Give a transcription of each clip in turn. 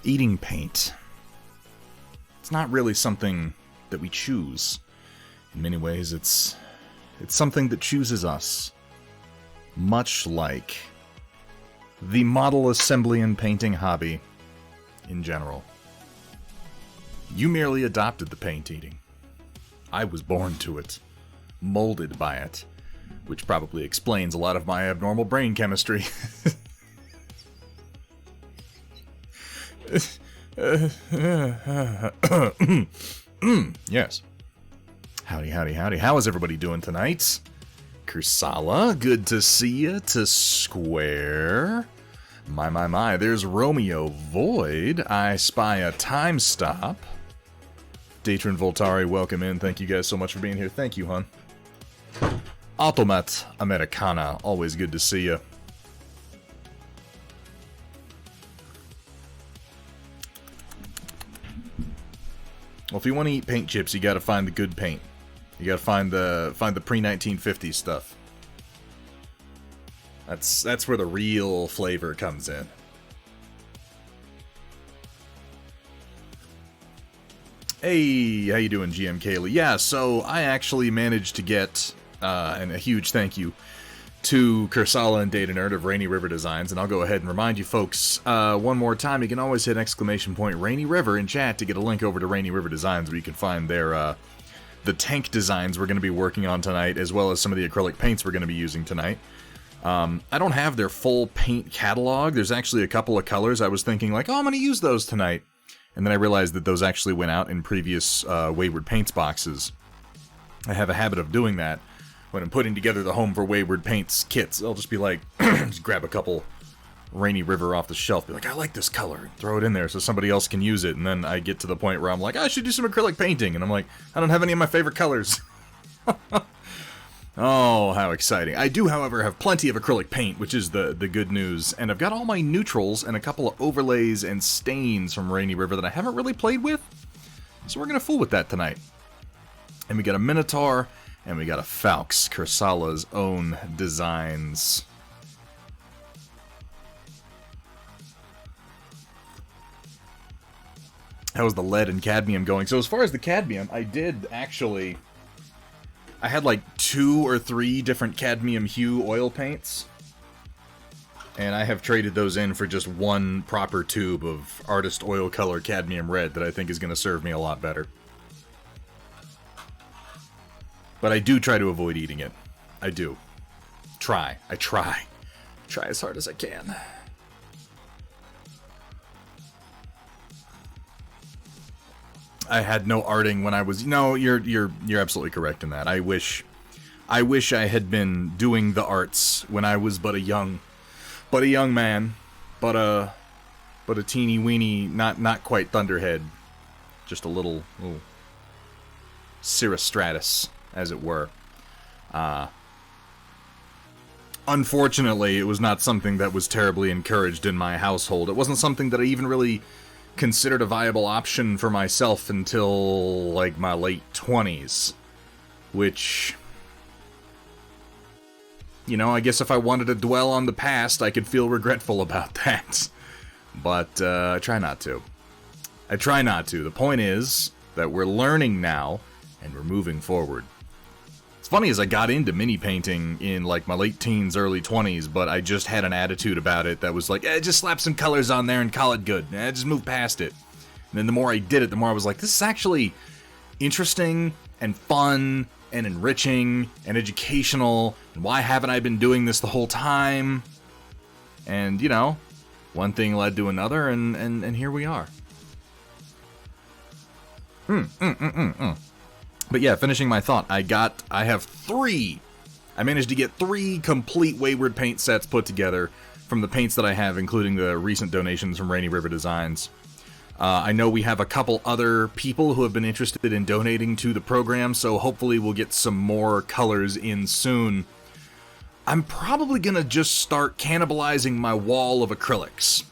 Eating paint. It's not really something that we choose. In many ways, it's something that chooses us. Much like the model assembly and painting hobby in general. You merely adopted the paint eating. I was born to it, molded by it, which probably explains a lot of my abnormal brain chemistry. Yes. Howdy, howdy, howdy. How is everybody doing tonight? Kursala, good to see you to square. My, there's Romeo Void. I spy a time stop. Datron Voltari, welcome in. Thank you guys so much for being here. Thank you, hon. Automat Americana, always good to see you. Well, if you want to eat paint chips, you gotta find the good paint. You gotta find the pre-1950s stuff. That's where the real flavor comes in. Hey, how you doing, GM Kaylee? Yeah, so I actually managed to get, and a huge thank you to Kursala and Data Nerd of Rainy River Designs, and I'll go ahead and remind you folks one more time, you can always hit exclamation point Rainy River in chat to get a link over to Rainy River Designs where you can find their the tank designs we're going to be working on tonight, as well as some of the acrylic paints we're going to be using tonight. I don't have their full paint catalog. There's actually a couple of colors I was thinking like, oh, I'm going to use those tonight. And then I realized that those actually went out in previous Wayward Paints boxes. I have a habit of doing that when I'm putting together the Home for Wayward Paints kits. I'll just be like, just grab a couple Rainy River off the shelf, be like, I like this color, and throw it in there so somebody else can use it, and then I get to the point where I'm like, I should do some acrylic painting, and I'm like, I don't have any of my favorite colors. Oh, how exciting. I do, however, have plenty of acrylic paint, which is the good news, and I've got all my neutrals and a couple of overlays and stains from Rainy River that I haven't really played with, so we're going to fool with that tonight. And we got a Minotaur, and we got a Falx, Kursala's own designs. How's the lead and cadmium going? So as far as the cadmium, I had like 2 or 3 different cadmium hue oil paints. And I have traded those in for just one proper tube of Artist Oil Color Cadmium Red that I think is going to serve me a lot better. But I do try to avoid eating it. I do. I try. Try as hard as I can. I had no arting when I was... No, you're absolutely correct in that. I wish I had been doing the arts when I was but a young man, but a teeny weeny, not quite Thunderhead, just a little Cirrus Stratus, as it were. Unfortunately, it was not something that was terribly encouraged in my household. It wasn't something that I even really considered a viable option for myself until, like, my late 20s. Which, you know, I guess if I wanted to dwell on the past, I could feel regretful about that. But, I try not to. The point is that we're learning now, and we're moving forward. It's funny as I got into mini painting in like my late teens, early 20s, but I just had an attitude about it that was like, just slap some colors on there and call it good. Just move past it. And then the more I did it, the more I was like, this is actually interesting and fun and enriching and educational. And why haven't I been doing this the whole time? And, you know, one thing led to another, and here we are. But yeah, finishing my thought, I managed to get 3 complete Wayward paint sets put together from the paints that I have, including the recent donations from Rainy River Designs. I know we have a couple other people who have been interested in donating to the program, so hopefully we'll get some more colors in soon. I'm probably gonna just start cannibalizing my wall of acrylics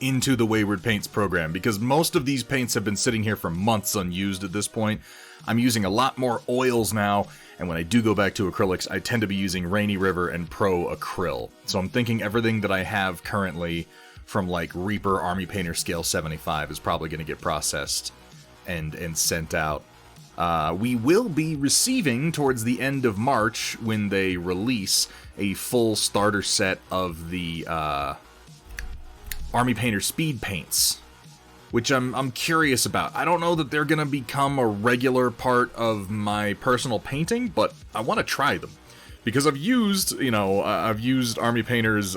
into the Wayward Paints program, because most of these paints have been sitting here for months unused at this point. I'm using a lot more oils now, and when I do go back to acrylics, I tend to be using Rainy River and Pro Acryl. So I'm thinking everything that I have currently from like Reaper Army Painter Scale 75 is probably going to get processed and sent out. We will be receiving towards the end of March, when they release, a full starter set of the Army Painter Speed Paints, which I'm curious about. I don't know that they're going to become a regular part of my personal painting, but I want to try them. Because I've used, I've used Army Painter's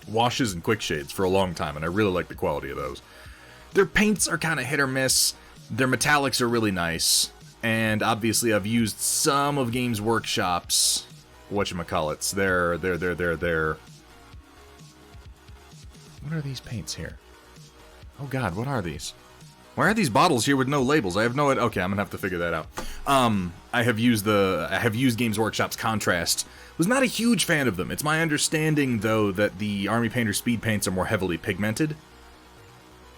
washes and quick shades for a long time, and I really like the quality of those. Their paints are kind of hit or miss. Their metallics are really nice, and obviously I've used some of Games Workshop's whatchamacallits. They're what are these paints here? Oh god, what are these? Why are these bottles here with no labels? I have no idea. Okay, I'm gonna have to figure that out. I have used Games Workshop's Contrast. Was not a huge fan of them. It's my understanding, though, that the Army Painter Speed Paints are more heavily pigmented.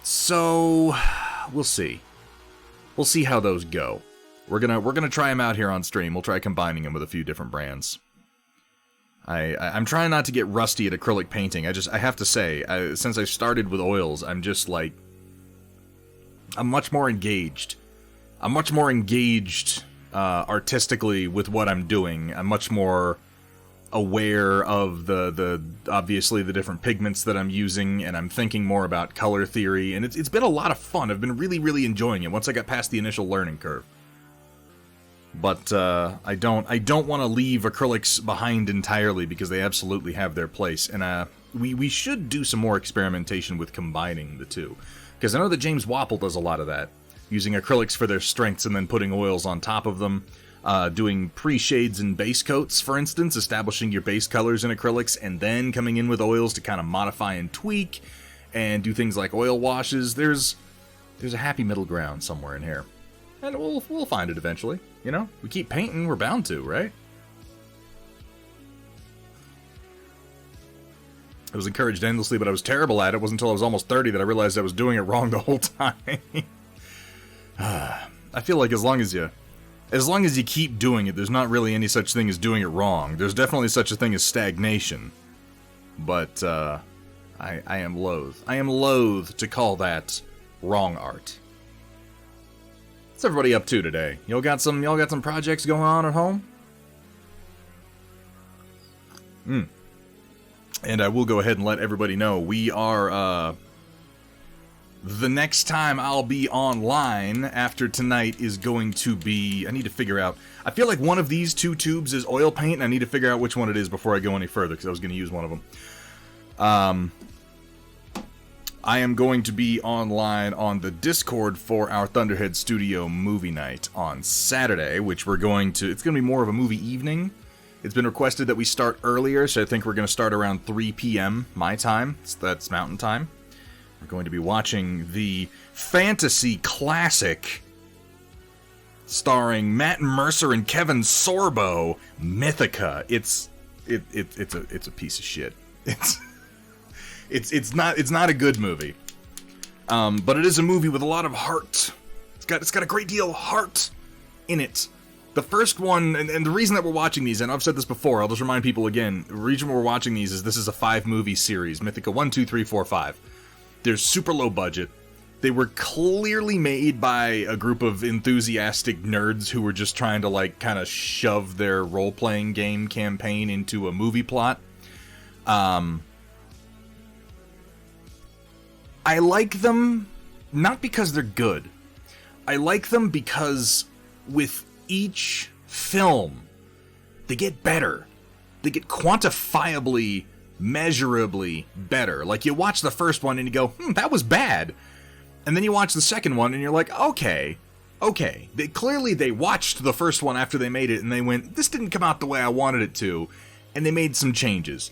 So we'll see. We'll see how those go. We're gonna try them out here on stream. We'll try combining them with a few different brands. I'm trying not to get rusty at acrylic painting. I have to say, since I started with oils, I'm just like, I'm much more engaged. I'm much more engaged artistically with what I'm doing. I'm much more aware of the obviously the different pigments that I'm using, and I'm thinking more about color theory, and it's been a lot of fun. I've been really enjoying it once I got past the initial learning curve. But I don't want to leave acrylics behind entirely, because they absolutely have their place, and we should do some more experimentation with combining the two, because I know that James Wapple does a lot of that, using acrylics for their strengths and then putting oils on top of them. Doing pre-shades and base coats, for instance, establishing your base colors in acrylics, and then coming in with oils to kind of modify and tweak, and do things like oil washes. There's a happy middle ground somewhere in here, and we'll find it eventually. You know, we keep painting, we're bound to, right? I was encouraged endlessly, but I was terrible at it. It wasn't until I was almost 30 that I realized I was doing it wrong the whole time. I feel like as long as you keep doing it, there's not really any such thing as doing it wrong. There's definitely such a thing as stagnation. But, I am loath to call that wrong art. What's everybody up to today? Y'all got some projects going on at home? And I will go ahead and let everybody know, we are, the next time I'll be online after tonight is going to be... I need to figure out... I feel like one of these two tubes is oil paint, and I need to figure out which one it is before I go any further, because I was going to use one of them. I am going to be online on the Discord for our Thunderhead Studio movie night on Saturday, which we're going to... It's going to be more of a movie evening. It's been requested that we start earlier, so I think we're going to start around 3 p.m. my time. That's Mountain Time. We're going to be watching the fantasy classic starring Matt Mercer and Kevin Sorbo, Mythica. It's a piece of shit. It's not a good movie. But it is a movie with a lot of heart. It's got a great deal of heart in it. The first one, and the reason that we're watching these, and I've said this before, I'll just remind people again, the reason we're watching these is this is a 5-movie series, Mythica 1, 2, 3, 4, 5. They're super low budget. They were clearly made by a group of enthusiastic nerds who were just trying to, like, kind of shove their role-playing game campaign into a movie plot. I like them, not because they're good. I like them because with each film, they get better. They get quantifiably, measurably better. Like, you watch the first one and you go, that was bad. And then you watch the second one and you're like, okay. Clearly they watched the first one after they made it and they went, this didn't come out the way I wanted it to. And they made some changes.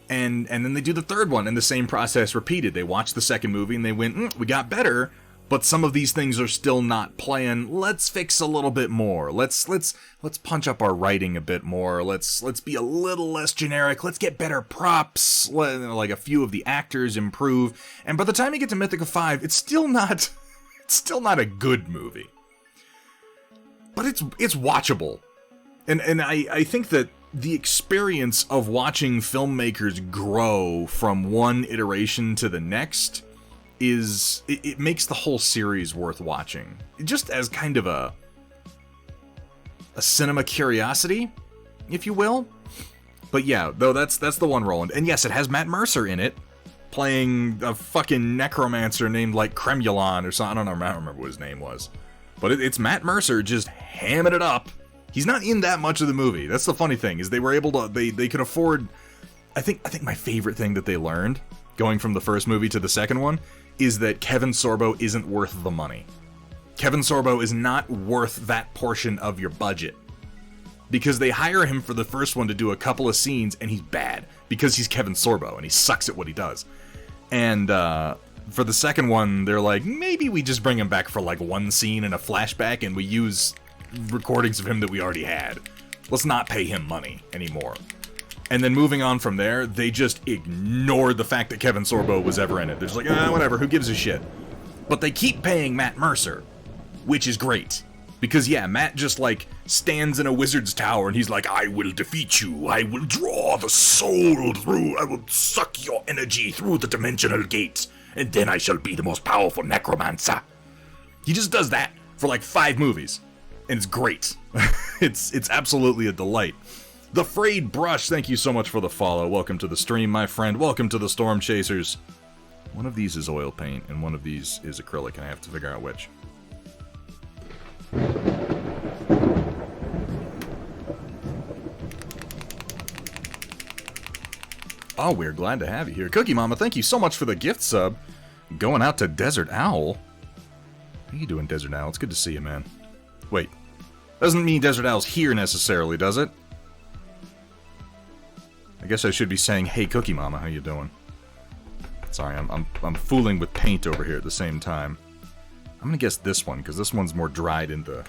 And then they do the third one and the same process repeated. They watched the second movie and they went, we got better. But some of these things are still not playing. Let's fix a little bit more. Let's punch up our writing a bit more. Let's be a little less generic. Let's get better props. Like a few of the actors improve. And by the time you get to Mythica 5, it's still not a good movie. But it's watchable. And I think that the experience of watching filmmakers grow from one iteration to the next is, it makes the whole series worth watching. Just as kind of a cinema curiosity, if you will. But yeah, though that's the one Roland. And yes, it has Matt Mercer in it, playing a fucking necromancer named like Cremulon or something. I don't remember what his name was. But it's Matt Mercer just hamming it up. He's not in that much of the movie. That's the funny thing, is they were able to, they could afford, I think my favorite thing that they learned, going from the first movie to the second one, is that Kevin Sorbo isn't worth the money. Kevin Sorbo is not worth that portion of your budget. Because they hire him for the first one to do a couple of scenes, and he's bad. Because he's Kevin Sorbo, and he sucks at what he does. And, for the second one, they're like, maybe we just bring him back for like one scene and a flashback, and we use recordings of him that we already had. Let's not pay him money anymore. And then moving on from there, they just ignored the fact that Kevin Sorbo was ever in it. They're just like, whatever, who gives a shit? But they keep paying Matt Mercer, which is great. Because yeah, Matt just like stands in a wizard's tower and he's like, I will defeat you, I will draw the soul through, I will suck your energy through the dimensional gate, and then I shall be the most powerful necromancer. He just does that for like 5 movies. And it's great. It's absolutely a delight. The Frayed Brush, thank you so much for the follow. Welcome to the stream, my friend. Welcome to the Storm Chasers. One of these is oil paint, and one of these is acrylic, and I have to figure out which. Oh, we're glad to have you here. Cookie Mama, thank you so much for the gift sub. Going out to Desert Owl. How you doing, Desert Owl? It's good to see you, man. Wait. Doesn't mean Desert Owl's here necessarily, does it? I guess I should be saying, hey, Cookie Mama, how you doing? Sorry, I'm fooling with paint over here at the same time. I'm gonna guess this one, because this one's more dried in the...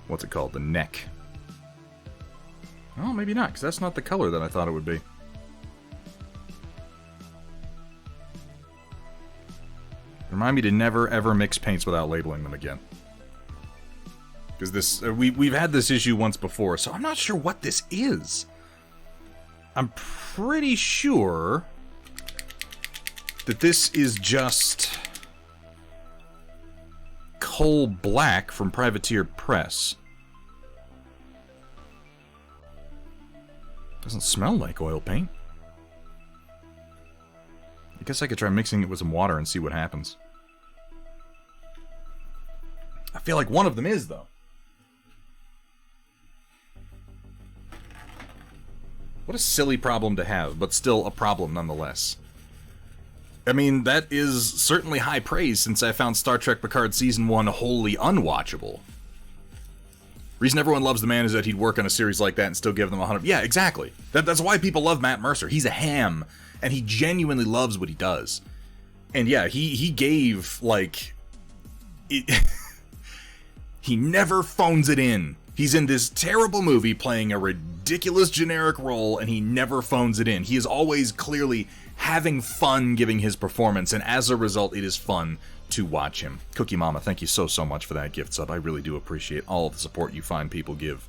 what's it called? The neck. Oh, maybe not, because that's not the color that I thought it would be. Remind me to never, ever mix paints without labeling them again. Because this, we've had this issue once before, so I'm not sure what this is. I'm pretty sure that this is just Coal Black from Privateer Press. Doesn't smell like oil paint. I guess I could try mixing it with some water and see what happens. I feel like one of them is, though. What a silly problem to have, but still a problem nonetheless. I mean, that is certainly high praise since I found Star Trek Picard Season 1 wholly unwatchable. Reason everyone loves the man is that he'd work on a series like that and still give them 100... Yeah, exactly. That's why people love Matt Mercer. He's a ham, and he genuinely loves what he does. And yeah, he gave, like... he never phones it in. He's in this terrible movie playing a ridiculous generic role, and he never phones it in. He is always clearly having fun giving his performance, and as a result, it is fun to watch him. Cookie Mama, thank you so much for that gift sub. I really do appreciate all of the support you find people give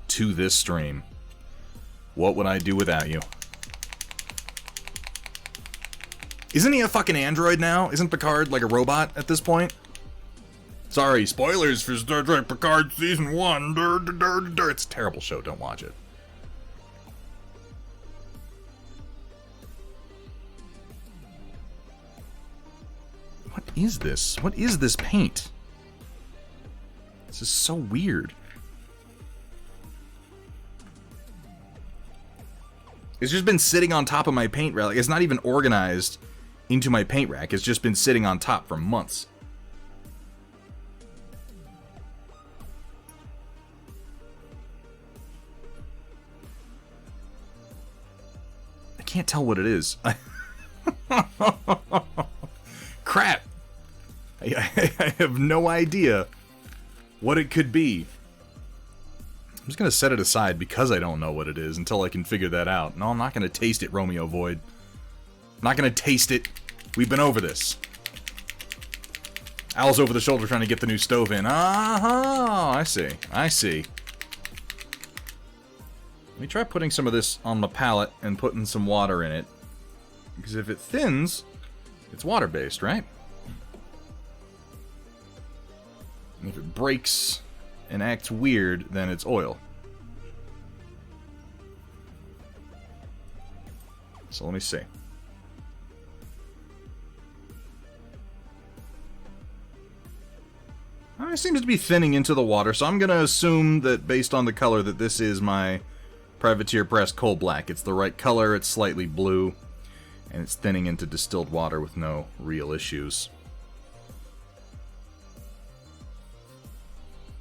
to this stream. What would I do without you? Isn't he a fucking android now? Isn't Picard like a robot at this point? Sorry, spoilers for Star Trek Picard Season 1. It's a terrible show, don't watch it. What is this? What is this paint? This is so weird. It's just been sitting on top of my paint rack. Like, it's not even organized into my paint rack. It's just been sitting on top for months. I can't tell what it is. Crap. I have no idea what it could be. I'm just going to set it aside because I don't know what it is until I can figure that out. No, I'm not going to taste it, Romeo Void. I'm not going to taste it. We've been over this. Al's over the shoulder trying to get the new stove in. I see. I see. Let me try putting some of this on the pallet and putting some water in it. Because if it thins, it's water-based, right? And if it breaks and acts weird, then it's oil. So let me see. It seems to be thinning into the water, so I'm going to assume that based on the color that this is my Privateer pressed coal black. It's the right color, it's slightly blue, and it's thinning into distilled water with no real issues.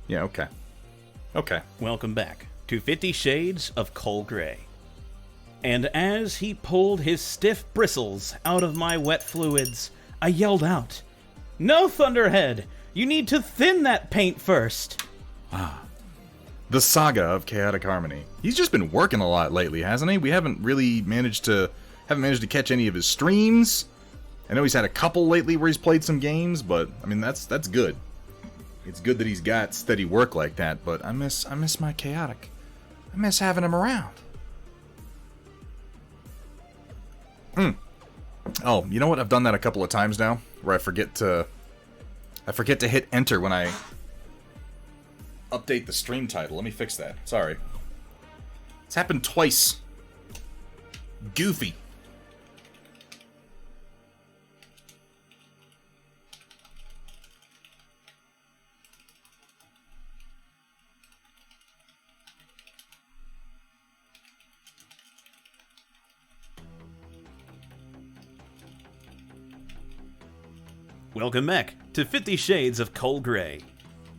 Yeah, okay. Okay. Welcome back to 50 Shades of Coal Gray. And as he pulled his stiff bristles out of my wet fluids, I yelled out, "No, Thunderhead! You need to thin that paint first!" The saga of Chaotic Harmony. He's just been working a lot lately, hasn't he? We haven't really managed to catch any of his streams. I know he's had a couple lately where he's played some games, but I mean that's good. It's good that he's got steady work like that, but I miss my Chaotic. I miss having him around. Oh, you know what? I've done that a couple of times now, where I forget to hit enter when I update the stream title. Let me fix that. Sorry. It's happened twice. Goofy. Welcome back to 50 Shades of Coal Gray,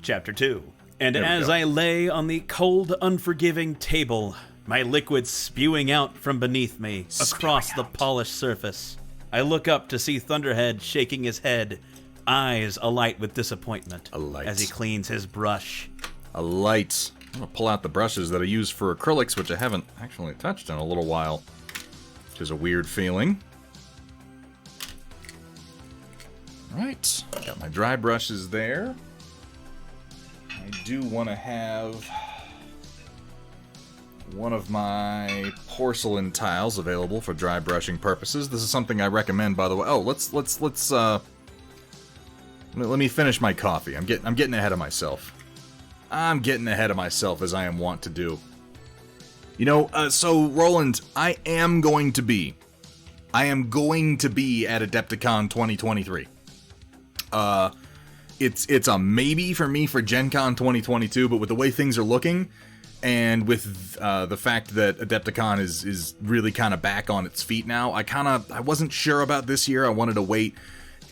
Chapter 2. And as I lay on the cold, unforgiving table, my liquid spewing out from beneath me across the polished surface, I look up to see Thunderhead shaking his head, eyes alight with disappointment as he cleans his brush. Alight. I'm going to pull out the brushes that I use for acrylics, which I haven't actually touched in a little while, which is a weird feeling. Right, got my dry brushes there. I do want to have one of my porcelain tiles available for dry brushing purposes. This is something I recommend, by the way. Oh, let me finish my coffee. I'm getting ahead of myself. I'm getting ahead of myself as I am wont to do. You know, so Roland, I am going to be at Adepticon 2023. It's a maybe for me for Gen Con 2022, but with the way things are looking, and with the fact that Adepticon is really kind of back on its feet now, I wasn't sure about this year. I wanted to wait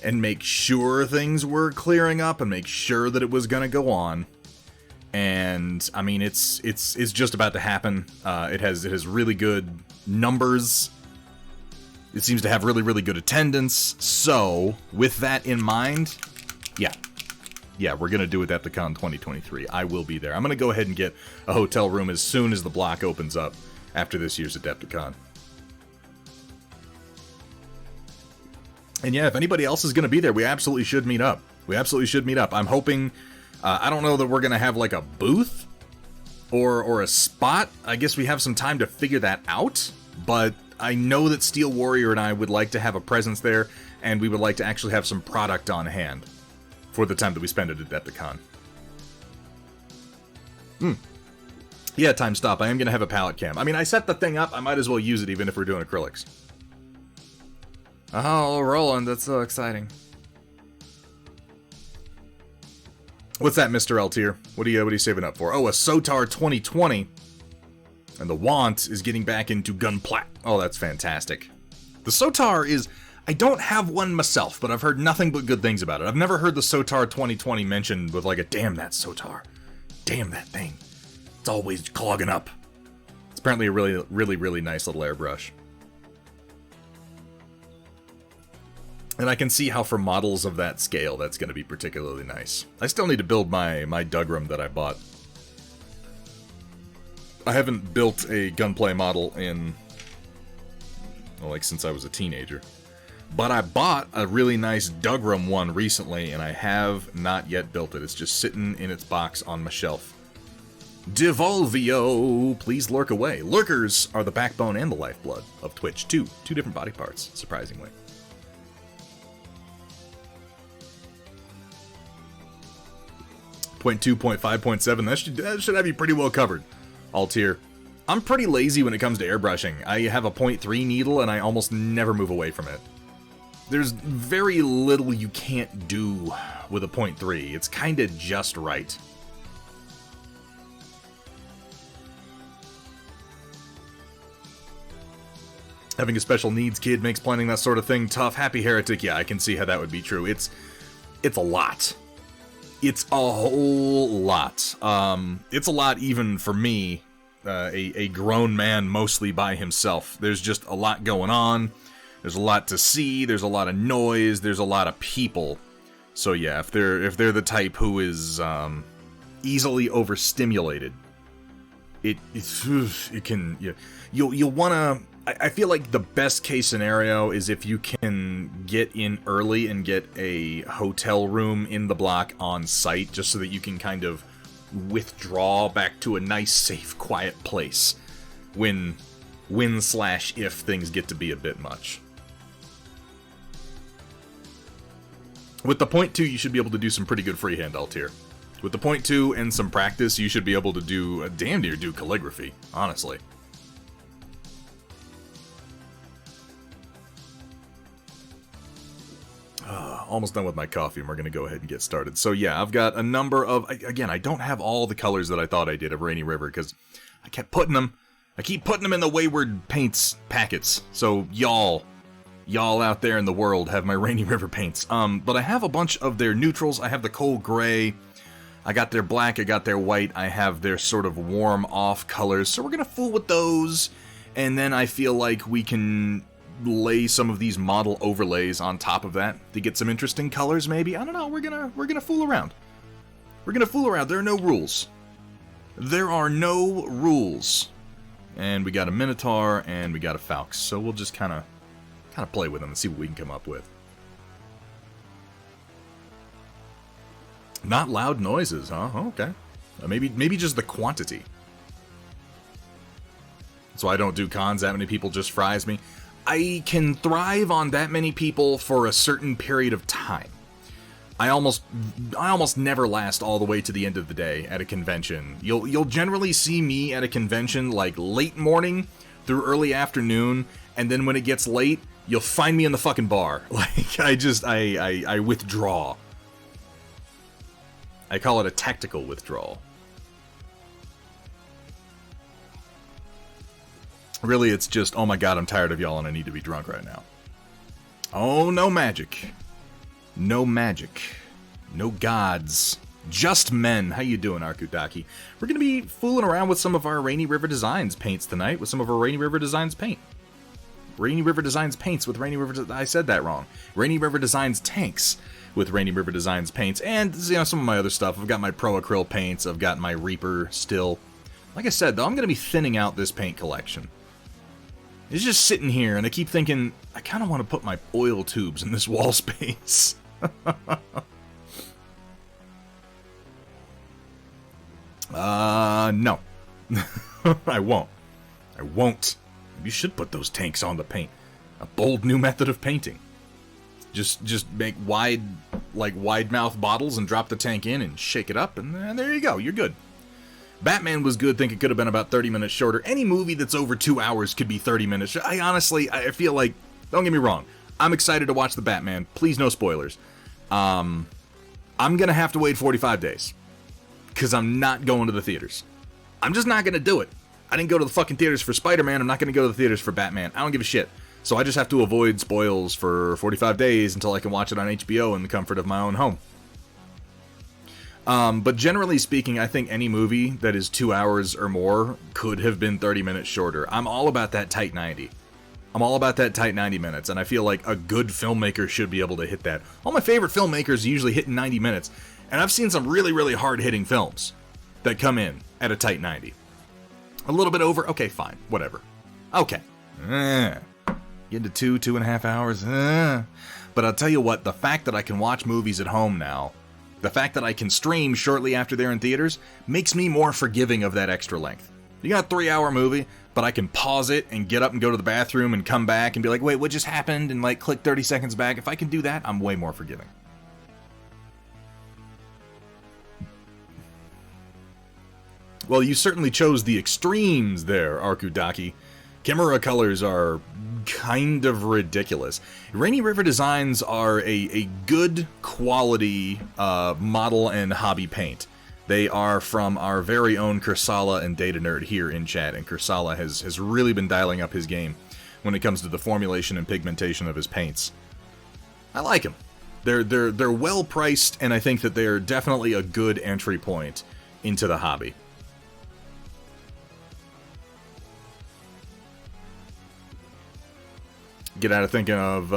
and make sure things were clearing up and make sure that it was gonna go on. And I mean, it's just about to happen. It has really good numbers. It seems to have really, really good attendance. So, with that in mind, yeah, we're going to do Adepticon 2023. I will be there. I'm going to go ahead and get a hotel room as soon as the block opens up after this year's Adepticon. And yeah, if anybody else is going to be there, we absolutely should meet up. I'm hoping, I don't know that we're going to have like a booth or a spot. I guess we have some time to figure that out, but I know that Steel Warrior and I would like to have a presence there, and we would like to actually have some product on hand for the time that we spend at Adepticon. Yeah, time stop. I am going to have a palette cam. I mean, I set the thing up. I might as well use it even if we're doing acrylics. Oh, Roland, that's so exciting. What's that, Mr. Altier? What are you saving up for? Oh, a Sotar 2020. And the want is getting back into Gunpla. Oh, that's fantastic. The Sotar is... I don't have one myself, but I've heard nothing but good things about it. I've never heard the Sotar 2020 mentioned with like a, damn that Sotar. Damn that thing. It's always clogging up. It's apparently a really, really, really nice little airbrush. And I can see how for models of that scale, that's going to be particularly nice. I still need to build my Dugram that I bought. I haven't built a Gunplay model in, well, like, since I was a teenager. But I bought a really nice Dugram one recently, and I have not yet built it. It's just sitting in its box on my shelf. Devolvio, please lurk away. Lurkers are the backbone and the lifeblood of Twitch. Two different body parts, surprisingly. Point 2, point 5, point 7. That should have you pretty well covered. Altier. I'm pretty lazy when it comes to airbrushing. I have a 0.3 needle, and I almost never move away from it. There's very little you can't do with a 0.3. It's kind of just right. Having a special needs kid makes planning that sort of thing tough. Happy Heretic, yeah, I can see how that would be true. It's a lot. It's a whole lot. It's a lot even for me, a grown man mostly by himself. There's just a lot going on. There's a lot to see. There's a lot of noise. There's a lot of people. So yeah, if they're the type who is easily overstimulated, it can you'll wanna. I feel like the best case scenario is if you can get in early and get a hotel room in the block on site, just so that you can kind of withdraw back to a nice, safe, quiet place when/if things get to be a bit much. With the 0.2, you should be able to do some pretty good freehand Altier. With the 0.2 and some practice, you should be able to do damn near do calligraphy, honestly. Almost done with my coffee, and we're going to go ahead and get started. So yeah, I've got a number of... Again, I don't have all the colors that I thought I did of Rainy River, because I kept putting them... I keep putting them in the Wayward Paints packets. So y'all out there in the world have my Rainy River paints. But I have a bunch of their neutrals. I have the cold gray. I got their black. I got their white. I have their sort of warm off colors. So we're going to fool with those. And then I feel like we can lay some of these model overlays on top of that to get some interesting colors, maybe. I don't know. We're gonna fool around. We're gonna fool around. There are no rules. There are no rules. And we got a Minotaur and we got a Falx. So we'll just kind of play with them and see what we can come up with. Not loud noises, huh? Okay. Maybe just the quantity. That's why I don't do cons. That many people just fries me. I can thrive on that many people for a certain period of time. I almost never last all the way to the end of the day at a convention. You'll generally see me at a convention like late morning through early afternoon, and then when it gets late, you'll find me in the fucking bar. Like I withdraw. I call it a tactical withdrawal. Really, it's just, oh my god, I'm tired of y'all and I need to be drunk right now. Oh, no magic. No magic. No gods. Just men. How you doing, Arkudaki? We're going to be fooling around with some of our Rainy River Designs paints tonight, with some of our Rainy River Designs paint. Rainy River Designs paints with Rainy River... I said that wrong. Rainy River Designs tanks with Rainy River Designs paints, and some of my other stuff. I've got my Pro Acryl paints. I've got my Reaper still. Like I said, though, I'm going to be thinning out this paint collection. It's just sitting here, and I keep thinking, I kind of want to put my oil tubes in this wall space. No. I won't. I won't. You should put those tanks on the paint. A bold new method of painting. Just make wide mouth bottles and drop the tank in and shake it up, and there you go. You're good. Batman was good. Think it could have been about 30 minutes shorter. Any movie that's over 2 hours could be 30 minutes. I feel like, don't get me wrong, I'm excited to watch the Batman. Please, no spoilers. I'm gonna have to wait 45 days because I'm not going to the theaters. I'm just not gonna do it. I didn't go to the fucking theaters for Spider-Man. I'm not gonna go to the theaters for Batman. I don't give a shit. So I just have to avoid spoils for 45 days until I can watch it on HBO in the comfort of my own home. But generally speaking, I think any movie that is 2 hours or more could have been 30 minutes shorter. I'm all about that tight 90. I'm all about that tight 90 minutes, and I feel like a good filmmaker should be able to hit that. All my favorite filmmakers usually hit in 90 minutes, and I've seen some really, really hard-hitting films that come in at a tight 90. A little bit over? Okay, fine. Whatever. Okay. Get into 2.5 hours. But I'll tell you what, the fact that I can watch movies at home now, the fact that I can stream shortly after they're in theaters, makes me more forgiving of that extra length. You got a 3-hour movie, but I can pause it and get up and go to the bathroom and come back and be like, wait, what just happened? And like click 30 seconds back. If I can do that, I'm way more forgiving. Well, you certainly chose the extremes there, Arkudaki. Kimura colors are kind of ridiculous. Rainy River Designs are a good quality model and hobby paint. They are from our very own Kursala and Data Nerd here in chat, and Kursala has really been dialing up his game when it comes to the formulation and pigmentation of his paints. I like them. They're well priced, and I think that they're definitely a good entry point into the hobby. Get out of thinking of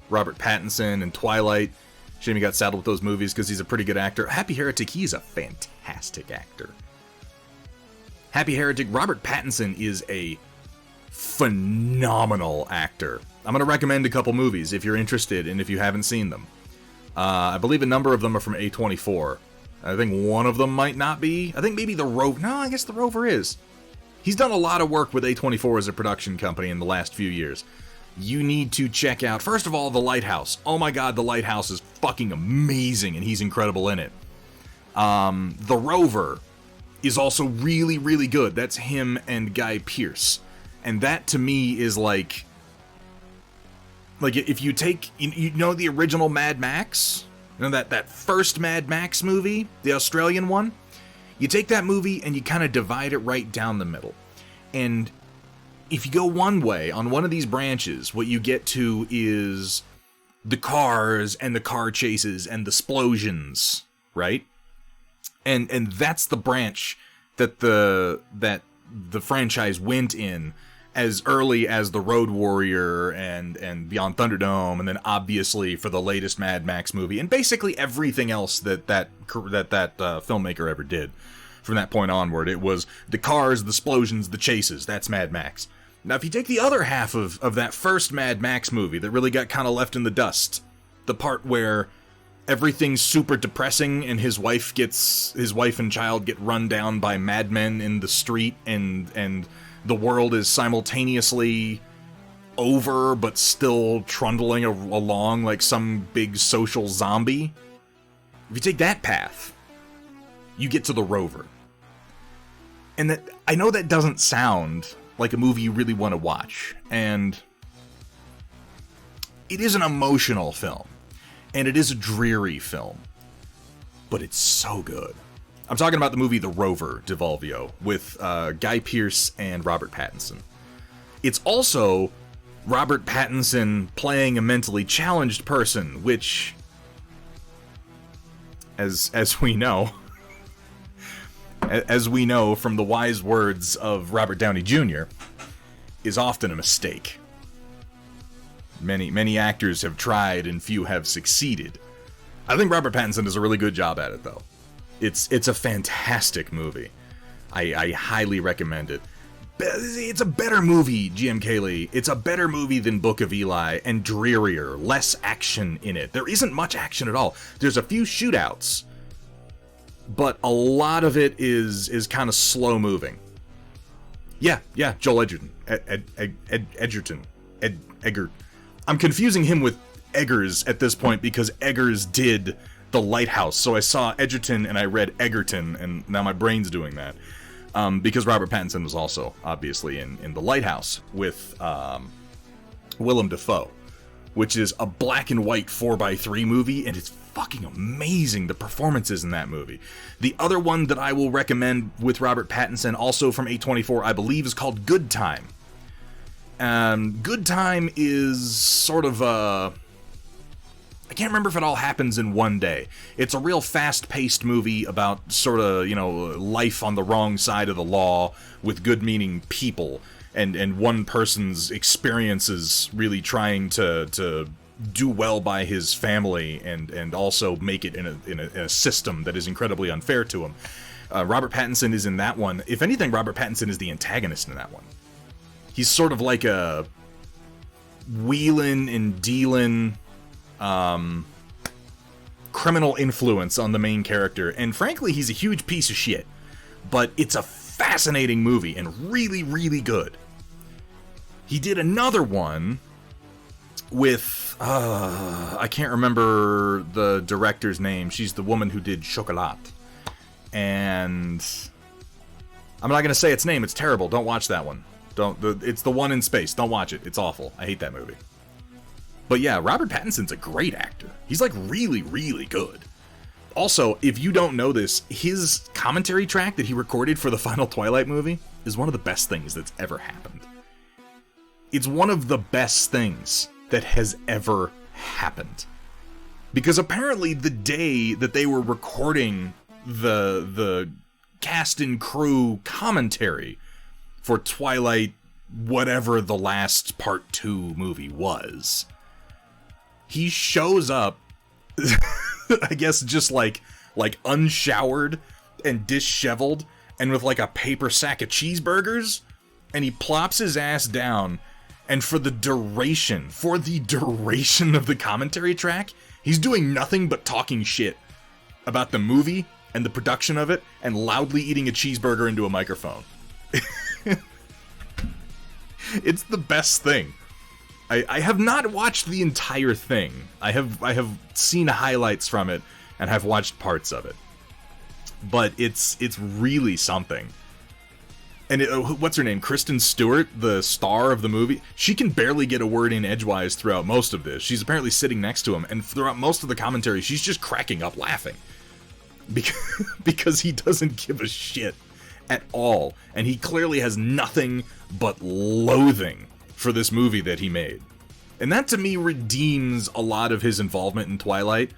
Robert Pattinson and Twilight. Shame he got saddled with those movies because he's a pretty good actor. Happy Heretic, he's a fantastic actor. Happy Heretic, Robert Pattinson is a phenomenal actor. I'm going to recommend a couple movies if you're interested and if you haven't seen them. I believe a number of them are from A24. I think one of them might not be. I think maybe The Rover. No, I guess The Rover is. He's done a lot of work with A24 as a production company in the last few years. You need to check out, first of all, The Lighthouse. Oh my god, The Lighthouse is fucking amazing, and he's incredible in it. The Rover is also really, really good. That's him and Guy Pearce. And that, to me, is like if you take, you know the original Mad Max? You know that first Mad Max movie? The Australian one? You take that movie and you kind of divide it right down the middle. And if you go one way, on one of these branches, what you get to is the cars and the car chases and the splosions, right? And that's the branch that the franchise went in as early as the Road Warrior and Beyond Thunderdome, and then obviously for the latest Mad Max movie, and basically everything else that filmmaker ever did. From that point onward, it was the cars, the explosions, the chases. That's Mad Max. Now, if you take the other half of that first Mad Max movie that really got kind of left in the dust, the part where everything's super depressing and his wife and child get run down by madmen in the street, and the world is simultaneously over but still trundling along like some big social zombie. If you take that path, you get to The Rover. And that, I know that doesn't sound like a movie you really want to watch, and it is an emotional film, and it is a dreary film, but it's so good. I'm talking about the movie The Rover, Devolvio, with Guy Pearce and Robert Pattinson. It's also Robert Pattinson playing a mentally challenged person, which, as we know from the wise words of Robert Downey Jr., is often a mistake. Many actors have tried and few have succeeded. I think Robert Pattinson does a really good job at it, though. It's a fantastic movie. I highly recommend it. It's a better movie, GM Kaylee. It's a better movie than Book of Eli, and drearier, less action in it. There isn't much action at all. There's a few shootouts, but a lot of it is kind of slow moving. Yeah, Joel Edgerton. Edger. I'm confusing him with Eggers at this point because Eggers did The Lighthouse. So I saw Edgerton and I read Egerton, and now my brain's doing that. Because Robert Pattinson was also, obviously, in The Lighthouse with Willem Dafoe, which is a black and white 4x3 movie, and it's fucking amazing, the performances in that movie. The other one that I will recommend with Robert Pattinson, also from A24, I believe, is called Good Time. Good Time is sort of a... I can't remember if it all happens in one day. It's a real fast-paced movie about sort of, life on the wrong side of the law with good-meaning people, and one person's experiences really trying to do well by his family and also make it in a system that is incredibly unfair to him. Robert Pattinson is in that one. If anything, Robert Pattinson is the antagonist in that one. He's sort of like wheeling and dealing criminal influence on the main character, and frankly, he's a huge piece of shit. But it's a fascinating movie and really, really good. He did another one with, I can't remember the director's name. She's the woman who did Chocolat. And I'm not going to say its name. It's terrible. Don't watch that one. It's the one in space. Don't watch it. It's awful. I hate that movie. But yeah, Robert Pattinson's a great actor. He's like really, really good. Also, if you don't know this, his commentary track that he recorded for the final Twilight movie is one of the best things that's ever happened. It's one of the best things that has ever happened. Because apparently the day that they were recording the cast and crew commentary for Twilight, whatever the last part 2 movie was, he shows up, I guess just like unshowered and disheveled and with like a paper sack of cheeseburgers, and he plops his ass down, and for the duration of the commentary track, he's doing nothing but talking shit about the movie and the production of it and loudly eating a cheeseburger into a microphone. It's the best thing. I have not watched the entire thing. I have seen highlights from it and have watched parts of it. But it's really something. And what's her name? Kristen Stewart, the star of the movie. She can barely get a word in edgewise throughout most of this. She's apparently sitting next to him, and throughout most of the commentary, she's just cracking up laughing. Because he doesn't give a shit at all. And he clearly has nothing but loathing for this movie that he made. And that to me redeems a lot of his involvement in Twilight,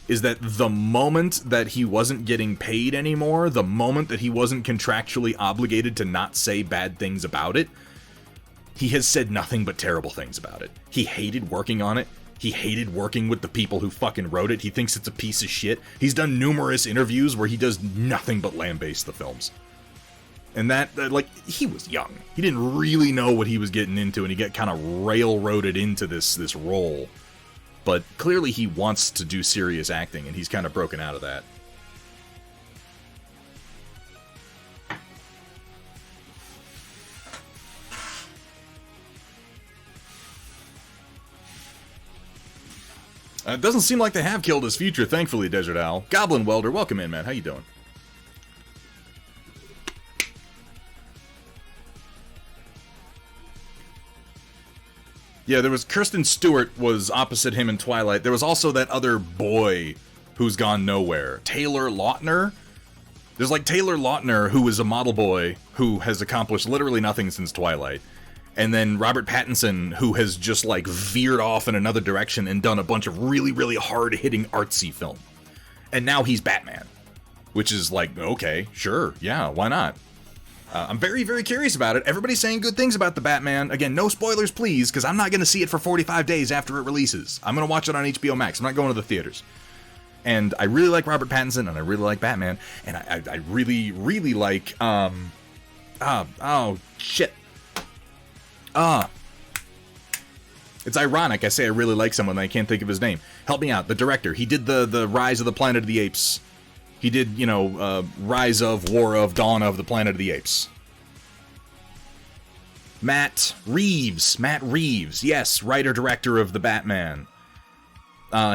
is that the moment that he wasn't getting paid anymore, the moment that he wasn't contractually obligated to not say bad things about it, he has said nothing but terrible things about it. He hated working on it. He hated working with the people who fucking wrote it. He thinks it's a piece of shit. He's done numerous interviews where he does nothing but lambaste the films. And that, like, he was young. He didn't really know what he was getting into, and he got kind of railroaded into this role. But clearly he wants to do serious acting, and he's kind of broken out of that. It doesn't seem like they have killed his future, thankfully, Desert Owl. Goblin Welder, welcome in, man. How you doing? Yeah, there was Kristen Stewart was opposite him in Twilight. There was also that other boy who's gone nowhere. Taylor Lautner? There's like Taylor Lautner, who is a model boy who has accomplished literally nothing since Twilight. And then Robert Pattinson, who has just like veered off in another direction and done a bunch of really, really hard-hitting artsy film. And now he's Batman. Which is like, okay, sure, yeah, why not? I'm very, very curious about it. Everybody's saying good things about the Batman. Again, no spoilers, please, because I'm not going to see it for 45 days after it releases. I'm going to watch it on HBO Max. I'm not going to the theaters. And I really like Robert Pattinson, and I really like Batman, and I really, really like, shit. It's ironic I say I really like someone and I can't think of his name. Help me out. The director. He did the Rise of the Planet of the Apes. He did, Rise of, War of, Dawn of the Planet of the Apes. Matt Reeves. Yes, writer-director of The Batman.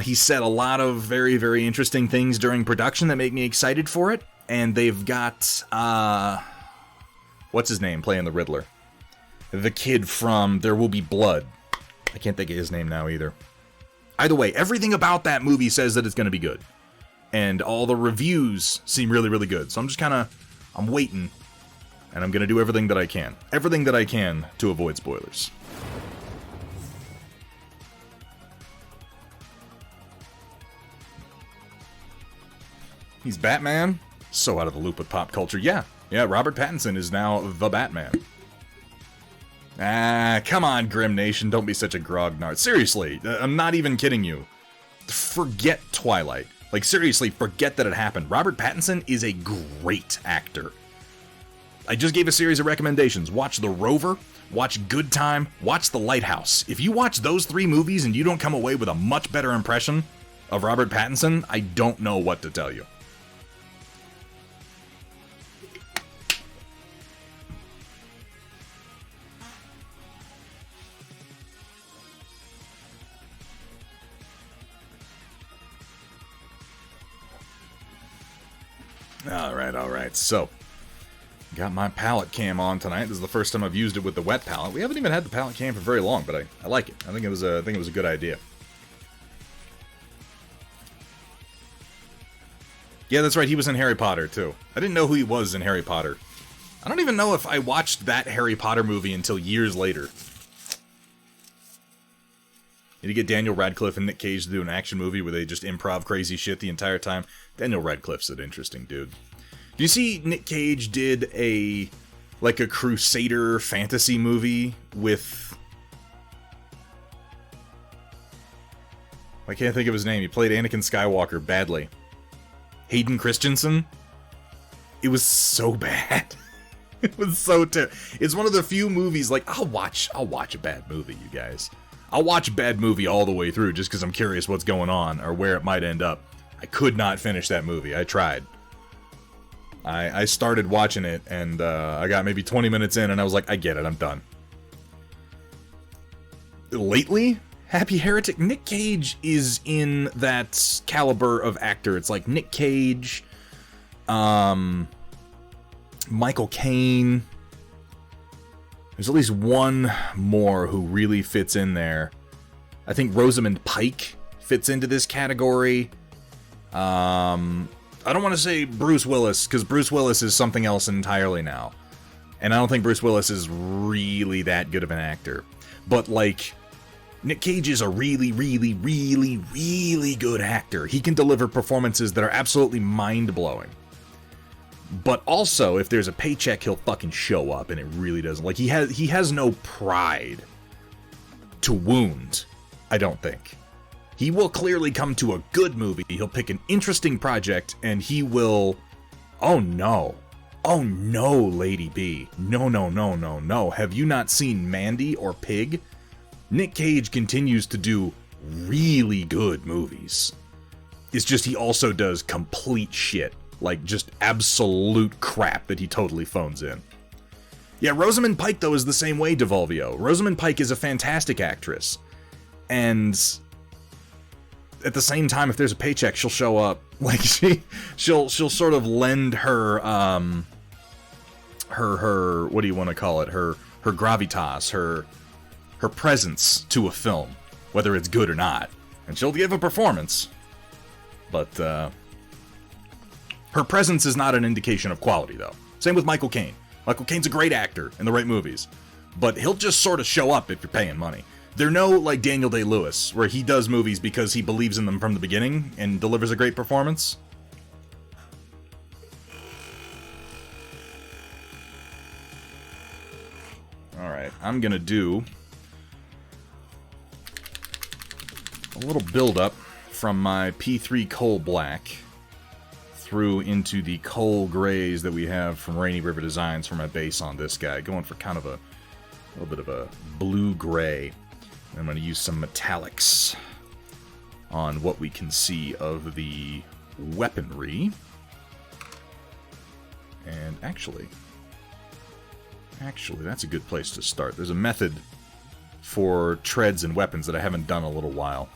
He said a lot of very, very interesting things during production that make me excited for it. And they've got, what's his name playing the Riddler? The kid from There Will Be Blood. I can't think of his name now either. Either way, everything about that movie says that it's going to be good. And all the reviews seem really, really good. So I'm just I'm waiting. And I'm going to do everything that I can. Everything that I can to avoid spoilers. He's Batman? So out of the loop with pop culture. Yeah, Robert Pattinson is now the Batman. Come on, Grim Nation. Don't be such a grognard. Seriously, I'm not even kidding you. Forget Twilight. Like, seriously, forget that it happened. Robert Pattinson is a great actor. I just gave a series of recommendations. Watch The Rover, watch Good Time, watch The Lighthouse. If you watch those 3 movies and you don't come away with a much better impression of Robert Pattinson, I don't know what to tell you. Alright, so got my palette cam on tonight. This is the first time I've used it with the wet palette. We haven't even had the palette cam for very long, but I like it. I think it was a good idea. Yeah, that's right, he was in Harry Potter too. I didn't know who he was in Harry Potter. I don't even know if I watched that Harry Potter movie until years later. Did you get Daniel Radcliffe and Nick Cage to do an action movie where they just improv crazy shit the entire time? Daniel Radcliffe's an interesting dude. Do you see Nick Cage did a Crusader fantasy movie with... I can't think of his name. He played Anakin Skywalker badly. Hayden Christensen? It was so bad. It was so terrible. It's one of the few movies, like, I'll watch a bad movie, you guys. I'll watch a bad movie all the way through just because I'm curious what's going on or where it might end up. I could not finish that movie. I tried. I started watching it, and I got maybe 20 minutes in, and I was like, I get it, I'm done. Lately, Happy Heretic, Nick Cage is in that caliber of actor. It's like Nick Cage, Michael Caine. There's at least one more who really fits in there. I think Rosamund Pike fits into this category. I don't want to say Bruce Willis, because Bruce Willis is something else entirely now. And I don't think Bruce Willis is really that good of an actor. But, like, Nick Cage is a really, really, really, really good actor. He can deliver performances that are absolutely mind-blowing. But also, if there's a paycheck, he'll fucking show up, and it really doesn't. Like, he has no pride to wound, I don't think. He will clearly come to a good movie, he'll pick an interesting project, and he will... Oh no. Oh no, Lady B. No, no, no, no, no. Have you not seen Mandy or Pig? Nick Cage continues to do really good movies. It's just he also does complete shit. Like, just absolute crap that he totally phones in. Yeah, Rosamund Pike, though, is the same way, Devolvio. Rosamund Pike is a fantastic actress. And... at the same time, if there's a paycheck, she'll show up. Like, she'll sort of lend her, her, what do you want to call it? Her gravitas, her presence to a film, whether it's good or not. And she'll give a performance. But, her presence is not an indication of quality, though. Same with Michael Caine. Michael Caine's a great actor in the right movies. But he'll just sort of show up if you're paying money. They're no, like, Daniel Day-Lewis, where he does movies because he believes in them from the beginning and delivers a great performance. Alright, I'm gonna do a little build-up from my P3 coal black through into the coal grays that we have from Rainy River Designs for my base on this guy. Going for kind of a little bit of a blue-gray. I'm going to use some metallics on what we can see of the weaponry. And actually, that's a good place to start. There's a method for treads and weapons that I haven't done in a little while.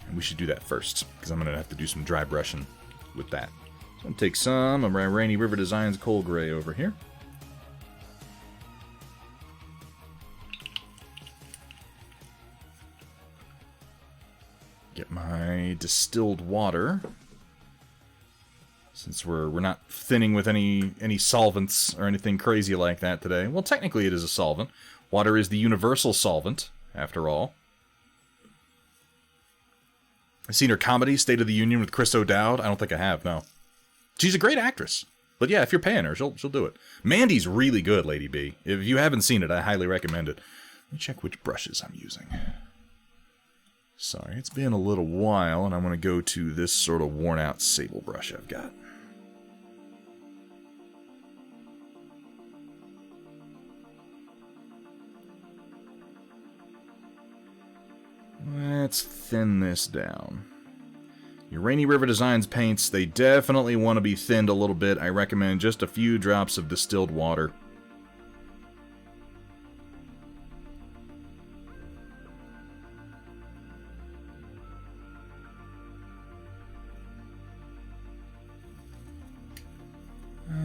And we should do that first, because I'm going to have to do some dry brushing with that. So I'm going to take some of my Rainy River Designs Coal Gray over here. Get my distilled water, since we're not thinning with any solvents or anything crazy like that today. Well, technically it is a solvent. Water is the universal solvent, after all. I've seen her comedy, State of the Union, with Chris O'Dowd. I don't think I have, no. She's a great actress. But yeah, if you're paying her, she'll do it. Mandy's really good, Lady B. If you haven't seen it, I highly recommend it. Let me check which brushes I'm using. Sorry, it's been a little while, and I'm going to go to this sort of worn-out sable brush I've got. let's thin this down. Your Rainy River Designs paints, they definitely want to be thinned a little bit. I recommend just a few drops of distilled water.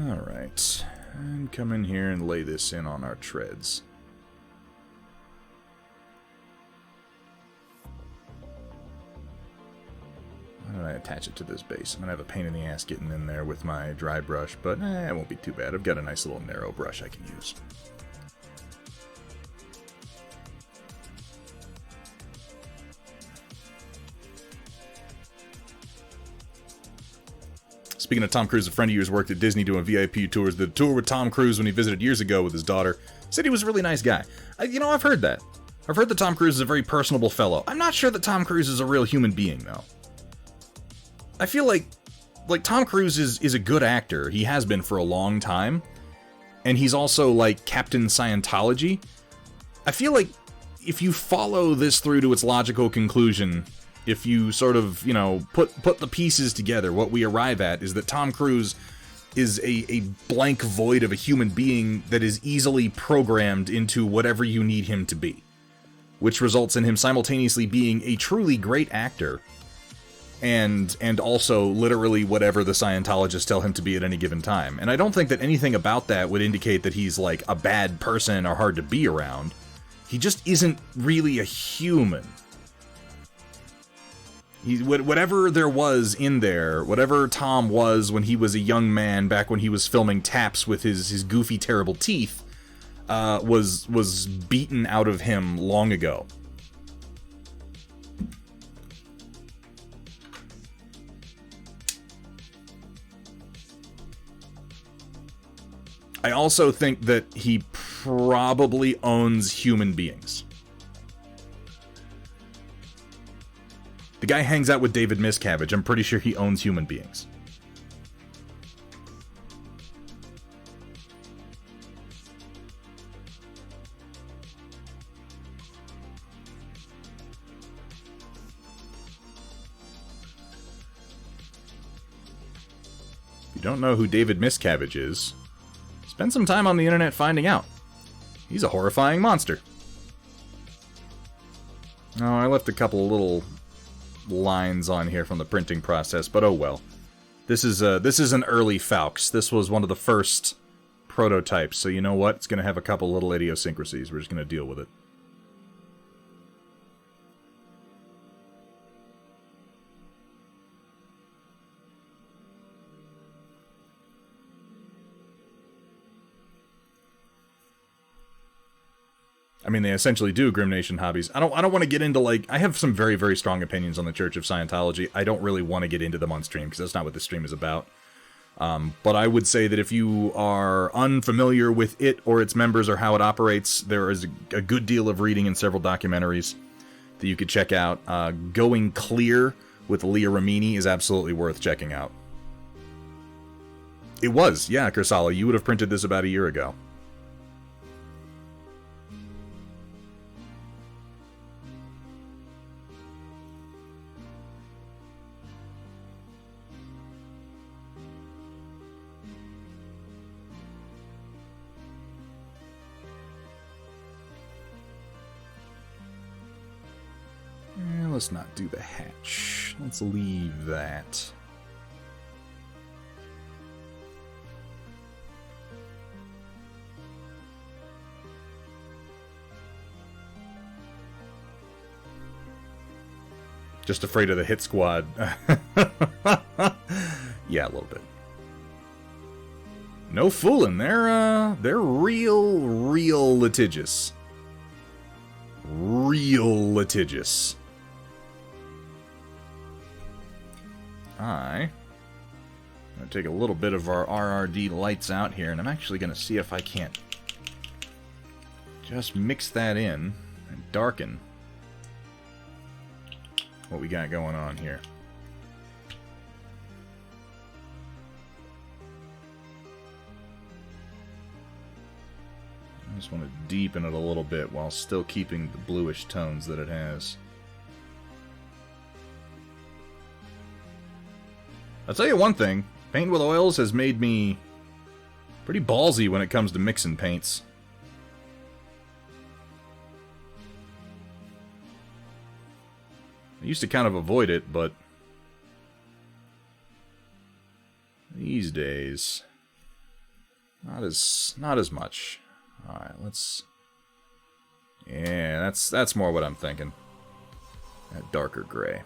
Alright, and come in here and lay this in on our treads. Why don't I attach it to this base? I'm going to have a pain in the ass getting in there with my dry brush, but it won't be too bad. I've got a nice little narrow brush I can use. Speaking of Tom Cruise, a friend of yours worked at Disney doing VIP tours. The tour with Tom Cruise when he visited years ago with his daughter. Said he was a really nice guy. I've heard that. I've heard that Tom Cruise is a very personable fellow. I'm not sure that Tom Cruise is a real human being, though. I feel like Tom Cruise is a good actor. He has been for a long time. And he's also like Captain Scientology. I feel like if you follow this through to its logical conclusion, if you sort of, put the pieces together, what we arrive at is that Tom Cruise is a blank void of a human being that is easily programmed into whatever you need him to be. Which results in him simultaneously being a truly great actor and also literally whatever the Scientologists tell him to be at any given time. And I don't think that anything about that would indicate that he's like a bad person or hard to be around. He just isn't really a human. Whatever there was in there, whatever Tom was when he was a young man back when he was filming Taps with his goofy, terrible teeth, was beaten out of him long ago. I also think that he probably owns human beings. The guy hangs out with David Miscavige. I'm pretty sure he owns human beings. If you don't know who David Miscavige is, spend some time on the internet finding out. He's a horrifying monster. Oh, I left a couple of little lines on here from the printing process, but oh well. This is an early Falx. This was one of the first prototypes, so you know what? It's going to have a couple little idiosyncrasies. We're just going to deal with it. I mean, they essentially do, Grim Nation Hobbies. I don't want to get into, I have some very, very strong opinions on the Church of Scientology. I don't really want to get into them on stream, because that's not what this stream is about. But I would say that if you are unfamiliar with it, or its members, or how it operates, there is a good deal of reading and several documentaries that you could check out. Going Clear with Leah Ramini is absolutely worth checking out. It was, yeah, Kursala, you would have printed this about a year ago. Let's not do the hatch. Let's leave that. Just afraid of the hit squad. Yeah, a little bit. No fooling. They're real litigious. Real litigious. I'm going to take a little bit of our RRD lights out here, and I'm actually going to see if I can't just mix that in and darken what we got going on here. I just want to deepen it a little bit while still keeping the bluish tones that it has. I'll tell you one thing. Paint with oils has made me pretty ballsy when it comes to mixing paints. I used to kind of avoid it, but these days, not as much. All right, let's. Yeah, that's more what I'm thinking. That darker gray.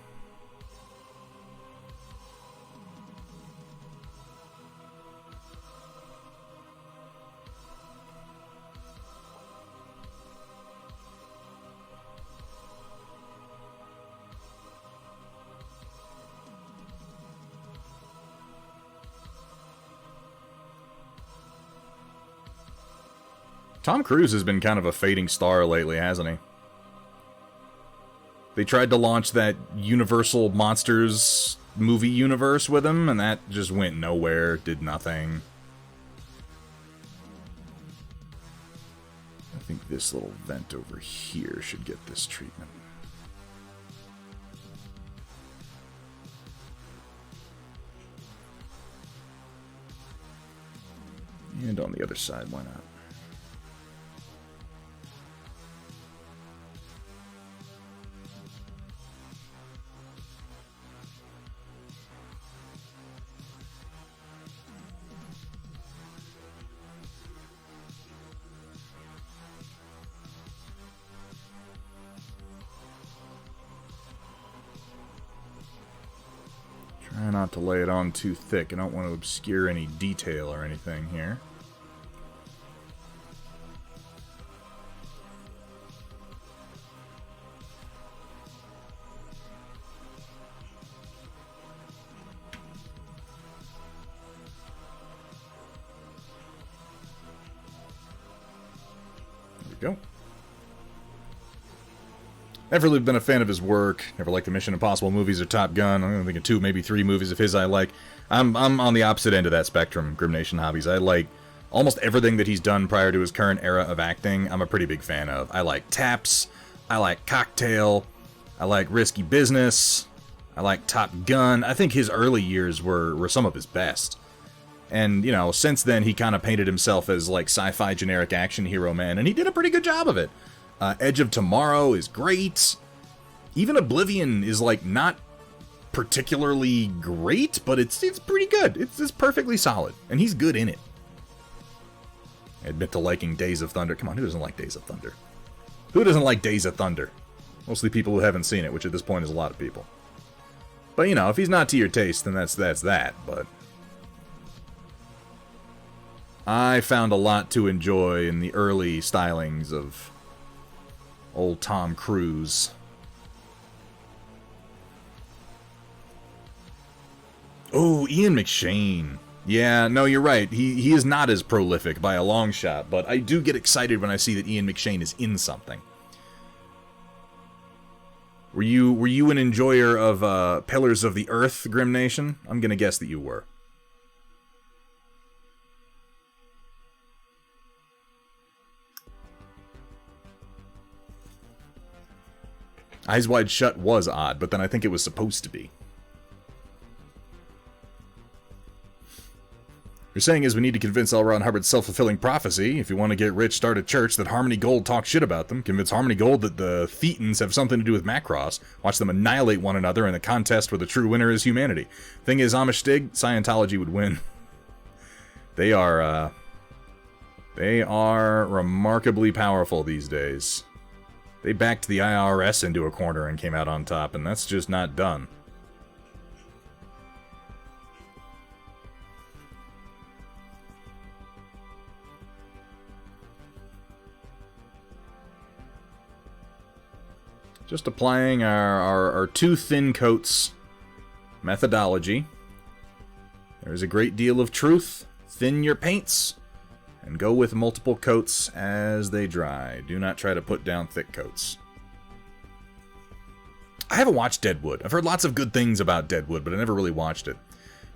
Tom Cruise has been kind of a fading star lately, hasn't he? They tried to launch that Universal Monsters movie universe with him, and that just went nowhere, did nothing. I think this little vent over here should get this treatment. And on the other side, why not? Try not to lay it on too thick. I don't want to obscure any detail or anything here. There we go. Never really been a fan of his work. Never liked the Mission Impossible movies or Top Gun. I'm thinking 2, maybe 3 movies of his I like. I'm on the opposite end of that spectrum, Grim Nation Hobbies. I like almost everything that he's done prior to his current era of acting. I'm a pretty big fan of. I like Taps. I like Cocktail. I like Risky Business. I like Top Gun. I think his early years were some of his best. And, you know, since then he kind of painted himself as like sci-fi generic action hero man, and he did a pretty good job of it. Edge of Tomorrow is great. Even Oblivion is, like, not particularly great, but it's pretty good. It's perfectly solid, and he's good in it. I admit to liking Days of Thunder. Come on, who doesn't like Days of Thunder? Who doesn't like Days of Thunder? Mostly people who haven't seen it, which at this point is a lot of people. But, you know, if he's not to your taste, then that's that, but I found a lot to enjoy in the early stylings of old Tom Cruise. Oh, Ian McShane. Yeah, no, you're right. He is not as prolific by a long shot, but I do get excited when I see that Ian McShane is in something. Were you an enjoyer of Pillars of the Earth, Grim Nation? I'm gonna guess that you were. Eyes Wide Shut was odd, but then I think it was supposed to be. What you're saying is we need to convince L. Ron Hubbard's self-fulfilling prophecy. If you want to get rich, start a church that Harmony Gold talks shit about them. Convince Harmony Gold that the Thetans have something to do with Macross. Watch them annihilate one another in a contest where the true winner is humanity. Thing is, Amish Stig, Scientology would win. They are remarkably powerful these days. They backed the IRS into a corner and came out on top, and that's just not done. Just applying our 2 thin coats methodology. There's a great deal of truth. Thin your paints. And go with multiple coats as they dry. Do not try to put down thick coats. I haven't watched Deadwood. I've heard lots of good things about Deadwood, but I never really watched it.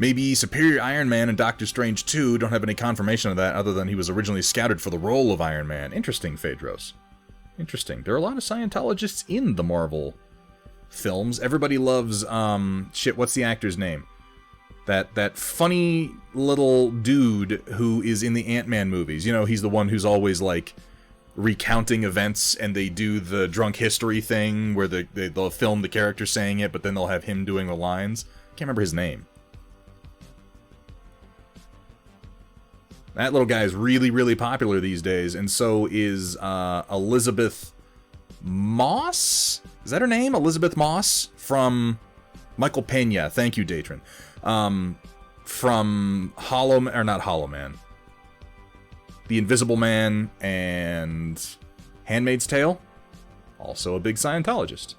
Maybe Superior Iron Man and Doctor Strange 2 don't have any confirmation of that other than he was originally scouted for the role of Iron Man. Interesting, Phaedros. Interesting. There are a lot of Scientologists in the Marvel films. Everybody loves, shit, what's the actor's name? That funny little dude who is in the Ant-Man movies. You know, he's the one who's always, like, recounting events, and they do the drunk history thing where they'll film the character saying it, but then they'll have him doing the lines. Can't remember his name. That little guy is really, really popular these days, and so is Elizabeth Moss? Is that her name? Elizabeth Moss? From Michael Pena. Thank you, Datron. From not Hollow Man. The Invisible Man and Handmaid's Tale. Also a big Scientologist.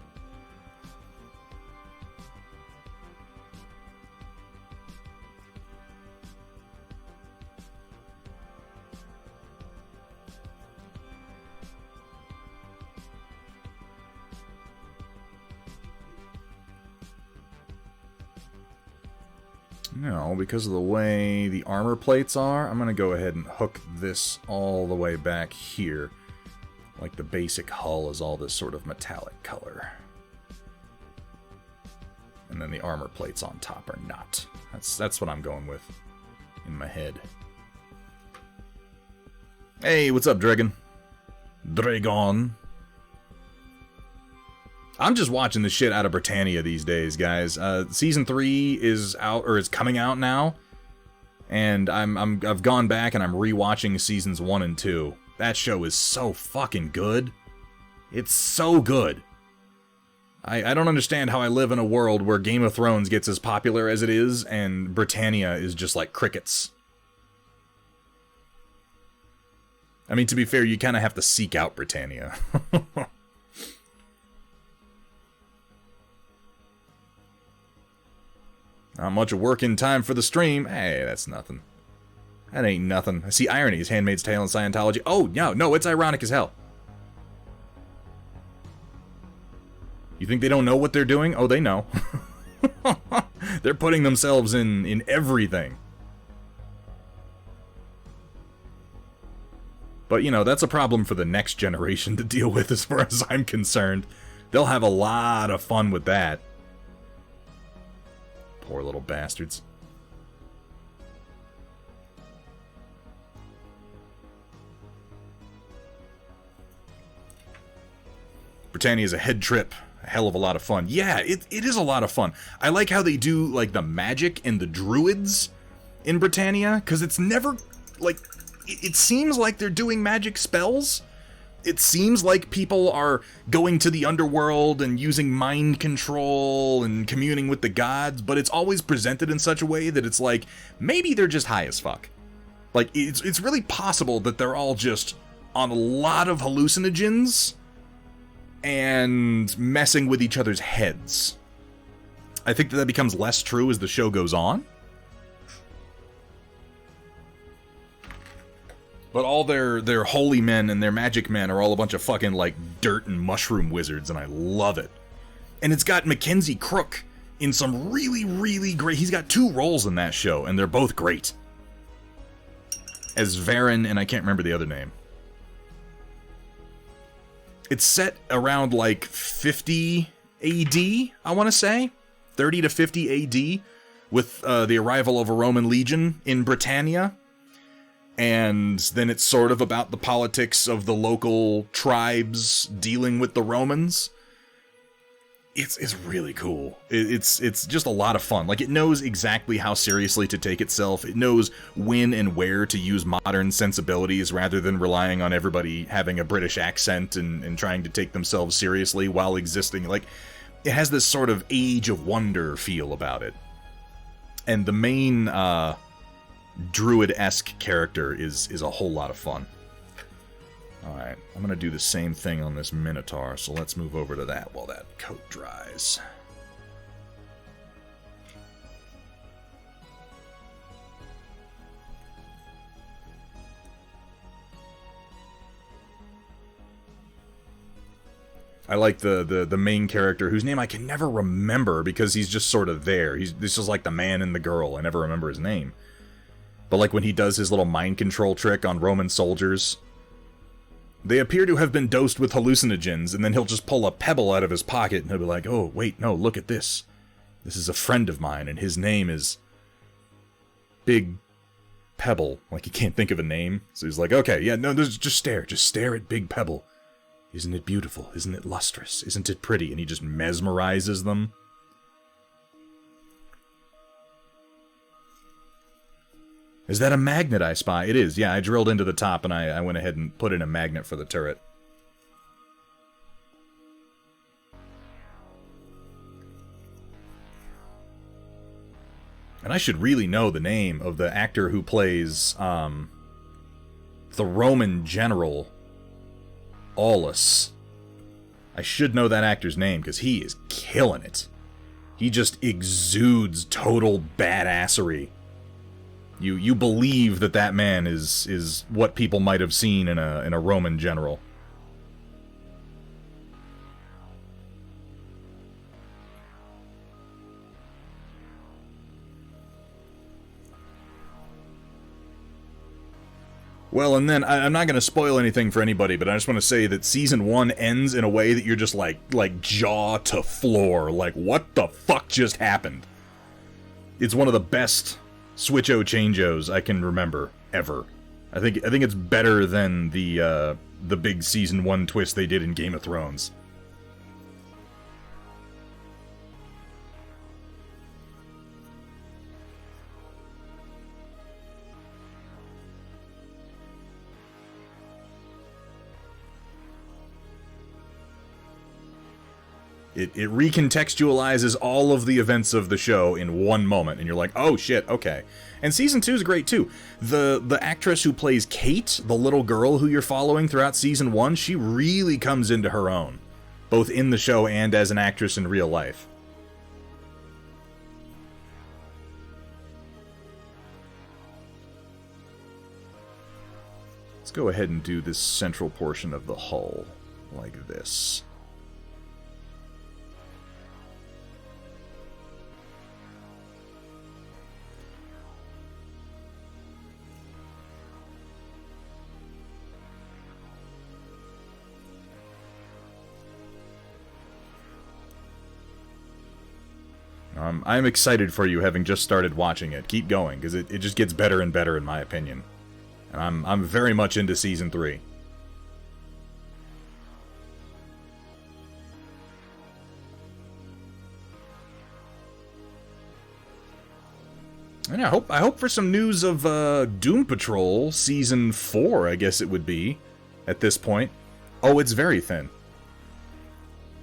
Now, because of the way the armor plates are, I'm going to go ahead and hook this all the way back here. Like the basic hull is all this sort of metallic color. And then the armor plates on top are not. That's what I'm going with in my head. Hey, what's up, Dragon? Dragon. I'm just watching the shit out of Britannia these days, guys. Season 3 is out, or is coming out now, and I've gone back and I'm rewatching seasons 1 and 2. That show is so fucking good. It's so good. I don't understand how I live in a world where Game of Thrones gets as popular as it is, and Britannia is just like crickets. I mean, to be fair, you kind of have to seek out Britannia. Not much of work in time for the stream. Hey, that's nothing. That ain't nothing. I see irony is Handmaid's Tale and Scientology. Oh, no, it's ironic as hell. You think they don't know what they're doing? Oh, they know. They're putting themselves in everything. But, you know, that's a problem for the next generation to deal with as far as I'm concerned. They'll have a lot of fun with that. Poor little bastards. Britannia is a head trip. A hell of a lot of fun. Yeah, it is a lot of fun. I like how they do, like, the magic and the druids in Britannia, because it's never, like, it seems like they're doing magic spells. It seems like people are going to the underworld and using mind control and communing with the gods, but it's always presented in such a way that it's like, maybe they're just high as fuck. Like, it's really possible that they're all just on a lot of hallucinogens and messing with each other's heads. I think that becomes less true as the show goes on. But all their holy men and their magic men are all a bunch of fucking, like, dirt and mushroom wizards, and I love it. And it's got Mackenzie Crook in some really, really great... He's got 2 roles in that show, and they're both great. As Varen, and I can't remember the other name. It's set around, like, 50 AD, I want to say. 30 to 50 AD, with the arrival of a Roman legion in Britannia. And then it's sort of about the politics of the local tribes dealing with the Romans. It's really cool. It's just a lot of fun. Like, it knows exactly how seriously to take itself. It knows when and where to use modern sensibilities rather than relying on everybody having a British accent and trying to take themselves seriously while existing. Like, it has this sort of Age of Wonder feel about it. And the main... druid-esque character is a whole lot of fun. Alright, I'm going to do the same thing on this Minotaur, so let's move over to that while that coat dries. I like the main character, whose name I can never remember because he's just sort of there. This is like the man and the girl. I never remember his name. But like when he does his little mind control trick on Roman soldiers, they appear to have been dosed with hallucinogens, and then he'll just pull a pebble out of his pocket, and he'll be like, oh, wait, no, look at this. This is a friend of mine, and his name is big pebble. Like, he can't think of a name. So he's like, okay, yeah, no, just stare at Big Pebble. Isn't it beautiful? Isn't it lustrous? Isn't it pretty? And he just mesmerizes them. Is that a magnet I spy? It is, yeah, I drilled into the top and I went ahead and put in a magnet for the turret. And I should really know the name of the actor who plays, the Roman general, Aulus. I should know that actor's name, because he is killing it. He just exudes total badassery. You believe that man is what people might have seen in a Roman general. Well, and then, I'm not going to spoil anything for anybody, but I just want to say that Season 1 ends in a way that you're just like jaw to floor. Like, what the fuck just happened? It's one of the best Switch-O change-Os I can remember, ever. I think it's better than the big Season 1 twist they did in Game of Thrones. It recontextualizes all of the events of the show in one moment, and you're like, oh shit, okay. And Season 2 is great too. The actress who plays Kate, the little girl who you're following throughout Season 1, she really comes into her own, both in the show and as an actress in real life. Let's go ahead and do this central portion of the hull, like this. I'm excited for you, having just started watching it. Keep going, because it just gets better and better, in my opinion. And I'm very much into Season 3. And I hope for some news of Doom Patrol Season 4, I guess it would be, at this point. Oh, it's very thin.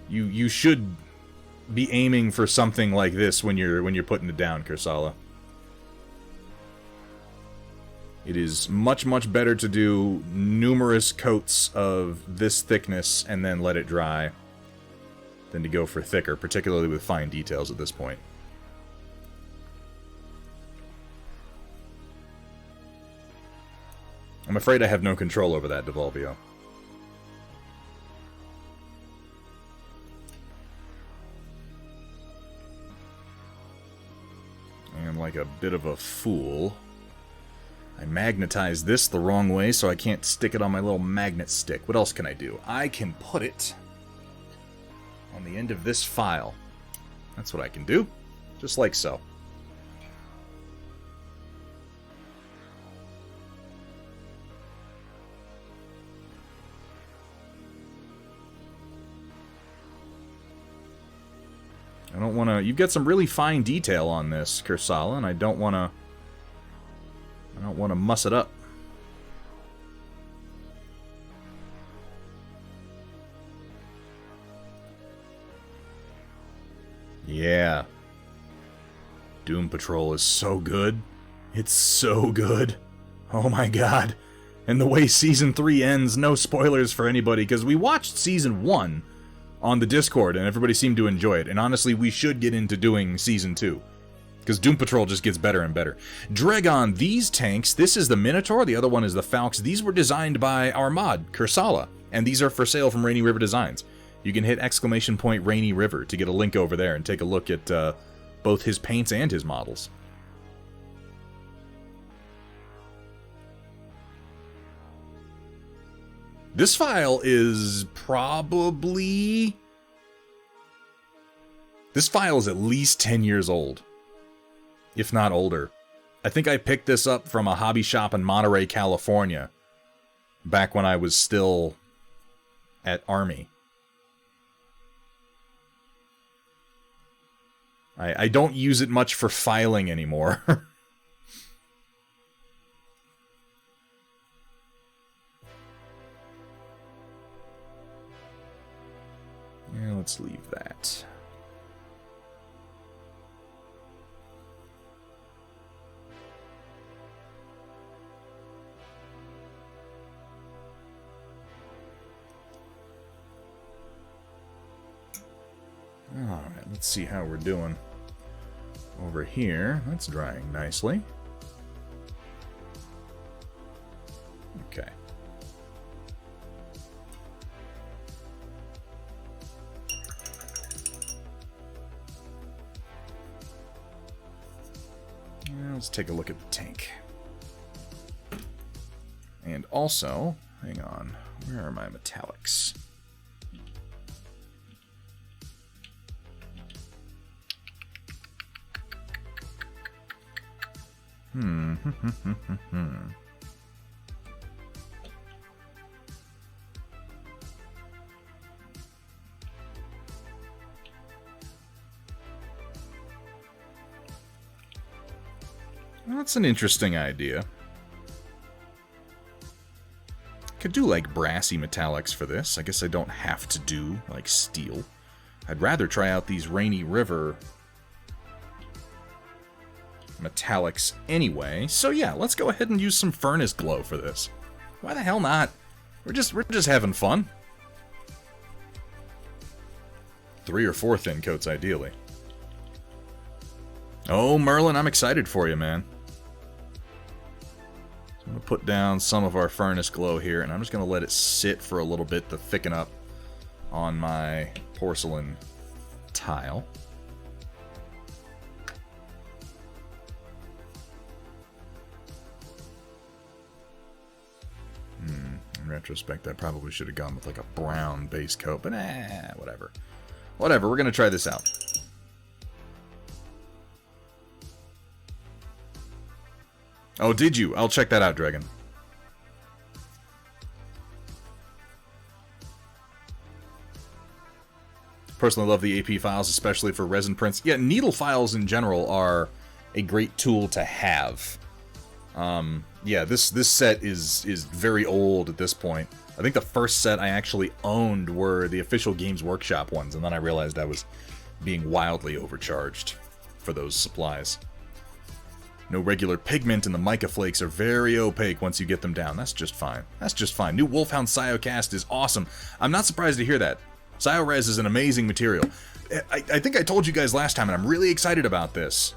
You should be aiming for something like this when you're putting it down, Kursala. It is much, much better to do numerous coats of this thickness and then let it dry than to go for thicker, particularly with fine details at this point. I'm afraid I have no control over that, Devolvio. And like a bit of a fool, I magnetized this the wrong way, so I can't stick it on my little magnet stick. What else can I do? I can put it on the end of this file. That's what I can do. Just like so. I don't want to... You've got some really fine detail on this, Kursala, and I don't want to... I don't want to muss it up. Yeah. Doom Patrol is so good. It's so good. Oh my god. And the way Season 3 ends, no spoilers for anybody, because we watched Season 1 on the Discord, and everybody seemed to enjoy it. And honestly, we should get into doing Season 2. Because Doom Patrol just gets better and better. Dragon, these tanks, this is the Minotaur, the other one is the Falx. These were designed by our mod, Kursala. And these are for sale from Rainy River Designs. You can hit ! Rainy River to get a link over there and take a look at both his paints and his models. This file is probably... This file is at least 10 years old, if not older. I think I picked this up from a hobby shop in Monterey, California, back when I was still at Army. I don't use it much for filing anymore. Yeah, let's leave that. Alright, let's see how we're doing. Over here, that's drying nicely. Okay. Now let's take a look at the tank. And also, hang on, where are my metallics? That's an interesting idea. Could do like brassy metallics for this. I guess I don't have to do like steel. I'd rather try out these Rainy River metallics anyway. So yeah, let's go ahead and use some furnace glow for this. Why the hell not? We're just having fun. 3 or 4 thin coats ideally. Oh, Merlin, I'm excited for you, man. I'm going to put down some of our furnace glow here, and I'm just going to let it sit for a little bit to thicken up on my porcelain tile. In retrospect, I probably should have gone with like a brown base coat, but whatever. Whatever, we're going to try this out. Oh, did you? I'll check that out, Dragon. Personally love the AP files, especially for resin prints. Yeah, needle files in general are a great tool to have. Yeah, this set is very old at this point. I think the first set I actually owned were the official Games Workshop ones, and then I realized I was being wildly overcharged for those supplies. No regular pigment, and the mica flakes are very opaque once you get them down. That's just fine. That's just fine. New Wolfhound Siocast is awesome. I'm not surprised to hear that. Siorez is an amazing material. I think I told you guys last time, and I'm really excited about this.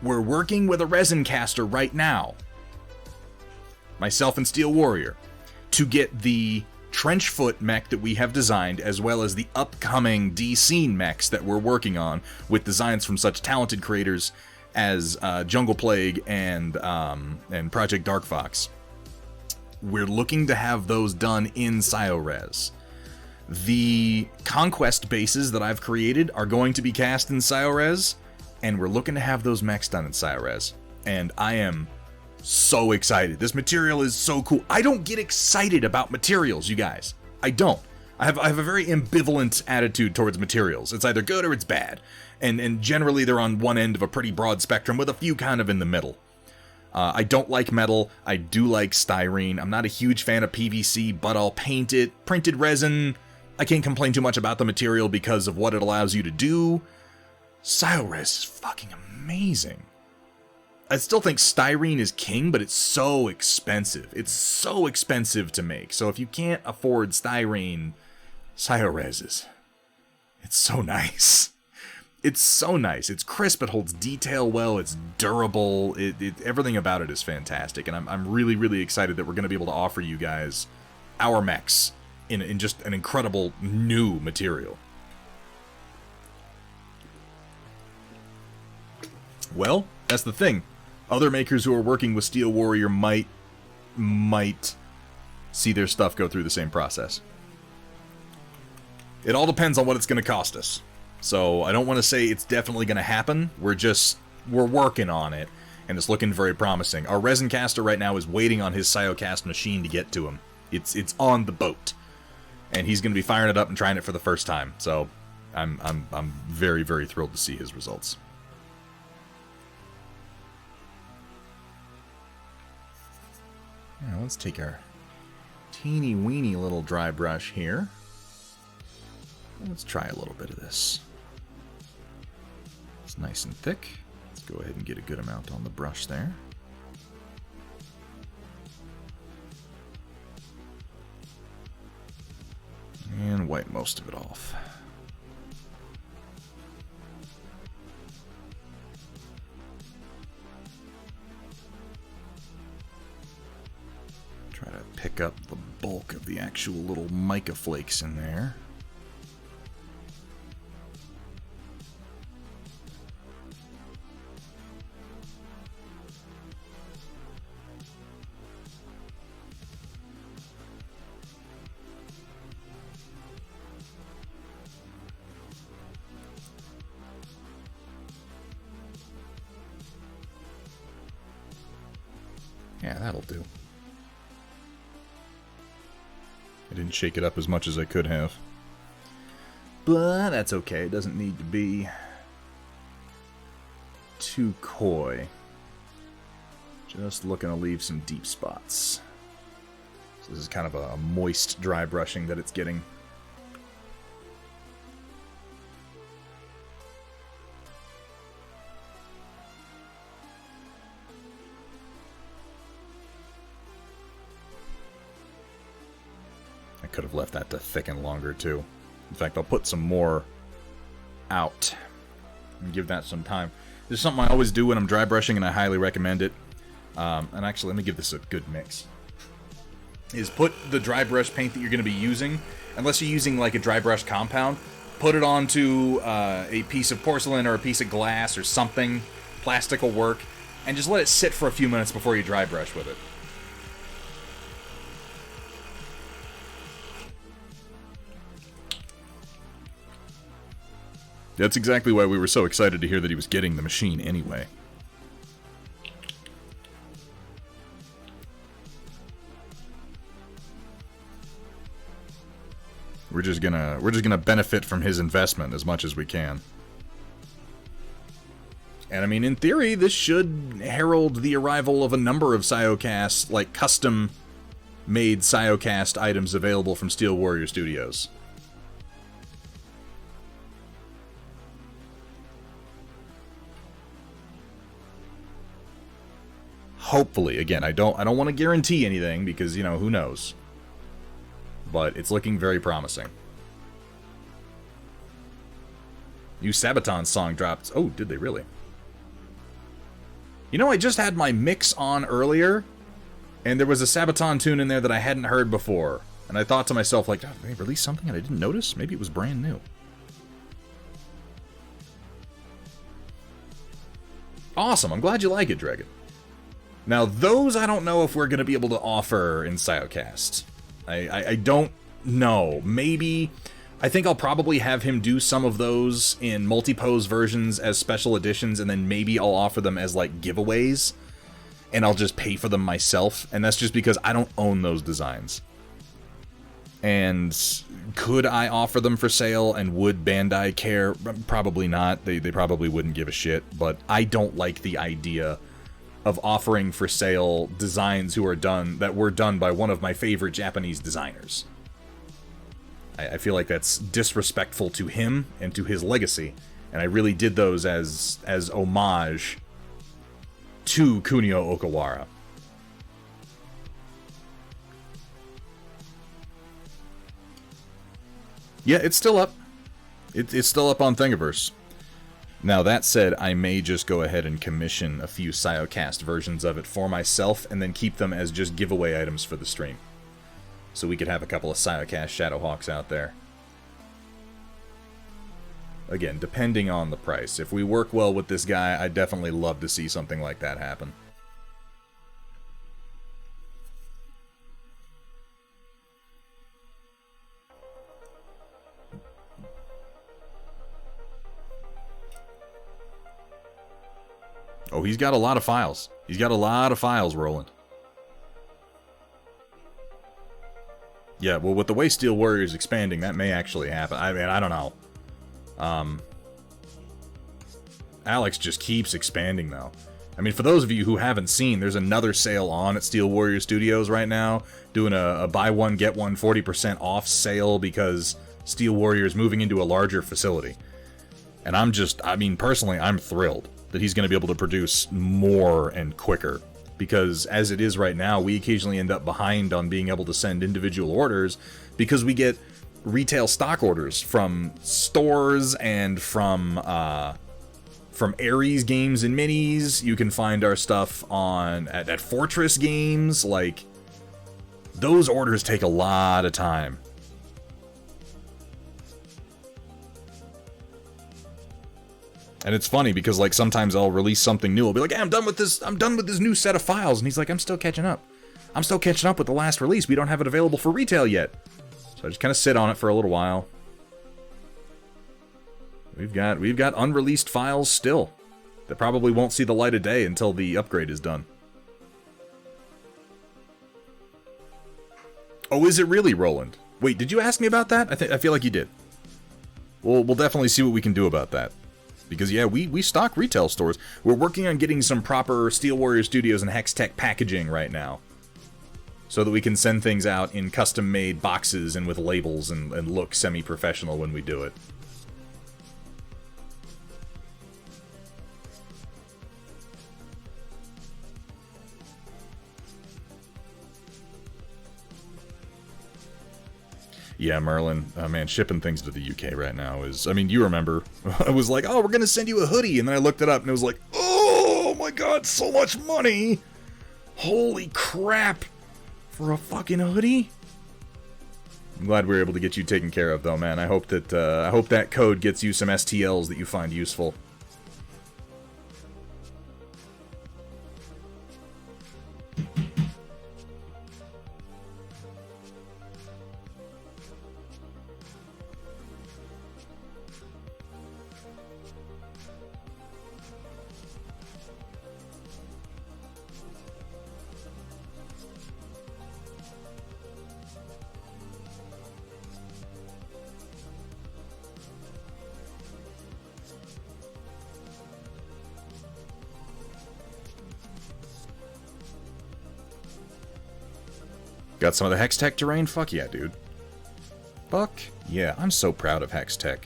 We're working with a resin caster right now, myself and Steel Warrior, to get the Trenchfoot mech that we have designed, as well as the upcoming D-Scene mechs that we're working on, with designs from such talented creators as Jungle Plague and Project Dark Fox. We're looking to have those done in Siorez. The Conquest bases that I've created are going to be cast in Siorez, and we're looking to have those mechs done in Siorez. And I am so excited. This material is so cool. I don't get excited about materials, you guys. I don't. I have a very ambivalent attitude towards materials. It's either good or it's bad. And generally they're on one end of a pretty broad spectrum with a few kind of in the middle. I don't like metal. I do like styrene. I'm not a huge fan of PVC, but I'll paint it. Printed resin, I can't complain too much about the material because of what it allows you to do. Siorez is fucking amazing. I still think styrene is king, but it's so expensive. It's so expensive to make. So if you can't afford styrene, Siorez is... It's so nice. It's so nice. It's crisp, it holds detail well, it's durable, everything about it is fantastic, and I'm really, really excited that we're going to be able to offer you guys our mechs in just an incredible new material. Well, that's the thing. Other makers who are working with Steel Warrior might see their stuff go through the same process. It all depends on what it's going to cost us. So I don't want to say it's definitely going to happen. We're just we're working on it, and it's looking very promising. Our resin caster right now is waiting on his Cyocast machine to get to him. It's on the boat, and he's going to be firing it up and trying it for the first time. So I'm very, very thrilled to see his results. Now let's take our teeny weeny little dry brush here. Let's try a little bit of this. It's nice and thick. Let's go ahead and get a good amount on the brush there. And wipe most of it off. Try to pick up the bulk of the actual little mica flakes in there. Yeah, that'll do. I didn't shake it up as much as I could have. But that's okay. It doesn't need to be too coy. Just looking to leave some deep spots. So this is kind of a moist dry brushing that it's getting. I could have left that to thicken longer too. In fact, I'll put some more out and give that some time. This is something I always do when I'm dry brushing, and I highly recommend it. And actually, let me give this a good mix. Is put the dry brush paint that you're going to be using, unless you're using like a dry brush compound, put it onto a piece of porcelain or a piece of glass or something. Plastic will work, and just let it sit for a few minutes before you dry brush with it. That's exactly why we were so excited to hear that he was getting the machine anyway. We're just gonna benefit from his investment as much as we can. And I mean, in theory, this should herald the arrival of a number of Cyocast, like custom-made Cyocast items available from Steel Warrior Studios. Hopefully, again, I don't want to guarantee anything because, you know, who knows. But it's looking very promising. New Sabaton song dropped. Oh, did they really? You know, I just had my mix on earlier, and there was a Sabaton tune in there that I hadn't heard before. And I thought to myself, like, did they release something and I didn't notice? Maybe it was brand new. Awesome, I'm glad you like it, Dragon. Now, those I don't know if we're going to be able to offer in Cyocast. I don't know. Maybe. I think I'll probably have him do some of those in multi-pose versions as special editions, and then maybe I'll offer them as, like, giveaways, and I'll just pay for them myself, and that's just because I don't own those designs. And could I offer them for sale, and would Bandai care? Probably not. They probably wouldn't give a shit, but I don't like the idea of offering for sale designs that were done by one of my favorite Japanese designers. I feel like that's disrespectful to him and to his legacy, and I really did those as homage to Kunio Okawara. Yeah, it's still up. It's still up on Thingiverse. Now, that said, I may just go ahead and commission a few Cyocast versions of it for myself, and then keep them as just giveaway items for the stream. So we could have a couple of Cyocast Shadowhawks out there. Again, depending on the price. If we work well with this guy, I'd definitely love to see something like that happen. Oh, he's got a lot of files. He's got a lot of files, Roland. Yeah, well, with the way Steel Warrior is expanding, that may actually happen. I mean, I don't know. Alex just keeps expanding, though. I mean, for those of you who haven't seen, there's another sale on at Steel Warrior Studios right now, doing a buy one, get one 40% off sale because Steel Warrior is moving into a larger facility. And I mean, personally, I'm thrilled that he's going to be able to produce more and quicker. Because as it is right now, we occasionally end up behind on being able to send individual orders because we get retail stock orders from stores and from Ares Games and Minis. You can find our stuff at Fortress Games. Like, those orders take a lot of time. And it's funny because, like, sometimes I'll release something new. I'll be like, hey, I'm done with this new set of files. And he's like, I'm still catching up. I'm still catching up with the last release. We don't have it available for retail yet. So I just kind of sit on it for a little while. We've got unreleased files still that probably won't see the light of day until the upgrade is done. Oh, is it really, Roland? Wait, did you ask me about that? I feel like you did. We'll definitely see what we can do about that. Because, yeah, we stock retail stores. We're working on getting some proper Steel Warrior Studios and Hextech packaging right now. So that we can send things out in custom-made boxes and with labels and look semi-professional when we do it. Yeah, Merlin, man, shipping things to the UK right now is... I mean, you remember. I was like, oh, we're going to send you a hoodie. And then I looked it up and it was like, oh my god, so much money! Holy crap! For a fucking hoodie? I'm glad we were able to get you taken care of, though, man. I hope that code gets you some STLs that you find useful. Got some of the Hextech terrain? Fuck yeah, dude. Fuck yeah, I'm so proud of Hextech.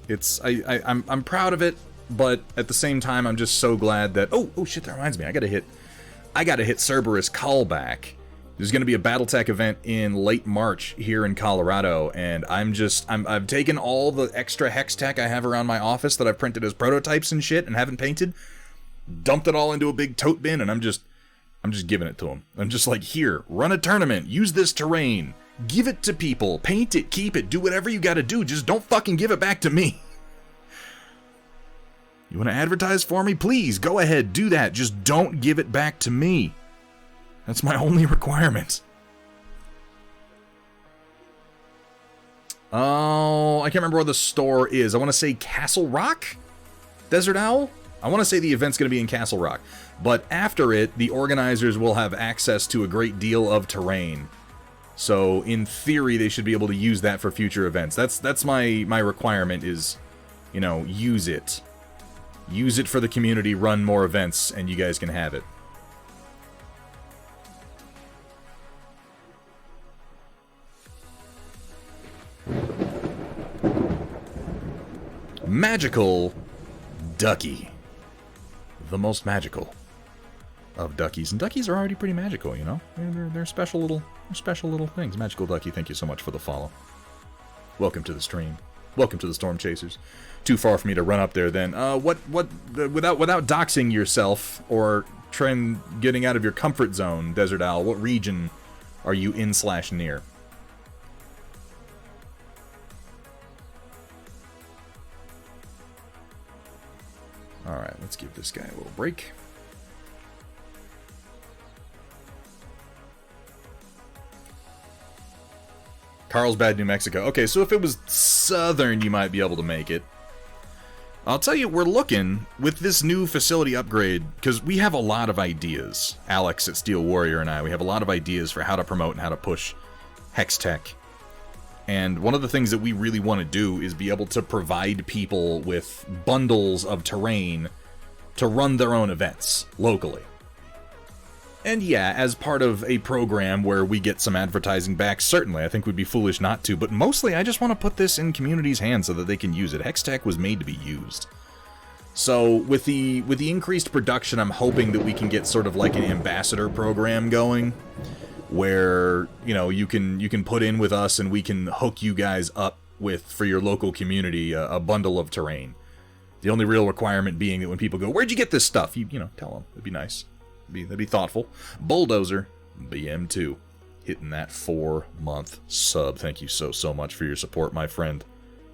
I'm proud of it, but at the same time, I'm just so glad that... Oh shit, that reminds me, I gotta hit Cerberus callback. There's gonna be a Battletech event in late March here in Colorado, and I've taken all the extra Hextech I have around my office that I've printed as prototypes and shit and haven't painted, dumped it all into a big tote bin, and I'm just giving it to them. I'm just like, here, run a tournament, use this terrain, give it to people, paint it, keep it, do whatever you gotta do, just don't fucking give it back to me. You wanna advertise for me? Please, go ahead, do that, just don't give it back to me. That's my only requirement. Oh, I can't remember where the store is. I want to say Castle Rock? Desert Owl? I want to say the event's going to be in Castle Rock. But after it, the organizers will have access to a great deal of terrain. So, in theory, they should be able to use that for future events. That's my requirement is, you know, use it. Use it for the community, run more events, and you guys can have it. Magical Ducky. The most magical of duckies. And duckies are already pretty magical, you know? They're special little things. Magical Ducky, thank you so much for the follow. Welcome to the stream. Welcome to the Storm Chasers. Too far for me to run up there then. Without doxing yourself or getting out of your comfort zone, Desert Owl, what region are you in/near? Alright, let's give this guy a little break. Carlsbad, New Mexico. Okay, so if it was southern, you might be able to make it. I'll tell you, we're looking with this new facility upgrade, because we have a lot of ideas. Alex at Steel Warrior and I, we have a lot of ideas for how to promote and how to push Hextech. And one of the things that we really want to do is be able to provide people with bundles of terrain to run their own events locally. And yeah, as part of a program where we get some advertising back, certainly, I think we'd be foolish not to, but mostly I just want to put this in community's hands so that they can use it. Hextech was made to be used. So with the increased production, I'm hoping that we can get sort of like an ambassador program going, where, you know, you can put in with us and we can hook you guys up with, for your local community, a bundle of terrain. The only real requirement being that when people go, "Where'd you get this stuff?" You know, tell them. It'd be nice. That'd be thoughtful. Bulldozer, BM2, hitting that 4-month sub. Thank you so much for your support, my friend.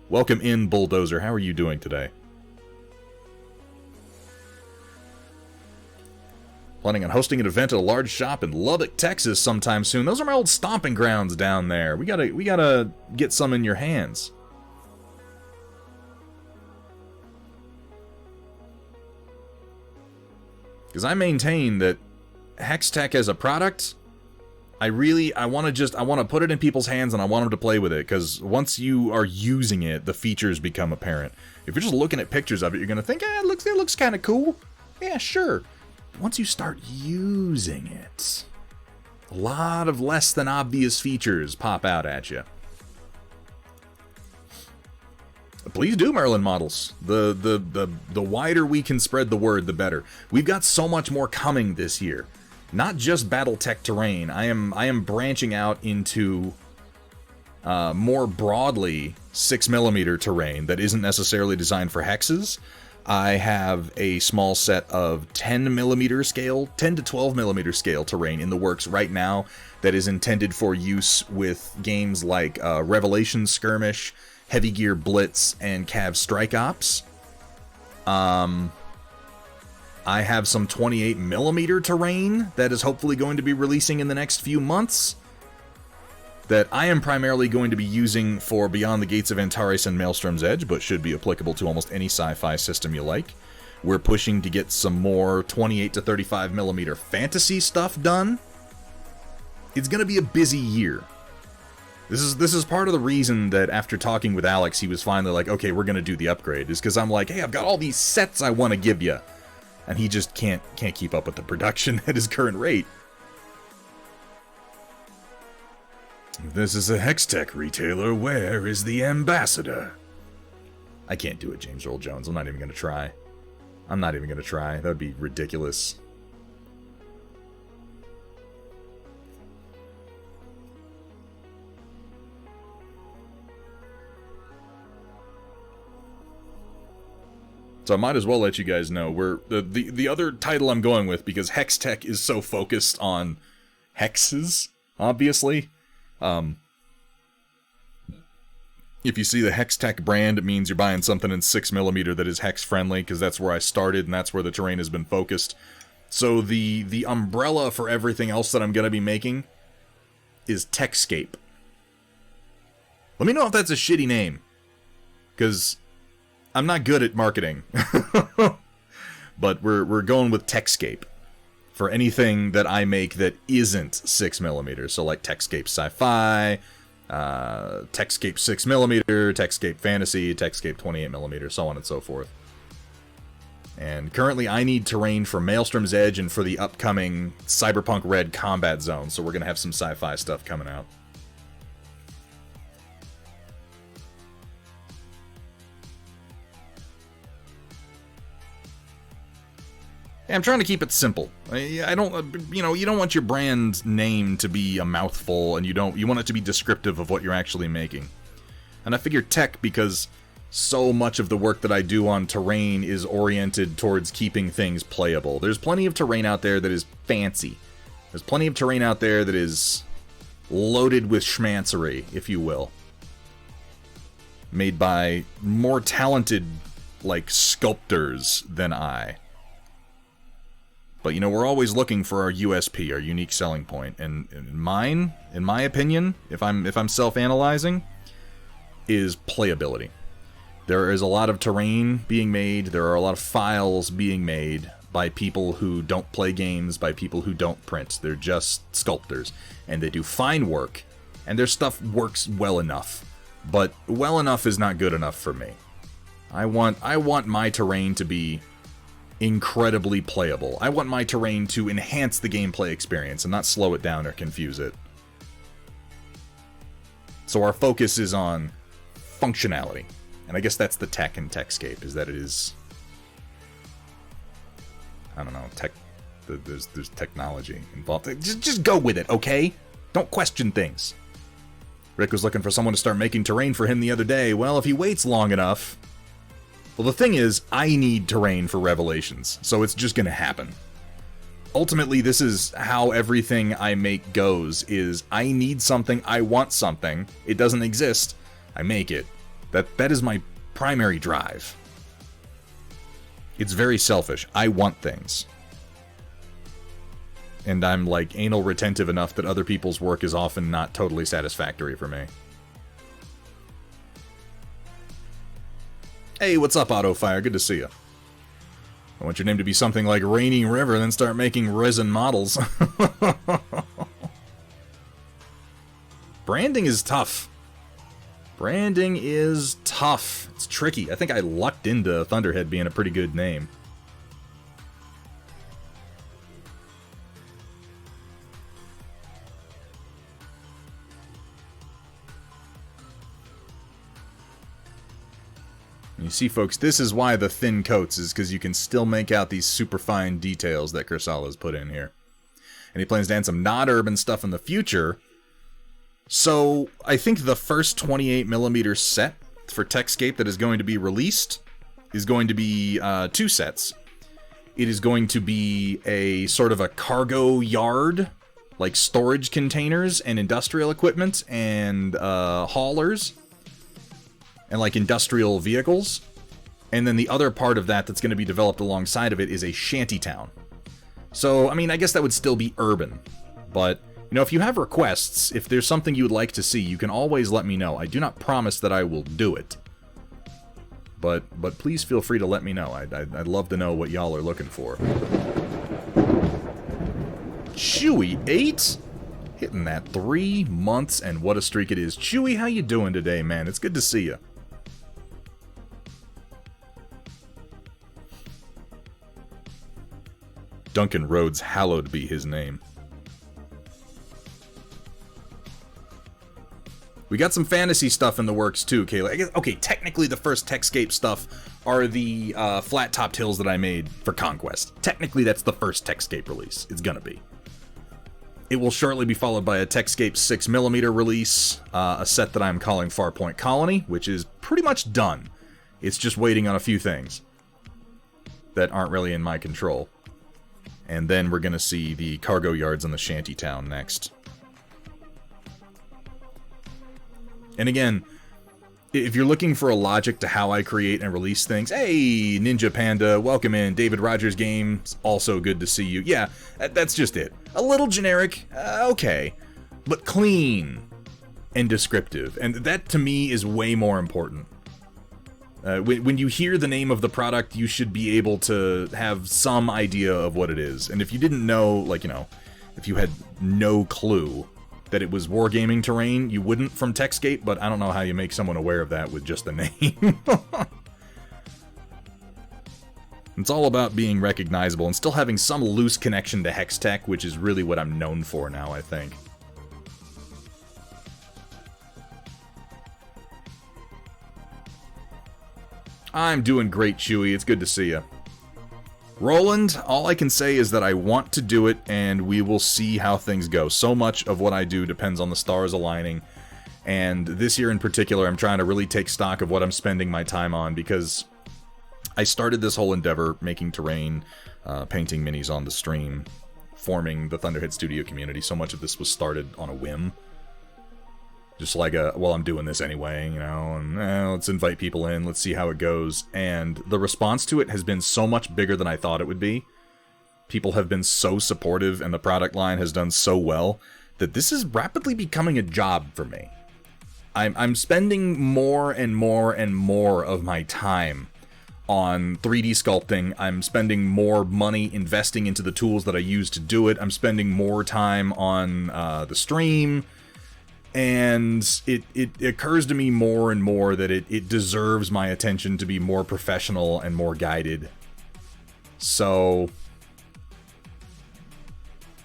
Welcome in, Bulldozer. How are you doing today? Planning on hosting an event at a large shop in Lubbock, Texas sometime soon. Those are my old stomping grounds down there. We gotta get some in your hands. Because I maintain that Hextech as a product, I want to put it in people's hands and I want them to play with it, because once you are using it, the features become apparent. If you're just looking at pictures of it, you're going to think, it looks kind of cool. Yeah, sure. But once you start using it, a lot of less than obvious features pop out at you. Please do, Merlin models. The wider we can spread the word, the better. We've got so much more coming this year. Not just Battletech terrain. I am branching out into more broadly 6mm terrain that isn't necessarily designed for hexes. I have a small set of 10mm scale, 10 to 12mm scale terrain in the works right now that is intended for use with games like Revelation Skirmish, Heavy Gear Blitz, and Cav Strike Ops. I have some 28mm terrain that is hopefully going to be releasing in the next few months that I am primarily going to be using for Beyond the Gates of Antares and Maelstrom's Edge, but should be applicable to almost any sci-fi system you like. We're pushing to get some more 28 to 35mm fantasy stuff done. It's going to be a busy year. This is part of the reason that after talking with Alex, he was finally like, okay, we're going to do the upgrade, is because I'm like, hey, I've got all these sets I want to give you. And he just can't keep up with the production at his current rate. This is a Hextech retailer. Where is the ambassador? I can't do it, James Earl Jones. I'm not even going to try. That would be ridiculous. So I might as well let you guys know, we're the other title I'm going with, because Hextech is so focused on hexes, obviously. If you see the Hextech brand, it means you're buying something in 6mm that is hex friendly, because that's where I started and that's where the terrain has been focused. So the umbrella for everything else that I'm going to be making is Techscape. Let me know if that's a shitty name, because I'm not good at marketing. But we're going with Techscape for anything that I make that isn't 6mm. So like Techscape Sci-Fi, Techscape 6mm, Techscape Fantasy, Techscape 28mm, so on and so forth. And currently I need terrain for Maelstrom's Edge and for the upcoming Cyberpunk Red Combat Zone, so we're going to have some sci-fi stuff coming out. I'm trying to keep it simple. I don't, you don't want your brand name to be a mouthful, and you want it to be descriptive of what you're actually making. And I figure tech, because so much of the work that I do on terrain is oriented towards keeping things playable. There's plenty of terrain out there that is fancy. There's plenty of terrain out there that is loaded with schmancery, if you will. Made by more talented, sculptors than I. But, we're always looking for our USP, our unique selling point. And mine, in my opinion, if I'm self-analyzing, is playability. There is a lot of terrain being made, there are a lot of files being made by people who don't play games, by people who don't print. They're just sculptors, and they do fine work, and their stuff works well enough. But well enough is not good enough for me. I want my terrain to be incredibly playable. I want my terrain to enhance the gameplay experience and not slow it down or confuse it. So our focus is on functionality. And I guess that's the tech in Techscape, is that it is... I don't know, there's technology involved. Just go with it, okay? Don't question things. Rick was looking for someone to start making terrain for him the other day. Well, if he waits long enough... Well, the thing is, I need terrain for Revelations, so it's just gonna happen. Ultimately, this is how everything I make goes, is I need something, I want something, it doesn't exist, I make it. That is my primary drive. It's very selfish. I want things. And I'm, like, anal retentive enough that other people's work is often not totally satisfactory for me. Hey, what's up, Autofire? Good to see you. I want your name to be something like Rainy River, then start making resin models. Branding is tough. Branding is tough. It's tricky. I think I lucked into Thunderhead being a pretty good name. You see, folks, this is why the thin coats is because you can still make out these super fine details that Kursala's put in here. And he plans to add some not-urban stuff in the future. So, I think the first 28mm set for Techscape that is going to be released is going to be 2 sets. It is going to be a sort of a cargo yard, like storage containers and industrial equipment and haulers. And like industrial vehicles. And then the other part of that that's going to be developed alongside of it is a shantytown. So, I mean, I guess that would still be urban. But, you know, if you have requests, if there's something you would like to see, you can always let me know. I do not promise that I will do it. But please feel free to let me know. I'd love to know what y'all are looking for. Chewy 8? Hitting that 3 months, and what a streak it is. Chewy, how you doing today, man? It's good to see you. Duncan Rhodes, hallowed be his name. We got some fantasy stuff in the works too, Kayla. I guess, okay, technically the first Techscape stuff are the flat-topped hills that I made for Conquest. Technically that's the first Techscape release. It's gonna be. It will shortly be followed by a Techscape 6mm release, a set that I'm calling Farpoint Colony, which is pretty much done. It's just waiting on a few things that aren't really in my control. And then we're going to see the cargo yards in the shantytown next. And again, if you're looking for a logic to how I create and release things, hey, Ninja Panda, welcome in. David Rogers Games, also good to see you. Yeah, that's just it. A little generic, okay, but clean and descriptive. And that, to me, is way more important. When you hear the name of the product, you should be able to have some idea of what it is. And if you didn't know, like, you know, if you had no clue that it was wargaming terrain, you wouldn't from Techscape, but I don't know how you make someone aware of that with just the name. It's all about being recognizable and still having some loose connection to Hextech, which is really what I'm known for now, I think. I'm doing great, Chewy. It's good to see you. Roland, all I can say is that I want to do it, and we will see how things go. So much of what I do depends on the stars aligning, and this year in particular, I'm trying to really take stock of what I'm spending my time on, because I started this whole endeavor, making terrain, painting minis on the stream, forming the Thunderhead Studio community. So much of this was started on a whim. Just like well, I'm doing this anyway, you know, and let's invite people in, let's see how it goes. And the response to it has been so much bigger than I thought it would be. People have been so supportive, and the product line has done so well, that this is rapidly becoming a job for me. I'm spending more and more and more of my time on 3D sculpting. I'm spending more money investing into the tools that I use to do it. I'm spending more time on the stream, and it occurs to me more and more that it deserves my attention to be more professional and more guided. So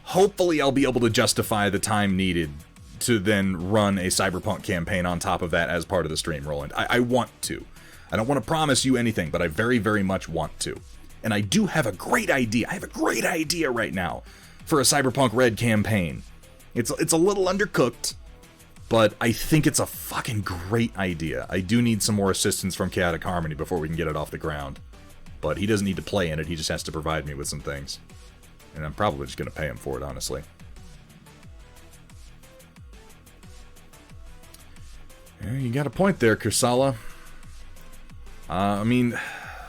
hopefully I'll be able to justify the time needed to then run a Cyberpunk campaign on top of that as part of the stream, Roland. I want to. I don't want to promise you anything, but I very, very much want to. And I do have a great idea. I have a great idea right now for a Cyberpunk Red campaign. It's a little undercooked, but I think it's a fucking great idea. I do need some more assistance from Chaotic Harmony before we can get it off the ground. But he doesn't need to play in it, he just has to provide me with some things. And I'm probably just going to pay him for it, honestly. Yeah, you got a point there, Kursala. I mean,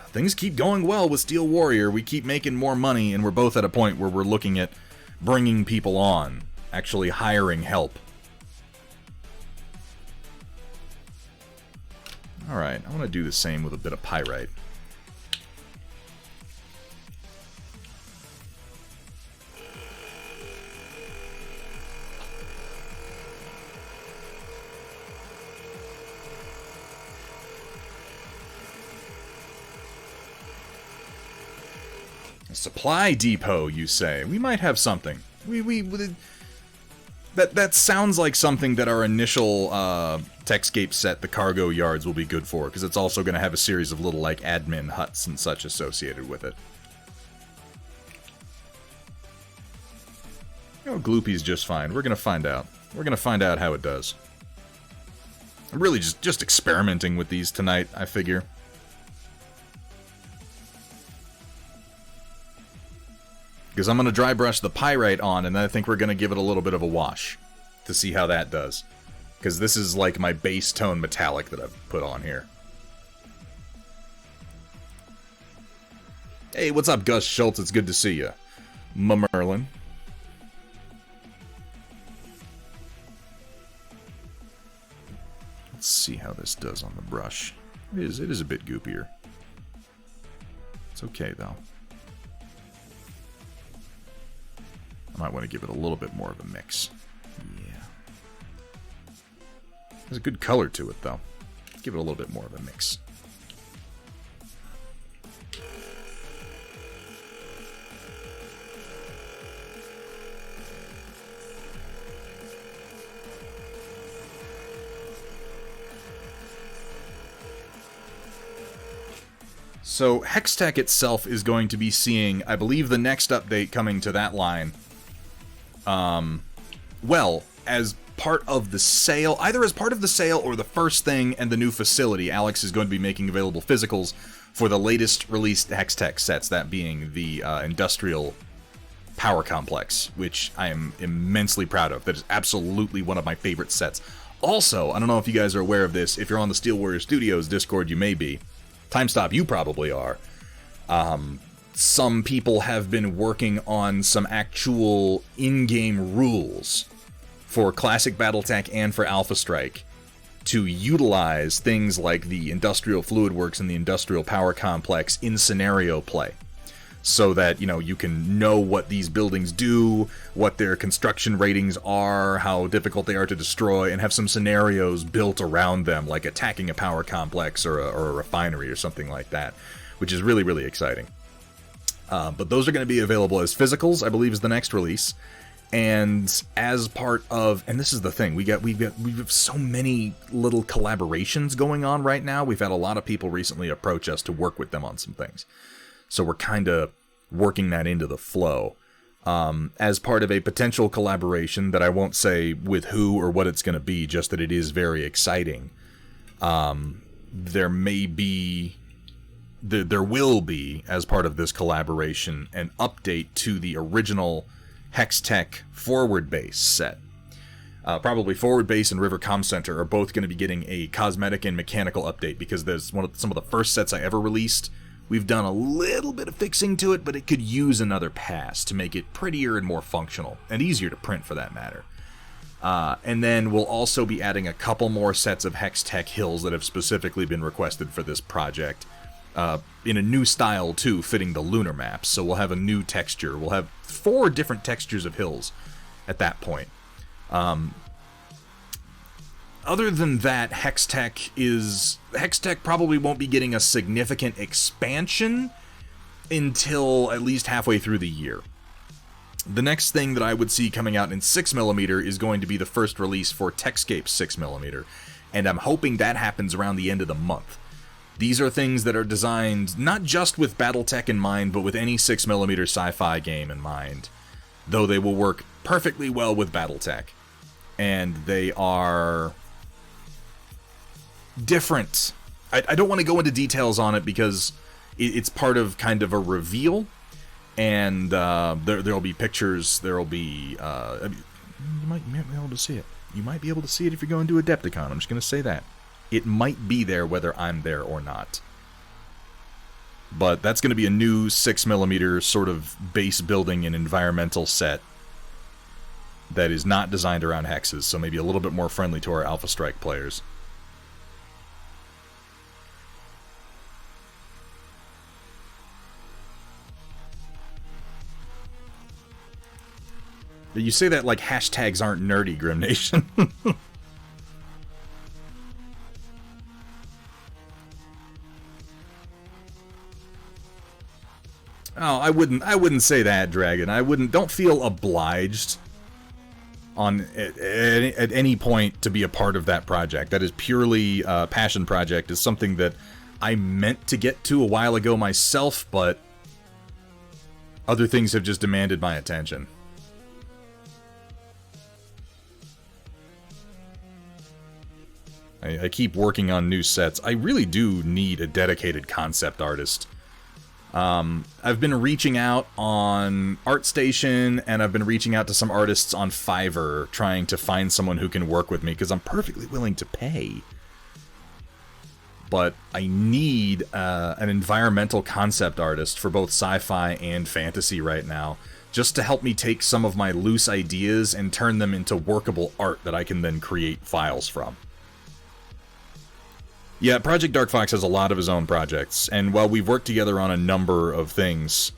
things keep going well with Steel Warrior. We keep making more money, and we're both at a point where we're looking at bringing people on. Actually hiring help. Alright, I want to do the same with a bit of pyrite. A supply depot, you say? We might have something. That sounds like something that our initial Techscape set, the cargo yards, will be good for, because it's also going to have a series of little, like, admin huts and such associated with it. Oh, Gloopy's just fine. We're going to find out. We're going to find out how it does. I'm really just experimenting with these tonight, I figure. Because I'm going to dry brush the pyrite on, and then I think we're going to give it a little bit of a wash to see how that does. Because this is like my base tone metallic that I've put on here. Hey, what's up, Gus Schultz? It's good to see you. Merlin. Let's see how this does on the brush. It is a bit goopier. It's okay, though. I might want to give it a little bit more of a mix. Yeah. There's a good color to it, though. Let's give it a little bit more of a mix. So, Hextech itself is going to be seeing, I believe, the next update coming to that line. Well, as part of the sale, either as part of the sale or the first thing and the new facility, Alex is going to be making available physicals for the latest released Hextech sets, that being the Industrial Power Complex, which I am immensely proud of. That is absolutely one of my favorite sets. Also, I don't know if you guys are aware of this, if you're on the Steel Warrior Studios Discord, you may be. Timestop, you probably are. Some people have been working on some actual in-game rules for Classic Battletech and for Alpha Strike to utilize things like the Industrial Fluid Works and the Industrial Power Complex in scenario play. So that, you know, you can know what these buildings do, what their construction ratings are, how difficult they are to destroy, and have some scenarios built around them, like attacking a power complex or a refinery or something like that, which is really, really exciting. But those are going to be available as physicals, I believe, is the next release. And as part of, and this is the thing, we have so many little collaborations going on right now. We've had a lot of people recently approach us to work with them on some things. So we're kind of working that into the flow. As part of a potential collaboration that I won't say with who or what it's going to be, just that it is very exciting. There will be, as part of this collaboration, an update to the original Hextech Forward Base set. Probably Forward Base and River Comm Center are both going to be getting a cosmetic and mechanical update, because there's some of the first sets I ever released. We've done a little bit of fixing to it, but it could use another pass to make it prettier and more functional, and easier to print for that matter. And then we'll also be adding a couple more sets of Hextech hills that have specifically been requested for this project. In a new style, too, fitting the lunar maps. So we'll have a new texture. We'll have 4 different textures of hills at that point. Other than that, Hextech probably won't be getting a significant expansion until at least halfway through the year. The next thing that I would see coming out in 6mm is going to be the first release for Techscape 6mm, and I'm hoping that happens around the end of the month. These are things that are designed not just with Battletech in mind, but with any 6mm sci-fi game in mind, though they will work perfectly well with Battletech. And they are different. I don't want to go into details on it because it's part of kind of a reveal, and there'll be pictures, there'll be... you might be able to see it. You might be able to see it if you're going to Adepticon, I'm just going to say that. It might be there whether I'm there or not. But that's going to be a new 6mm sort of base building and environmental set that is not designed around hexes, so maybe a little bit more friendly to our Alpha Strike players. You say that like hashtags aren't nerdy, Grim Nation. Oh, I wouldn't say that, Dragon. Don't feel obliged at any point to be a part of that project. That is purely a passion project. It's something that I meant to get to a while ago myself, but other things have just demanded my attention. I keep working on new sets. I really do need a dedicated concept artist. I've been reaching out on ArtStation, and I've been reaching out to some artists on Fiverr, trying to find someone who can work with me, because I'm perfectly willing to pay. But I need an environmental concept artist for both sci-fi and fantasy right now, just to help me take some of my loose ideas and turn them into workable art that I can then create files from. Yeah, Project Dark Fox has a lot of his own projects, and while we've worked together on a number of things,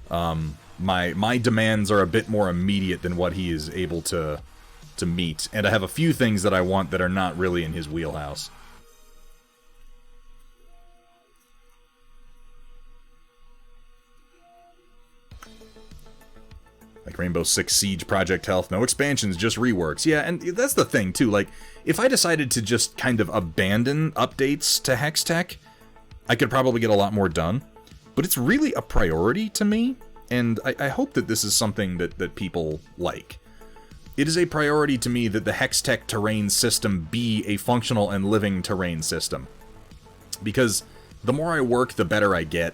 my demands are a bit more immediate than what he is able to meet, and I have a few things that I want that are not really in his wheelhouse. Like Rainbow Six Siege Project Health, no expansions, just reworks. Yeah, and that's the thing, too. Like, if I decided to just kind of abandon updates to Hextech, I could probably get a lot more done. But it's really a priority to me, and I hope that this is something that people like. It is a priority to me that the Hextech terrain system be a functional and living terrain system. Because the more I work, the better I get,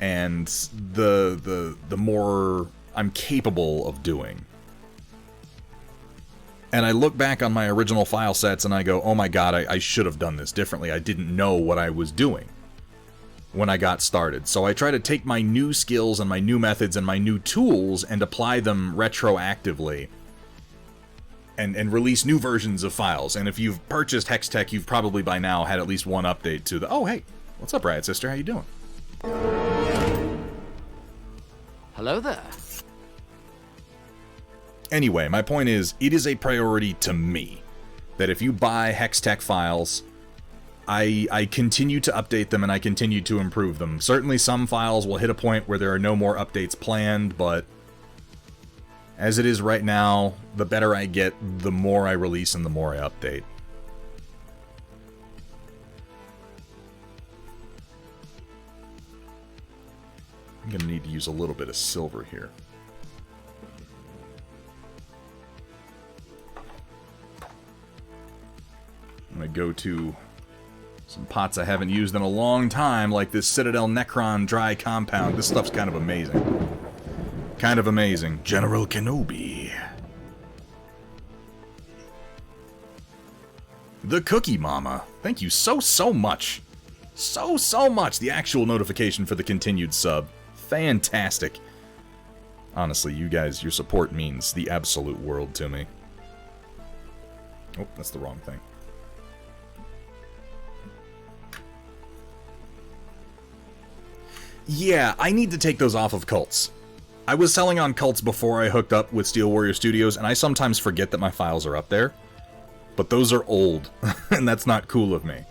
and the more I'm capable of doing. And I look back on my original file sets and I go, oh my god, I should have done this differently. I didn't know what I was doing when I got started. So I try to take my new skills and my new methods and my new tools and apply them retroactively and release new versions of files. And if you've purchased Hextech, you've probably by now had at least one update to the, oh hey, what's up, Riot Sister, how you doing? Hello there. Anyway, my point is, it is a priority to me that if you buy Hextech files, I continue to update them and I continue to improve them. Certainly some files will hit a point where there are no more updates planned, but as it is right now, the better I get, the more I release and the more I update. I'm going to need to use a little bit of silver here. I'm going to go to some pots I haven't used in a long time, like this Citadel Necron dry compound. This stuff's kind of amazing. Kind of amazing. General Kenobi. The Cookie Mama. Thank you so much. So much. The actual notification for the continued sub. Fantastic. Honestly, you guys, your support means the absolute world to me. Oh, that's the wrong thing. Yeah, I need to take those off of Cults. I was selling on Cults before I hooked up with Steel Warrior Studios, and I sometimes forget that my files are up there. But those are old, and that's not cool of me.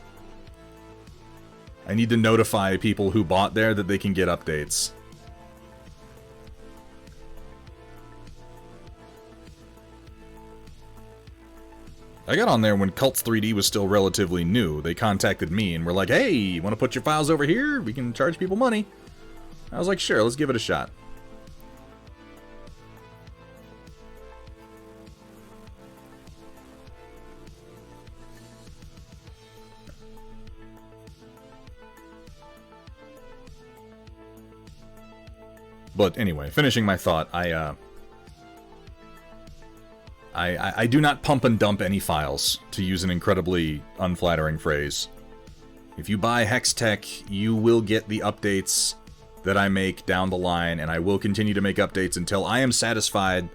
I need to notify people who bought there that they can get updates. I got on there when Cults 3D was still relatively new. They contacted me and were like, hey, you want to put your files over here? We can charge people money. I was like, sure, let's give it a shot. But anyway, finishing my thought, I do not pump and dump any files, to use an incredibly unflattering phrase. If you buy Hextech, you will get the updates that I make down the line, and I will continue to make updates until I am satisfied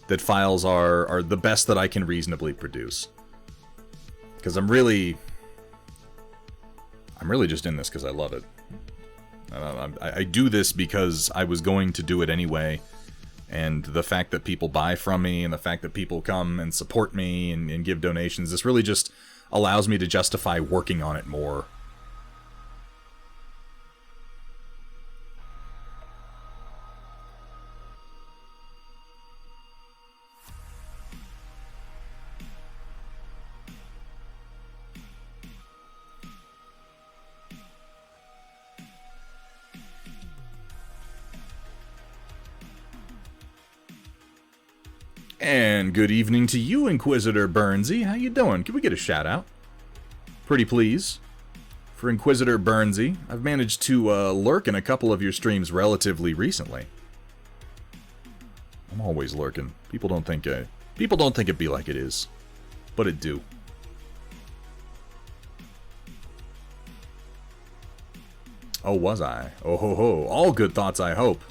that files are the best that I can reasonably produce. Because I'm really just in this because I love it. I do this because I was going to do it anyway, and the fact that people buy from me, and the fact that people come and support me and give donations, this really just allows me to justify working on it more. And good evening to you, Inquisitor Burnsy. How you doing? Can we get a shout out? Pretty please. For Inquisitor Burnsy, I've managed to lurk in a couple of your streams relatively recently. I'm always lurking. People don't think it be like it is, but it do. Oh, was I? Oh ho ho! All good thoughts, I hope.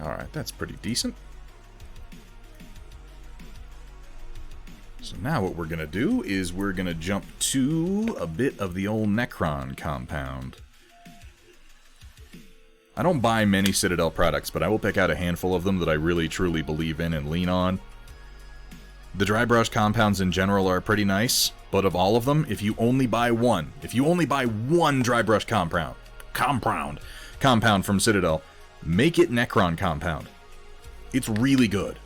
Alright, that's pretty decent. So now what we're going to do is we're going to jump to a bit of the old Necron compound. I don't buy many Citadel products, but I will pick out a handful of them that I really truly believe in and lean on. The dry brush compounds in general are pretty nice, but of all of them, if you only buy one dry brush compound from Citadel, make it Necron compound. It's really good.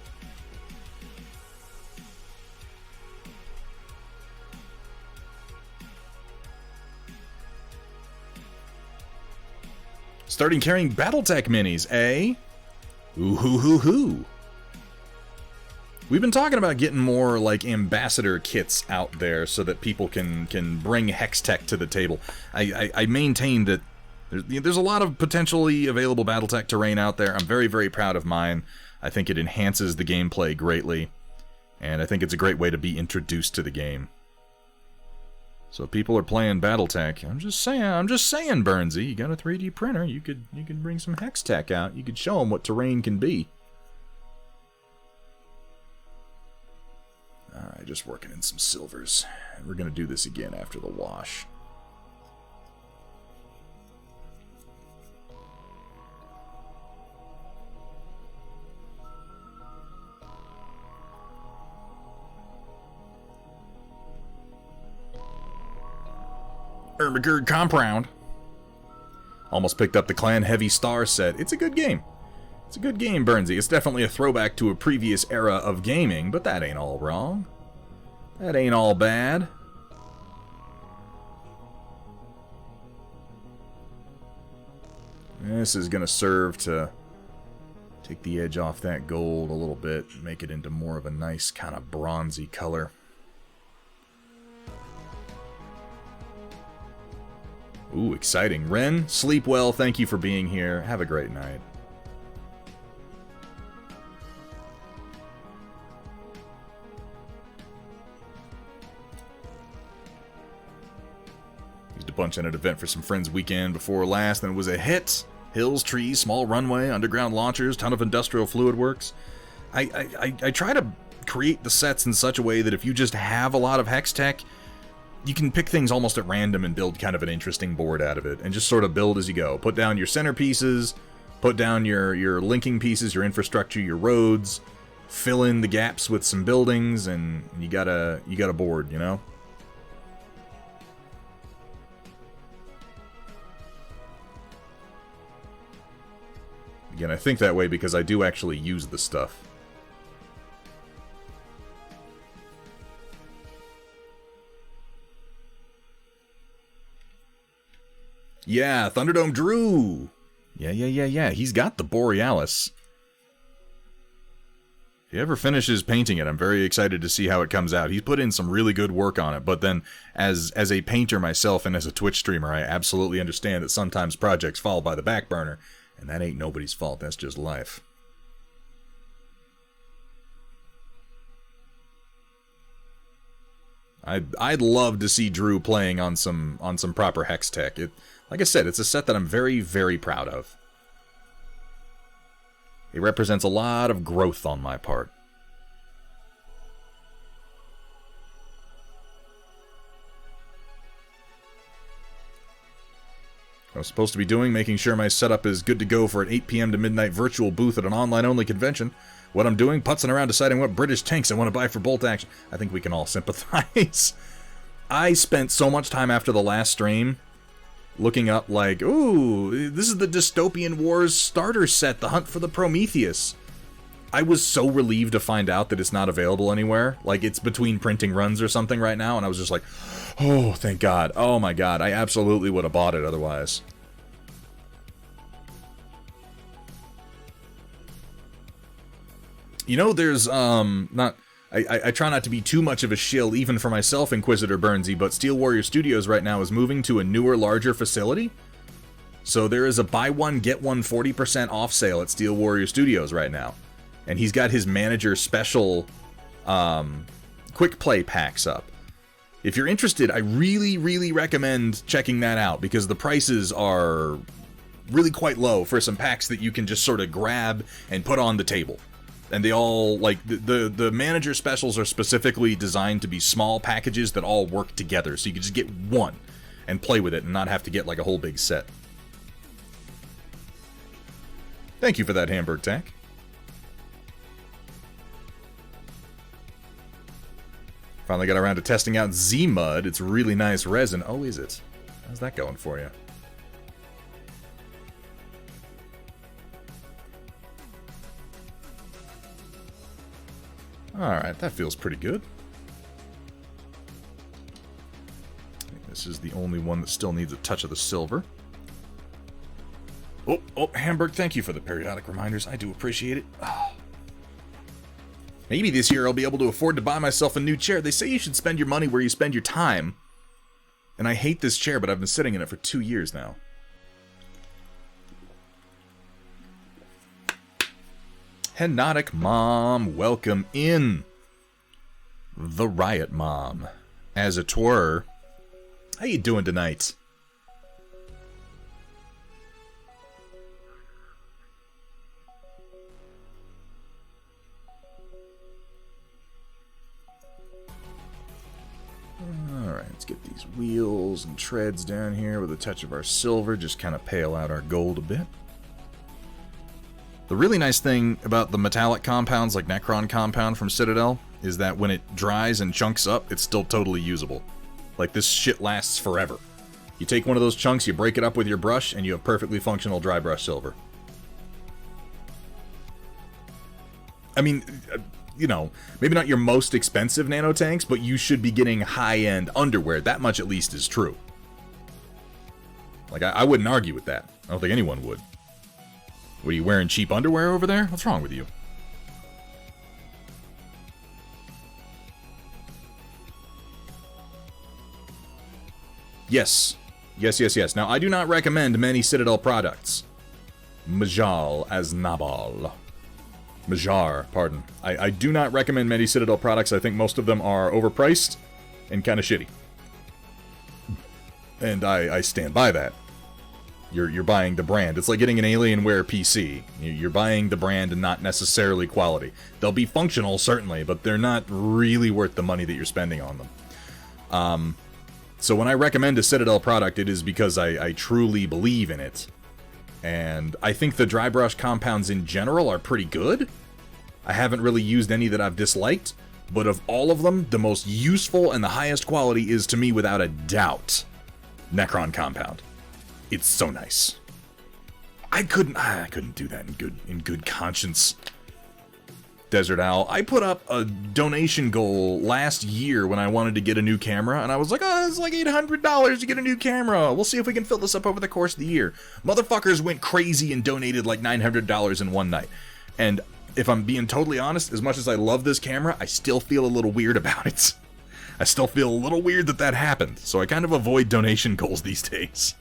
Starting carrying Battletech minis, eh? Ooh hoo hoo hoo. We've been talking about getting more like ambassador kits out there so that people can bring Hextech to the table. I maintain that there's a lot of potentially available Battletech terrain out there. I'm very, very proud of mine. I think it enhances the gameplay greatly, and I think it's a great way to be introduced to the game. So if people are playing Battletech, I'm just saying, Burnsy, you got a 3D printer, you could bring some Hextech out. You could show them what terrain can be. Alright, just working in some silvers. We're going to do this again after the wash. Ermagerd Compound. Almost picked up the Clan Heavy Star set. It's a good game. It's a good game, Burnsy. It's definitely a throwback to a previous era of gaming, but that ain't all wrong. That ain't all bad. This is going to serve to take the edge off that gold a little bit, make it into more of a nice kind of bronzy color. Ooh, exciting. Ren, sleep well. Thank you for being here. Have a great night. bunch at an event for some friends weekend before last, and it was a hit. Hills, trees, small runway, underground launchers, ton of industrial fluid works. I try to create the sets in such a way that if you just have a lot of hex tech, you can pick things almost at random and build kind of an interesting board out of it, and just sort of build as you go. Put down your center pieces, put down your linking pieces, your infrastructure, your roads, fill in the gaps with some buildings, and you got a board, you know? Again, I think that way because I do actually use the stuff. Yeah, Thunderdome Drew! Yeah. He's got the Borealis. If he ever finishes painting it, I'm very excited to see how it comes out. He's put in some really good work on it, but then, as a painter myself and as a Twitch streamer, I absolutely understand that sometimes projects fall by the back burner, and that ain't nobody's fault, that's just life. I'd love to see Drew playing on some proper hex tech. Like I said, it's a set that I'm very, very proud of. It represents a lot of growth on my part. I was supposed to be doing, making sure my setup is good to go for an 8 p.m. to midnight virtual booth at an online-only convention. What I'm doing, putzing around deciding what British tanks I want to buy for bolt action. I think we can all sympathize. I spent so much time after the last stream looking up like, ooh, this is the Dystopian Wars starter set, The Hunt for the Prometheus. I was so relieved to find out that it's not available anywhere. Like, it's between printing runs or something right now, and I was just like, oh, thank God. Oh my God, I absolutely would have bought it otherwise. You know, there's, I try not to be too much of a shill, even for myself, Inquisitor Burnsy, but Steel Warrior Studios right now is moving to a newer, larger facility. So there is a buy one, get one 40% off sale at Steel Warrior Studios right now. And he's got his manager special quick play packs up. If you're interested, I really, really recommend checking that out, because the prices are really quite low for some packs that you can just sort of grab and put on the table. And they all, like, the manager specials are specifically designed to be small packages that all work together, so you can just get one and play with it and not have to get, like, a whole big set. Thank you for that, Hamburg Tack. Finally got around to testing out Z-Mud. It's really nice resin. Oh, is it? How's that going for you? Alright, that feels pretty good. I think this is the only one that still needs a touch of the silver. Oh, Hamburg, thank you for the periodic reminders. I do appreciate it. Oh. Maybe this year I'll be able to afford to buy myself a new chair. They say you should spend your money where you spend your time. And I hate this chair, but I've been sitting in it for 2 years now. Henotic Mom, welcome in. The Riot Mom. As it were. How you doing tonight? Alright, let's get these wheels and treads down here with a touch of our silver. Just kind of pale out our gold a bit. The really nice thing about the metallic compounds, like Necron compound from Citadel, is that when it dries and chunks up, it's still totally usable. Like, this shit lasts forever. You take one of those chunks, you break it up with your brush, and you have perfectly functional dry brush silver. I mean, you know, maybe not your most expensive nanotanks, but you should be getting high-end underwear. That much at least is true. Like, I wouldn't argue with that. I don't think anyone would. What, are you wearing cheap underwear over there? What's wrong with you? Yes. Yes. Now, I do not recommend many Citadel products. Majal as Nabal. Majar, pardon. I do not recommend many Citadel products. I think most of them are overpriced and kind of shitty. And I stand by that. You're buying the brand. It's like getting an Alienware PC. You're buying the brand and not necessarily quality. They'll be functional, certainly, but they're not really worth the money that you're spending on them. So when I recommend a Citadel product, it is because I truly believe in it. And I think the dry brush compounds in general are pretty good. I haven't really used any that I've disliked, but of all of them, the most useful and the highest quality is, to me, without a doubt, Necron compound. It's so nice. I couldn't do that in good conscience. Desert Owl. I put up a donation goal last year when I wanted to get a new camera, and I was like, oh, it's like $800 to get a new camera. We'll see if we can fill this up over the course of the year. Motherfuckers went crazy and donated like $900 in one night. And if I'm being totally honest, as much as I love this camera, I still feel a little weird about it. I still feel a little weird that happened, so I kind of avoid donation goals these days.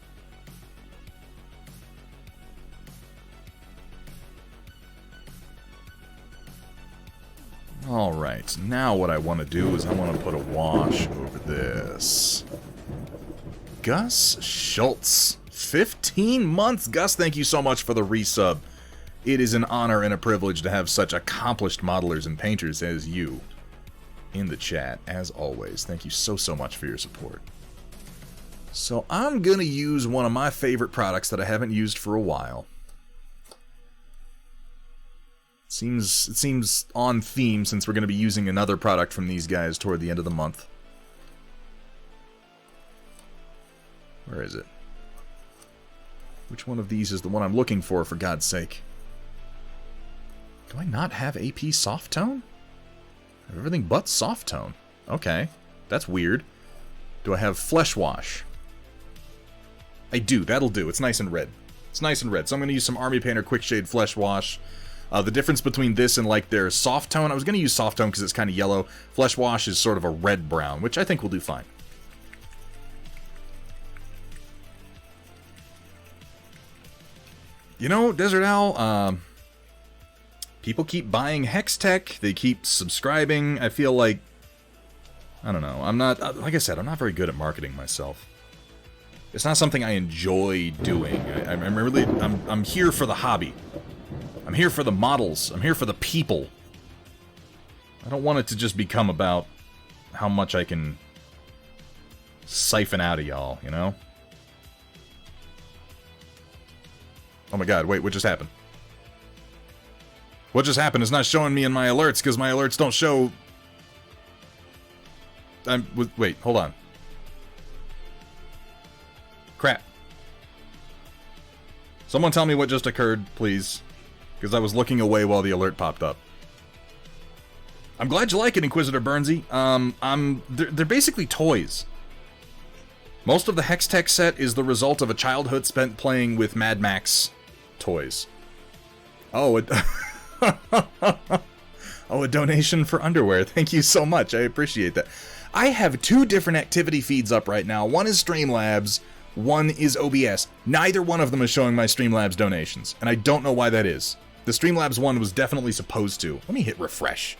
Alright, now what I want to do is I want to put a wash over this. Gus Schultz. 15 months! Gus, thank you so much for the resub. It is an honor and a privilege to have such accomplished modelers and painters as you in the chat, as always. Thank you so much for your support. So I'm going to use one of my favorite products that I haven't used for a while. It seems on theme since we're going to be using another product from these guys toward the end of the month. Where is it? Which one of these is the one I'm looking for God's sake? Do I not have AP soft tone? I have everything but soft tone. Okay, that's weird. Do I have flesh wash? I do, that'll do. It's nice and red. It's nice and red. So I'm going to use some Army Painter Quick Shade Flesh Wash. The difference between this and like their soft tone, I was going to use soft tone because it's kind of yellow. Flesh Wash is sort of a red-brown, which I think will do fine. You know, Desert Owl, people keep buying Hextech, they keep subscribing. I feel like, I don't know, I'm not, like I said, I'm not very good at marketing myself. It's not something I enjoy doing. I'm here for the hobby. I'm here for the models. I'm here for the people. I don't want it to just become about how much I can siphon out of y'all, you know? Oh my god, wait, what just happened? What just happened is not showing me in my alerts, because my alerts don't show... Wait, hold on. Crap. Someone tell me what just occurred, please. Because I was looking away while the alert popped up. I'm glad you like it, Inquisitor Burnsy. They're basically toys. Most of the Hextech set is the result of a childhood spent playing with Mad Max toys. Oh, a donation for underwear. Thank you so much. I appreciate that. I have two different activity feeds up right now. One is Streamlabs, one is OBS. Neither one of them is showing my Streamlabs donations, and I don't know why that is. The Streamlabs one was definitely supposed to. Let me hit refresh.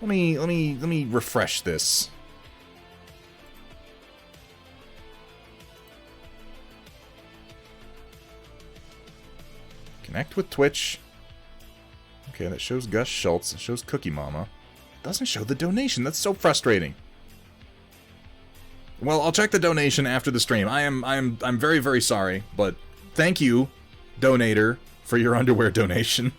Let me refresh this. Connect with Twitch. Okay, that shows Gus Schultz. It shows Cookie Mama. It doesn't show the donation. That's so frustrating. Well, I'll check the donation after the stream. I'm very, very sorry, but thank you, donator, for your underwear donation.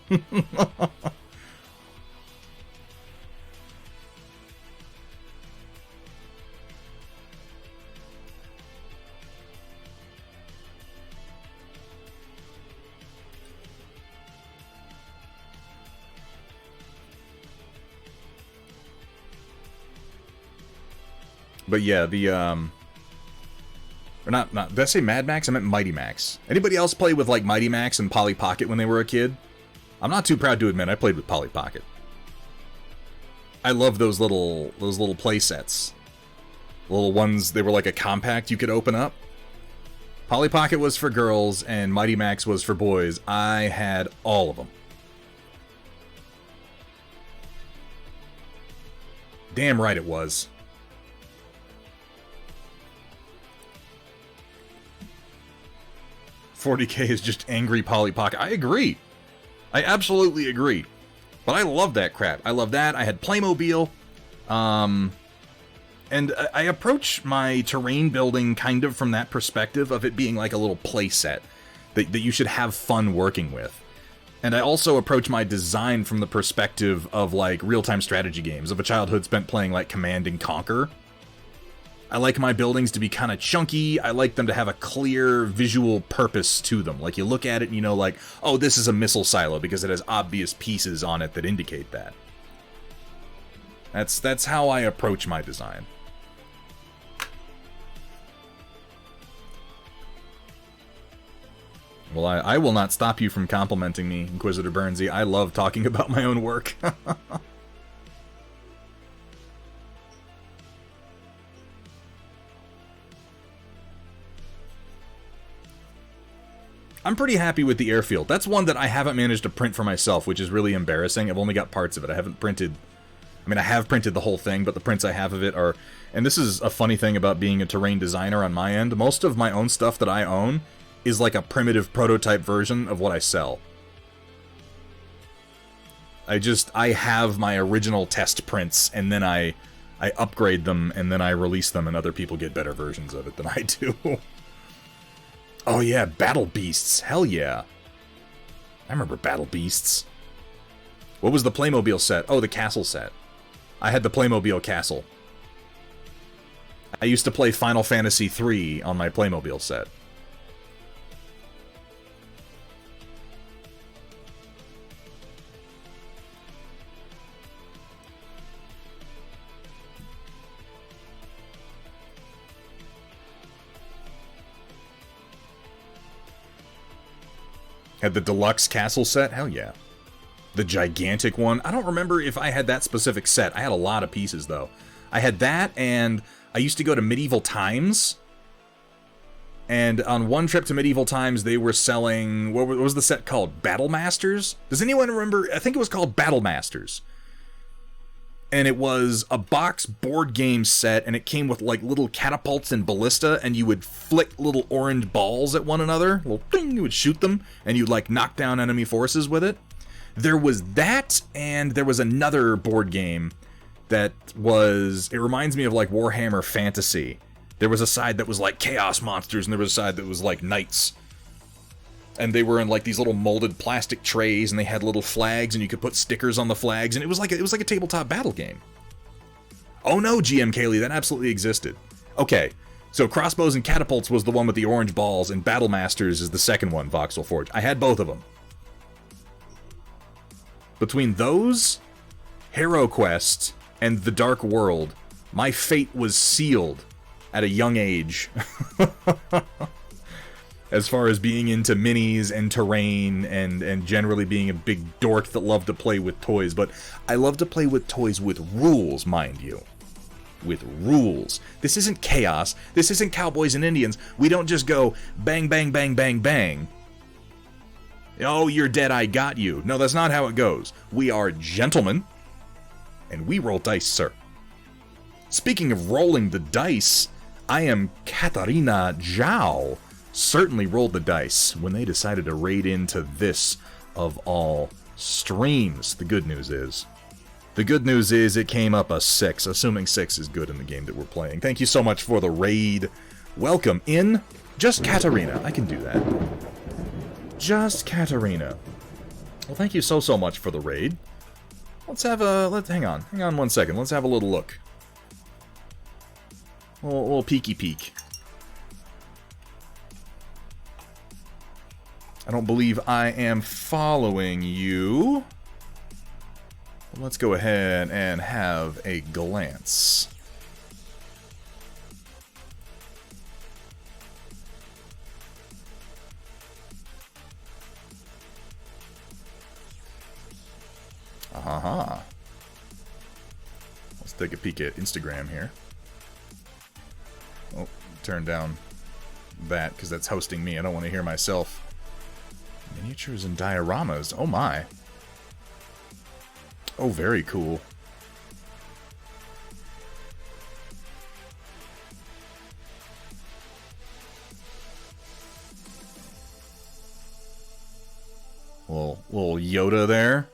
But yeah, the, or not, did I say Mad Max? I meant Mighty Max. Anybody else play with, like, Mighty Max and Polly Pocket when they were a kid? I'm not too proud to admit I played with Polly Pocket. I love those little play sets. Little ones, they were like a compact you could open up. Polly Pocket was for girls, and Mighty Max was for boys. I had all of them. Damn right it was. 40k is just angry Polly Pocket. I agree. I absolutely agree. But I love that crap. I love that. I had Playmobil. And I approach my terrain building kind of from that perspective of it being like a little play set that you should have fun working with. And I also approach my design from the perspective of like real-time strategy games, of a childhood spent playing like Command and Conquer. I like my buildings to be kind of chunky. I like them to have a clear visual purpose to them. Like you look at it and you know like, oh, this is a missile silo because it has obvious pieces on it that indicate that. That's how I approach my design. Well, I will not stop you from complimenting me, Inquisitor Burnsy. I love talking about my own work. I'm pretty happy with the airfield. That's one that I haven't managed to print for myself, which is really embarrassing. I've only got parts of it. I haven't printed... I mean, I have printed the whole thing, but the prints I have of it are... And this is a funny thing about being a terrain designer on my end. Most of my own stuff that I own is like a primitive prototype version of what I sell. I have my original test prints, and then I upgrade them, and then I release them, and other people get better versions of it than I do. Oh yeah, Battle Beasts. Hell yeah. I remember Battle Beasts. What was the Playmobil set? Oh, the castle set. I had the Playmobil castle. I used to play Final Fantasy III on my Playmobil set. Had the deluxe castle set? Hell yeah. The gigantic one? I don't remember if I had that specific set. I had a lot of pieces, though. I had that, and I used to go to Medieval Times. And on one trip to Medieval Times, they were selling... What was the set called? Battle Masters? Does anyone remember? I think it was called Battle Masters. And it was a box board game set, and it came with like little catapults and ballista, and you would flick little orange balls at one another. Little ding, you would shoot them, and you'd like knock down enemy forces with it. There was that, and there was another board game that was... It reminds me of like Warhammer Fantasy. There was a side that was like Chaos Monsters, and there was a side that was like Knights. And they were in like these little molded plastic trays, and they had little flags, and you could put stickers on the flags, and it was like a tabletop battle game. Oh no, GM Kaylee, that absolutely existed. Okay, so Crossbows and Catapults was the one with the orange balls, and Battle Masters is the second one, Voxel Forge. I had both of them. Between those, Hero Quest, and The Dark World, my fate was sealed at a young age. As far as being into minis and terrain and generally being a big dork that loved to play with toys. But I love to play with toys with rules, mind you. With rules. This isn't chaos. This isn't Cowboys and Indians. We don't just go bang, bang, bang, bang, bang. Oh, you're dead, I got you. No, that's not how it goes. We are gentlemen, and we roll dice, sir. Speaking of rolling the dice, I am Katarina Zhao. Certainly rolled the dice when they decided to raid into this of all streams. The good news is it came up a 6, assuming 6 is good in the game that we're playing. Thank you so much for the raid. Welcome in. Just Katarina. I can do that. Just Katarina. Well, thank you so much for the raid. Let's have a... Hang on 1 second. Let's have a little look. A little peeky peek. I don't believe I am following you. Let's go ahead and have a glance. Aha. Let's take a peek at Instagram here. Oh, turn down that because that's hosting me. I don't want to hear myself. Miniatures and dioramas. Oh my. Oh, very cool. Yoda there.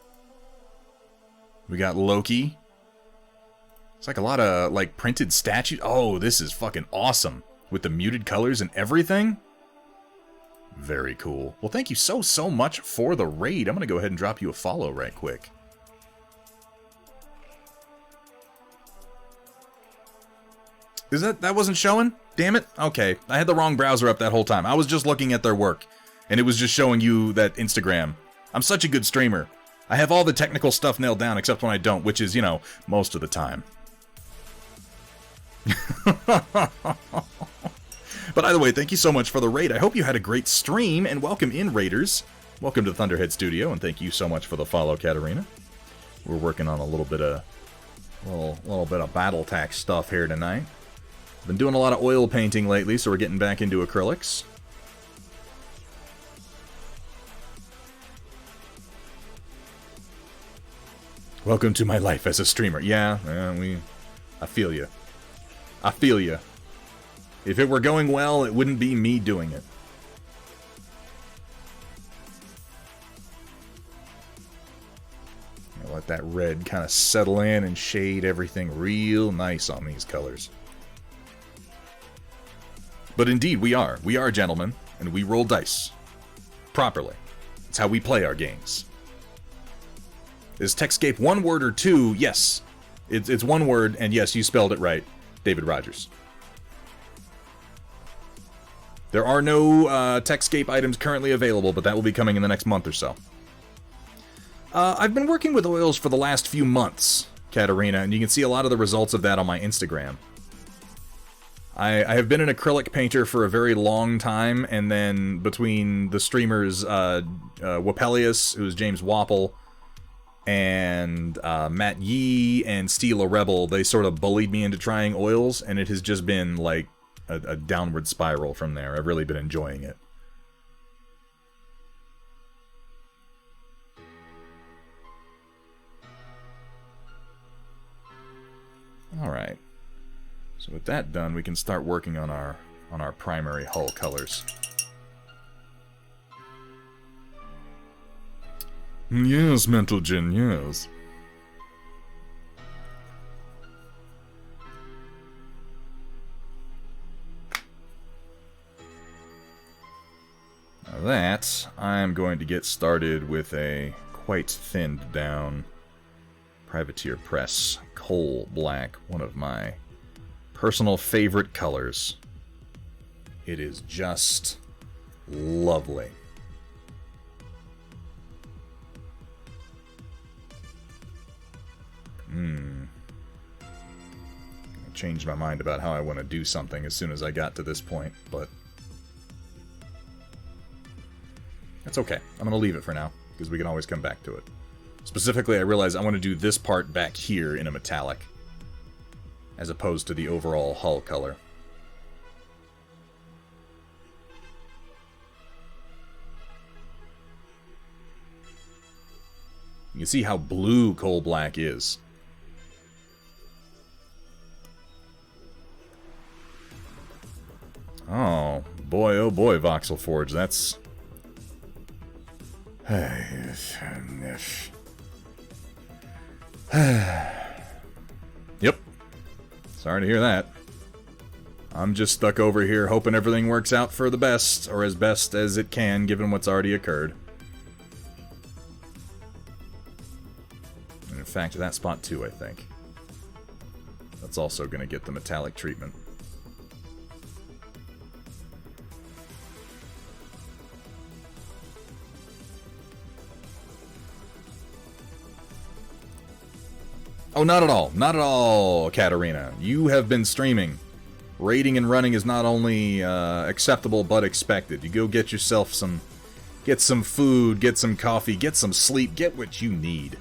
We got Loki. It's like a lot of, like, printed statues. Oh, this is fucking awesome. With the muted colors and everything. Very cool. Well, thank you so much for the raid. I'm going to go ahead and drop you a follow right quick. Is that wasn't showing? Damn it. Okay. I had the wrong browser up that whole time. I was just looking at their work. And it was just showing you that Instagram. I'm such a good streamer. I have all the technical stuff nailed down except when I don't, which is, you know, most of the time. But either way, thank you so much for the raid. I hope you had a great stream, and welcome in, raiders. Welcome to Thunderhead Studio, and thank you so much for the follow, Katarina. We're working on a little bit of Battletech stuff here tonight. Been doing a lot of oil painting lately, so we're getting back into acrylics. Welcome to my life as a streamer. Yeah, I feel you. I feel you. If it were going well, it wouldn't be me doing it. I'll let that red kind of settle in and shade everything real nice on these colors. But indeed, we are. We are gentlemen, and we roll dice. Properly. It's how we play our games. Is Techscape one word or two? Yes. It's one word, and yes, you spelled it right. David Rogers. There are no Techscape items currently available, but that will be coming in the next month or so. I've been working with oils for the last few months, Katarina, and you can see a lot of the results of that on my Instagram. I have been an acrylic painter for a very long time, and then between the streamers Wapelius, who's James Wapple, and Matt Yee and Steela Rebel, they sort of bullied me into trying oils, and it has just been like a downward spiral from there. I've really been enjoying it. Alright. So with that done, we can start working on our primary hull colors. Yes, Mental Gin, yes. Now that, I'm going to get started with a quite thinned down Privateer Press Coal Black, one of my personal favorite colors. It is just lovely. I changed my mind about how I want to do something as soon as I got to this point, but that's okay. I'm going to leave it for now, because we can always come back to it. Specifically, I realize I want to do this part back here in a metallic, as opposed to the overall hull color. You can see how blue coal black is. Oh boy, Voxel Forge, that's... Yep. Sorry to hear that. I'm just stuck over here hoping everything works out for the best, or as best as it can, given what's already occurred. And in fact, that spot too, I think. That's also going to get the metallic treatment. Oh, not at all. Not at all, Katarina. You have been streaming. Raiding and running is not only acceptable, but expected. You go get yourself some... Get some food, get some coffee, get some sleep, get what you need.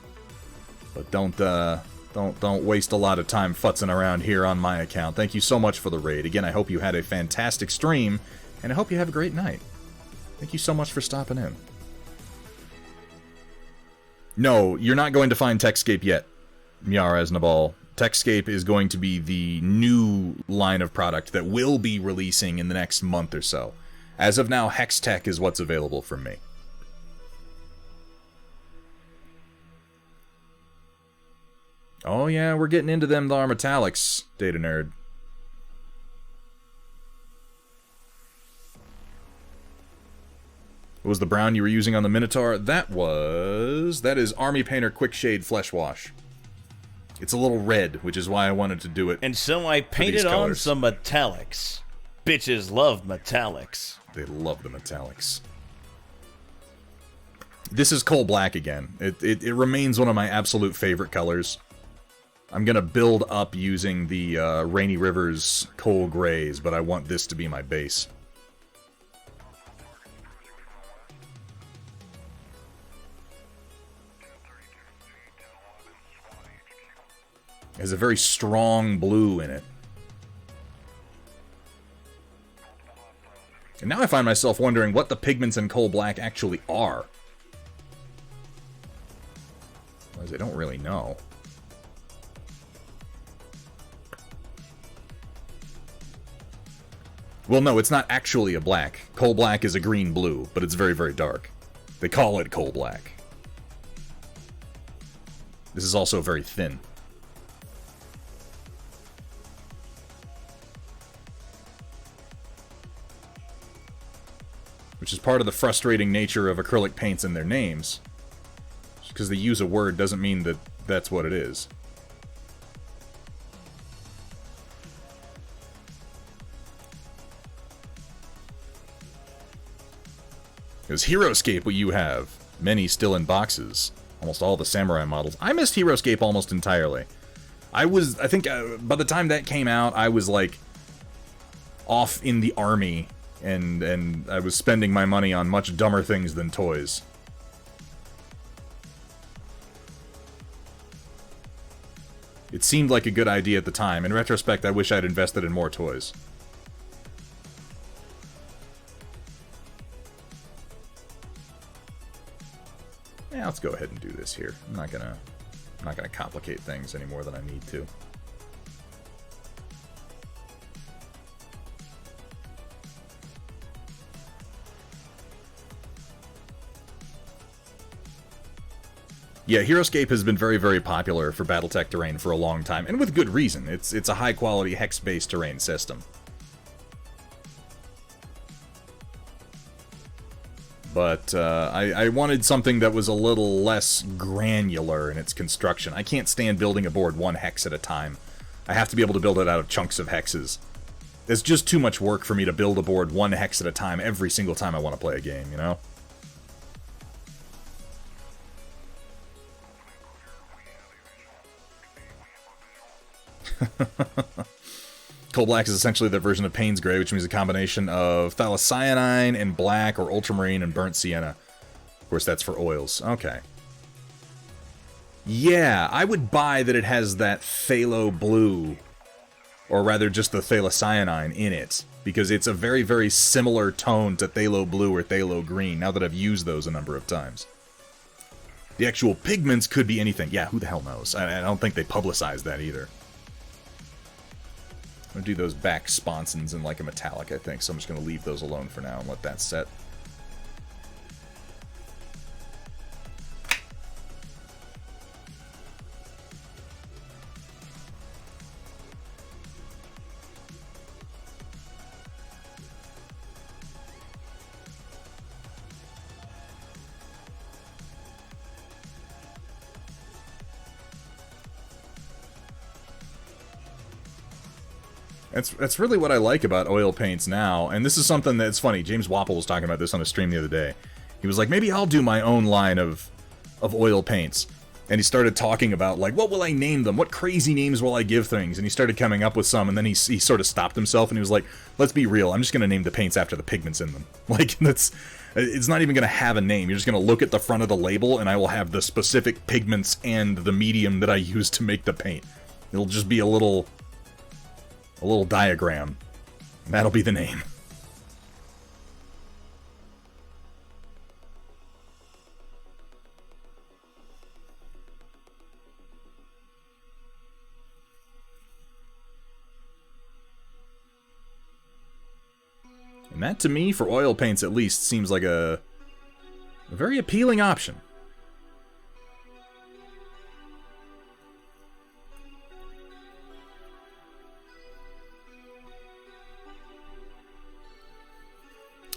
But don't waste a lot of time futzing around here on my account. Thank you so much for the raid. Again, I hope you had a fantastic stream, and I hope you have a great night. Thank you so much for stopping in. No, you're not going to find Techscape yet. Miara Nabal. Techscape is going to be the new line of product that will be releasing in the next month or so. As of now, Hex Tech is what's available from me. Oh yeah, we're getting into them thar metallics, Data Nerd. What was the brown you were using on the Minotaur? That is Army Painter Quick Shade Flesh Wash. It's a little red, which is why I wanted to do it. And so I painted on some metallics. Bitches love metallics. They love the metallics. This is coal black again. It remains one of my absolute favorite colors. I'm gonna build up using the Rainy Rivers coal grays, but I want this to be my base. It has a very strong blue in it. And now I find myself wondering what the pigments in coal black actually are. Because I don't really know. Well, no, it's not actually a black. Coal black is a green-blue, but it's very, very dark. They call it coal black. This is also very thin. Which is part of the frustrating nature of acrylic paints in their names. Just because they use a word doesn't mean that that's what it is. Because Heroescape, what you have, many still in boxes. Almost all the samurai models. I missed Heroescape almost entirely. I think by the time that came out, I was like off in the army. And I was spending my money on much dumber things than toys. It seemed like a good idea at the time. In retrospect, I wish I'd invested in more toys. Yeah, let's go ahead and do this here. I'm not gonna complicate things any more than I need to. Yeah, Heroescape has been very, very popular for Battletech terrain for a long time, and with good reason. It's a high-quality hex-based terrain system. But I wanted something that was a little less granular in its construction. I can't stand building a board one hex at a time. I have to be able to build it out of chunks of hexes. It's just too much work for me to build a board one hex at a time every single time I want to play a game, you know? Coal black is essentially the version of Payne's Gray, which means a combination of phthalocyanine and black, or ultramarine and burnt sienna. Of course, that's for oils. Okay. Yeah, I would buy that it has that phthalo blue, or rather just the phthalocyanine in it, because it's a very, very similar tone to phthalo blue or phthalo green, now that I've used those a number of times. The actual pigments could be anything. Yeah, who the hell knows? I don't think they publicize that either. I'm going to do those back sponsons in like a metallic, I think, so I'm just going to leave those alone for now and let that set. That's really what I like about oil paints now, and this is something that's funny. James Wapple was talking about this on a stream the other day. He was like, maybe I'll do my own line of oil paints. And he started talking about, like, what will I name them? What crazy names will I give things? And he started coming up with some, and then he sort of stopped himself, and he was like, let's be real, I'm just going to name the paints after the pigments in them. Like, it's not even going to have a name. You're just going to look at the front of the label, and I will have the specific pigments and the medium that I use to make the paint. It'll just be a little diagram. That'll be the name. And that, to me, for oil paints at least, seems like a very appealing option.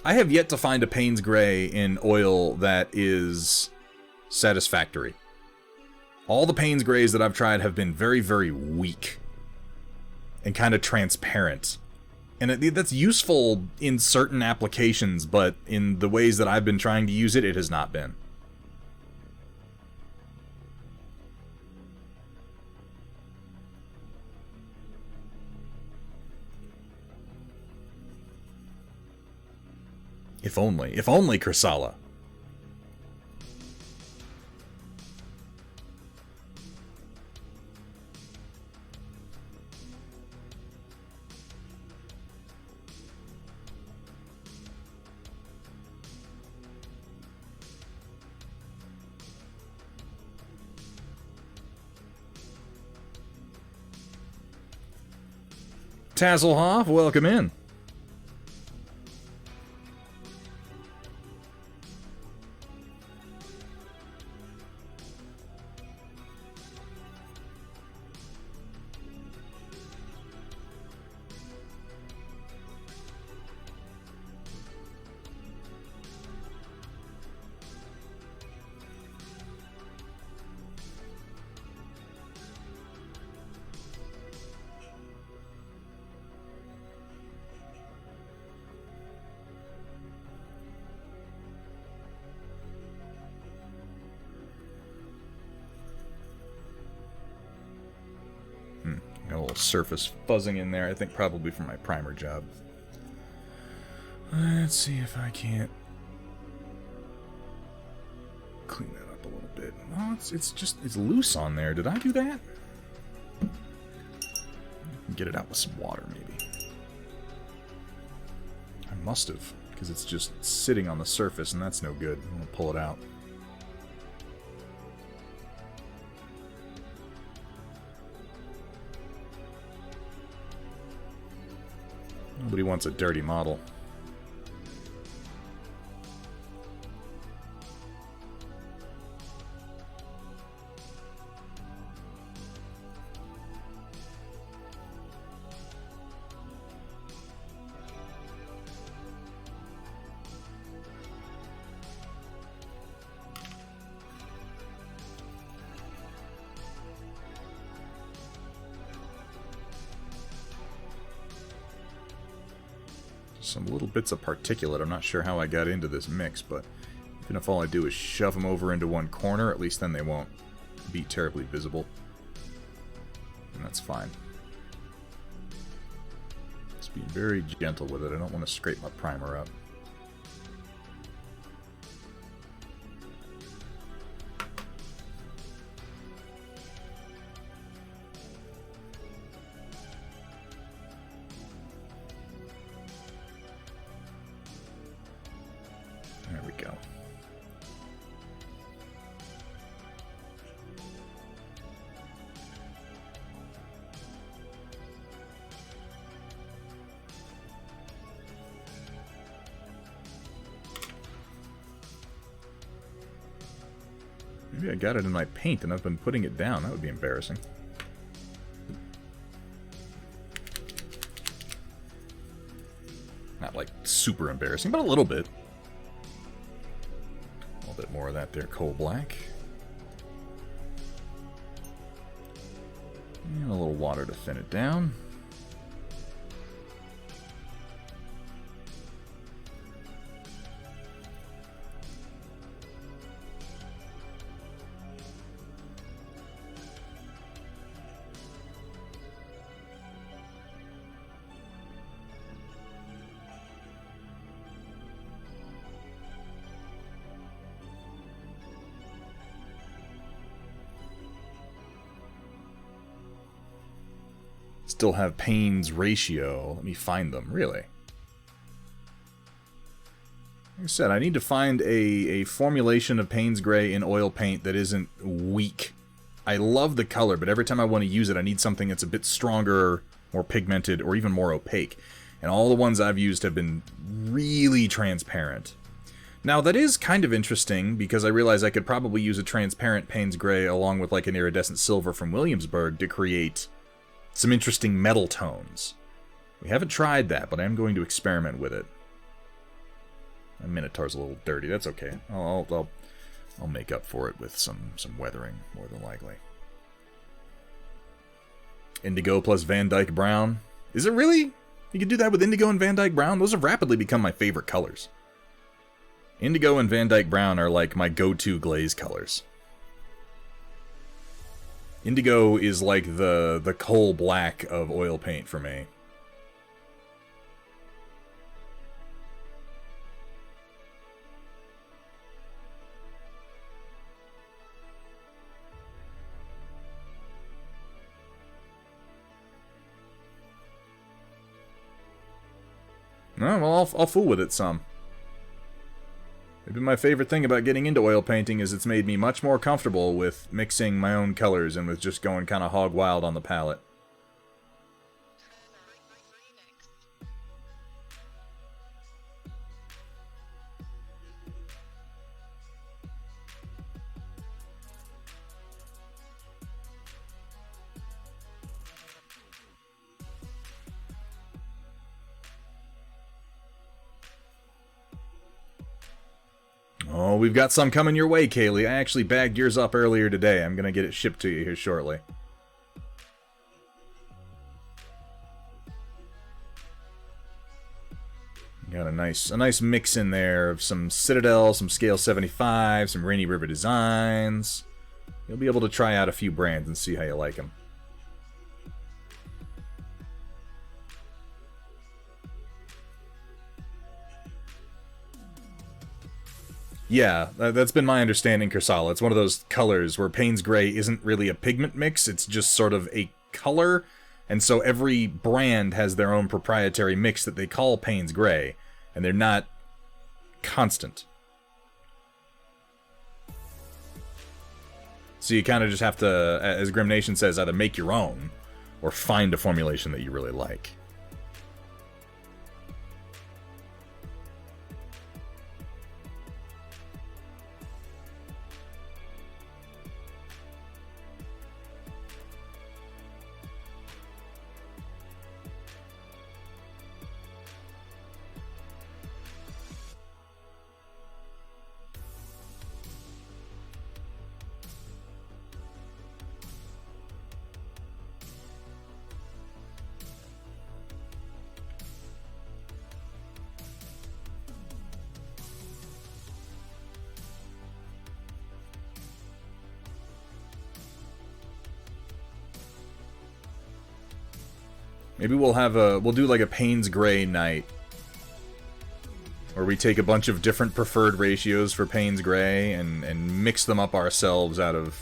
I have yet to find a Payne's Gray in oil that is satisfactory. All the Payne's Grays that I've tried have been very, very weak. And kind of transparent. And that's useful in certain applications, but in the ways that I've been trying to use it, it has not been. If only. If only, Kursala. Tasselhoff, welcome in. Got a little surface fuzzing in there, I think probably from my primer job. Let's see if I can't clean that up a little bit. Oh, it's loose on there. Did I do that? Get it out with some water, maybe. I must have, because it's just sitting on the surface, and that's no good. I'm gonna pull it out. Nobody wants a dirty model. Some little bits of particulate. I'm not sure how I got into this mix, but even if all I do is shove them over into one corner, at least then they won't be terribly visible. And that's fine. Just being very gentle with it. I don't want to scrape my primer up. There we go. Maybe I got it in my paint and I've been putting it down. That would be embarrassing. Not like super embarrassing, but a little bit. A little bit more of that there coal black. And a little water to thin it down. Still have Payne's ratio. Let me find them, really. Like I said, I need to find a formulation of Payne's Gray in oil paint that isn't weak. I love the color, but every time I want to use it, I need something that's a bit stronger, more pigmented, or even more opaque. And all the ones I've used have been really transparent. Now, that is kind of interesting, because I realize I could probably use a transparent Payne's Gray along with like an iridescent silver from Williamsburg to create some interesting metal tones. We haven't tried that, but I am going to experiment with it. My Minotaur's a little dirty. That's okay. I'll make up for it with some weathering, more than likely. Indigo plus Van Dyke Brown. Is it really? You can do that with Indigo and Van Dyke Brown? Those have rapidly become my favorite colors. Indigo and Van Dyke Brown are like my go-to glaze colors. Indigo is like the coal black of oil paint for me. No, well, I'll fool with it some. Maybe my favorite thing about getting into oil painting is it's made me much more comfortable with mixing my own colors and with just going kind of hog wild on the palette. Oh, we've got some coming your way, Kaylee. I actually bagged yours up earlier today. I'm gonna get it shipped to you here shortly. Got a nice mix in there of some Citadel, some Scale 75, some Rainy River designs. You'll be able to try out a few brands and see how you like them. Yeah, that's been my understanding, Kursala. It's one of those colors where Payne's Gray isn't really a pigment mix, it's just sort of a color, and so every brand has their own proprietary mix that they call Payne's Gray, and they're not constant. So you kind of just have to, as Grim Nation says, either make your own, or find a formulation that you really like. Maybe we'll do like a Payne's Gray night, where we take a bunch of different preferred ratios for Payne's Gray and mix them up ourselves out of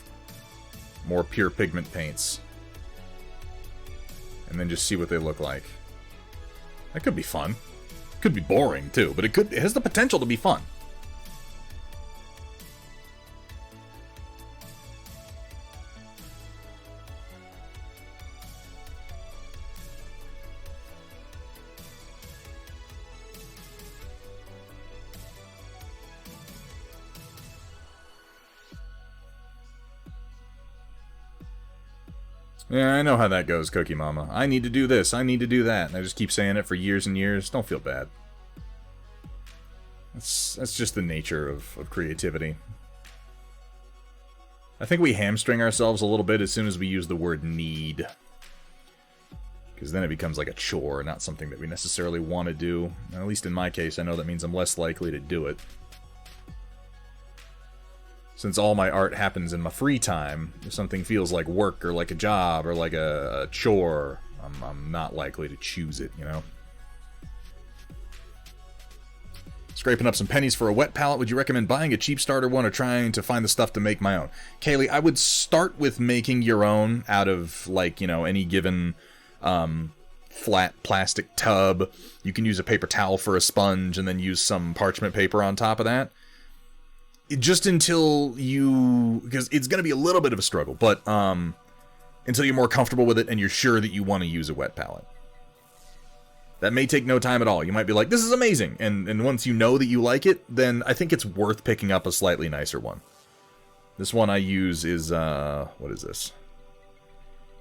more pure pigment paints. And then just see what they look like. That could be fun. Could be boring too, but it has the potential to be fun. Yeah, I know how that goes, Cookie Mama. I need to do this, I need to do that, and I just keep saying it for years and years. Don't feel bad. That's just the nature of creativity. I think we hamstring ourselves a little bit as soon as we use the word need. Because then it becomes like a chore, not something that we necessarily want to do. At least in my case, I know that means I'm less likely to do it. Since all my art happens in my free time, if something feels like work or like a job or like a chore, I'm not likely to choose it, you know? Scraping up some pennies for a wet palette, would you recommend buying a cheap starter one or trying to find the stuff to make my own? Kaylee, I would start with making your own out of, like, you know, any given flat plastic tub. You can use a paper towel for a sponge and then use some parchment paper on top of that. Just until you, because it's going to be a little bit of a struggle, but until you're more comfortable with it and you're sure that you want to use a wet palette. That may take no time at all. You might be like, this is amazing, and once you know that you like it, then I think it's worth picking up a slightly nicer one. This one I use is, what is this?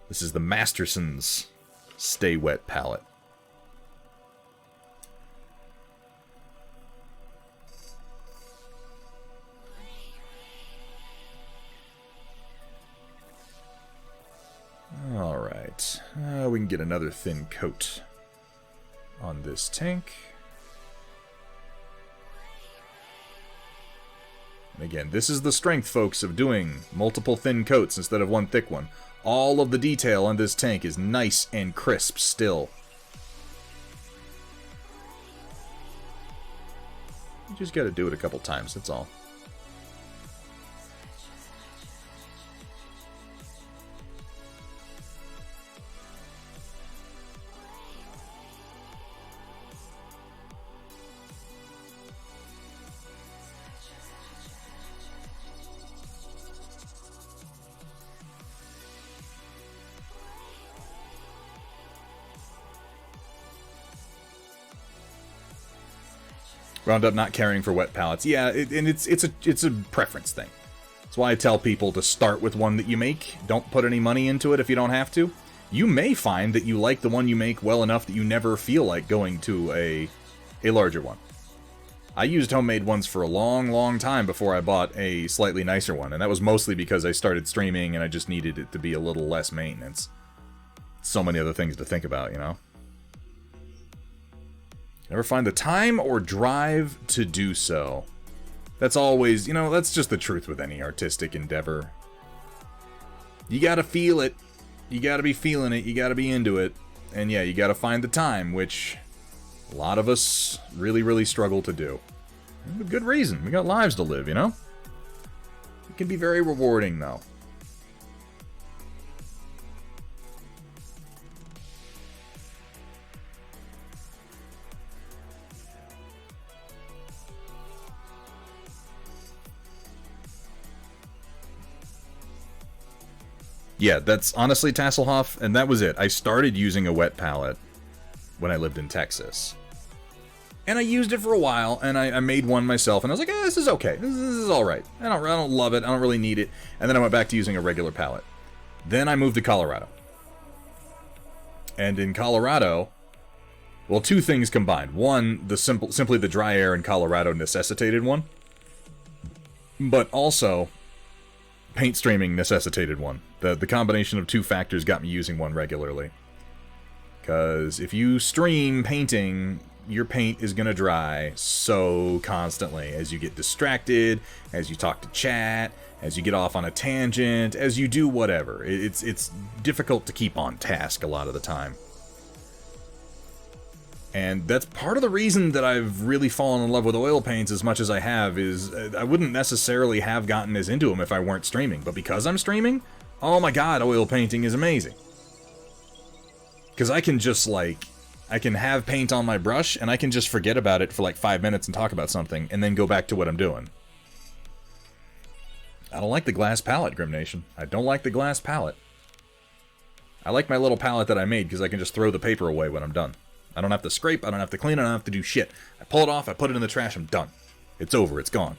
This is the Masterson's Stay Wet palette. Alright, we can get another thin coat on this tank. And again, this is the strength, folks, of doing multiple thin coats instead of one thick one. All of the detail on this tank is nice and crisp still. You just gotta do it a couple times, that's all. Wound up not caring for wet palettes. Yeah, and it's a preference thing. That's why I tell people to start with one that you make. Don't put any money into it if you don't have to. You may find that you like the one you make well enough that you never feel like going to a larger one. I used homemade ones for a long time before I bought a slightly nicer one, and that was mostly because I started streaming and I just needed it to be a little less maintenance. So many other things to think about, you know? Never find the time or drive to do so. That's always, you know, that's just the truth with any artistic endeavor. You gotta feel it. You gotta be feeling it. You gotta be into it. And yeah, you gotta find the time, which a lot of us really struggle to do. And with good reason. We got lives to live, you know? It can be very rewarding, though. Yeah, that's honestly Tasselhoff, and that was it. I started using a wet palette when I lived in Texas. And I used it for a while, and I made one myself, and I was like, this is okay. This is alright. I don't love it. I don't really need it. And then I went back to using a regular palette. Then I moved to Colorado. And in Colorado, well, two things combined. One, simply the dry air in Colorado necessitated one. But also, paint streaming necessitated one. The combination of two factors got me using one regularly. Because if you stream painting, your paint is going to dry so constantly as you get distracted, as you talk to chat, as you get off on a tangent, as you do whatever. It's difficult to keep on task a lot of the time. And that's part of the reason that I've really fallen in love with oil paints as much as I have, is I wouldn't necessarily have gotten as into them if I weren't streaming. But because I'm streaming, oh my god, oil painting is amazing. Because I can just, like, I can have paint on my brush, and I can just forget about it for like 5 minutes and talk about something, and then go back to what I'm doing. I don't like the glass palette, Grim Nation. I don't like the glass palette. I like my little palette that I made because I can just throw the paper away when I'm done. I don't have to scrape, I don't have to clean, I don't have to do shit. I pull it off, I put it in the trash, I'm done. It's over, it's gone.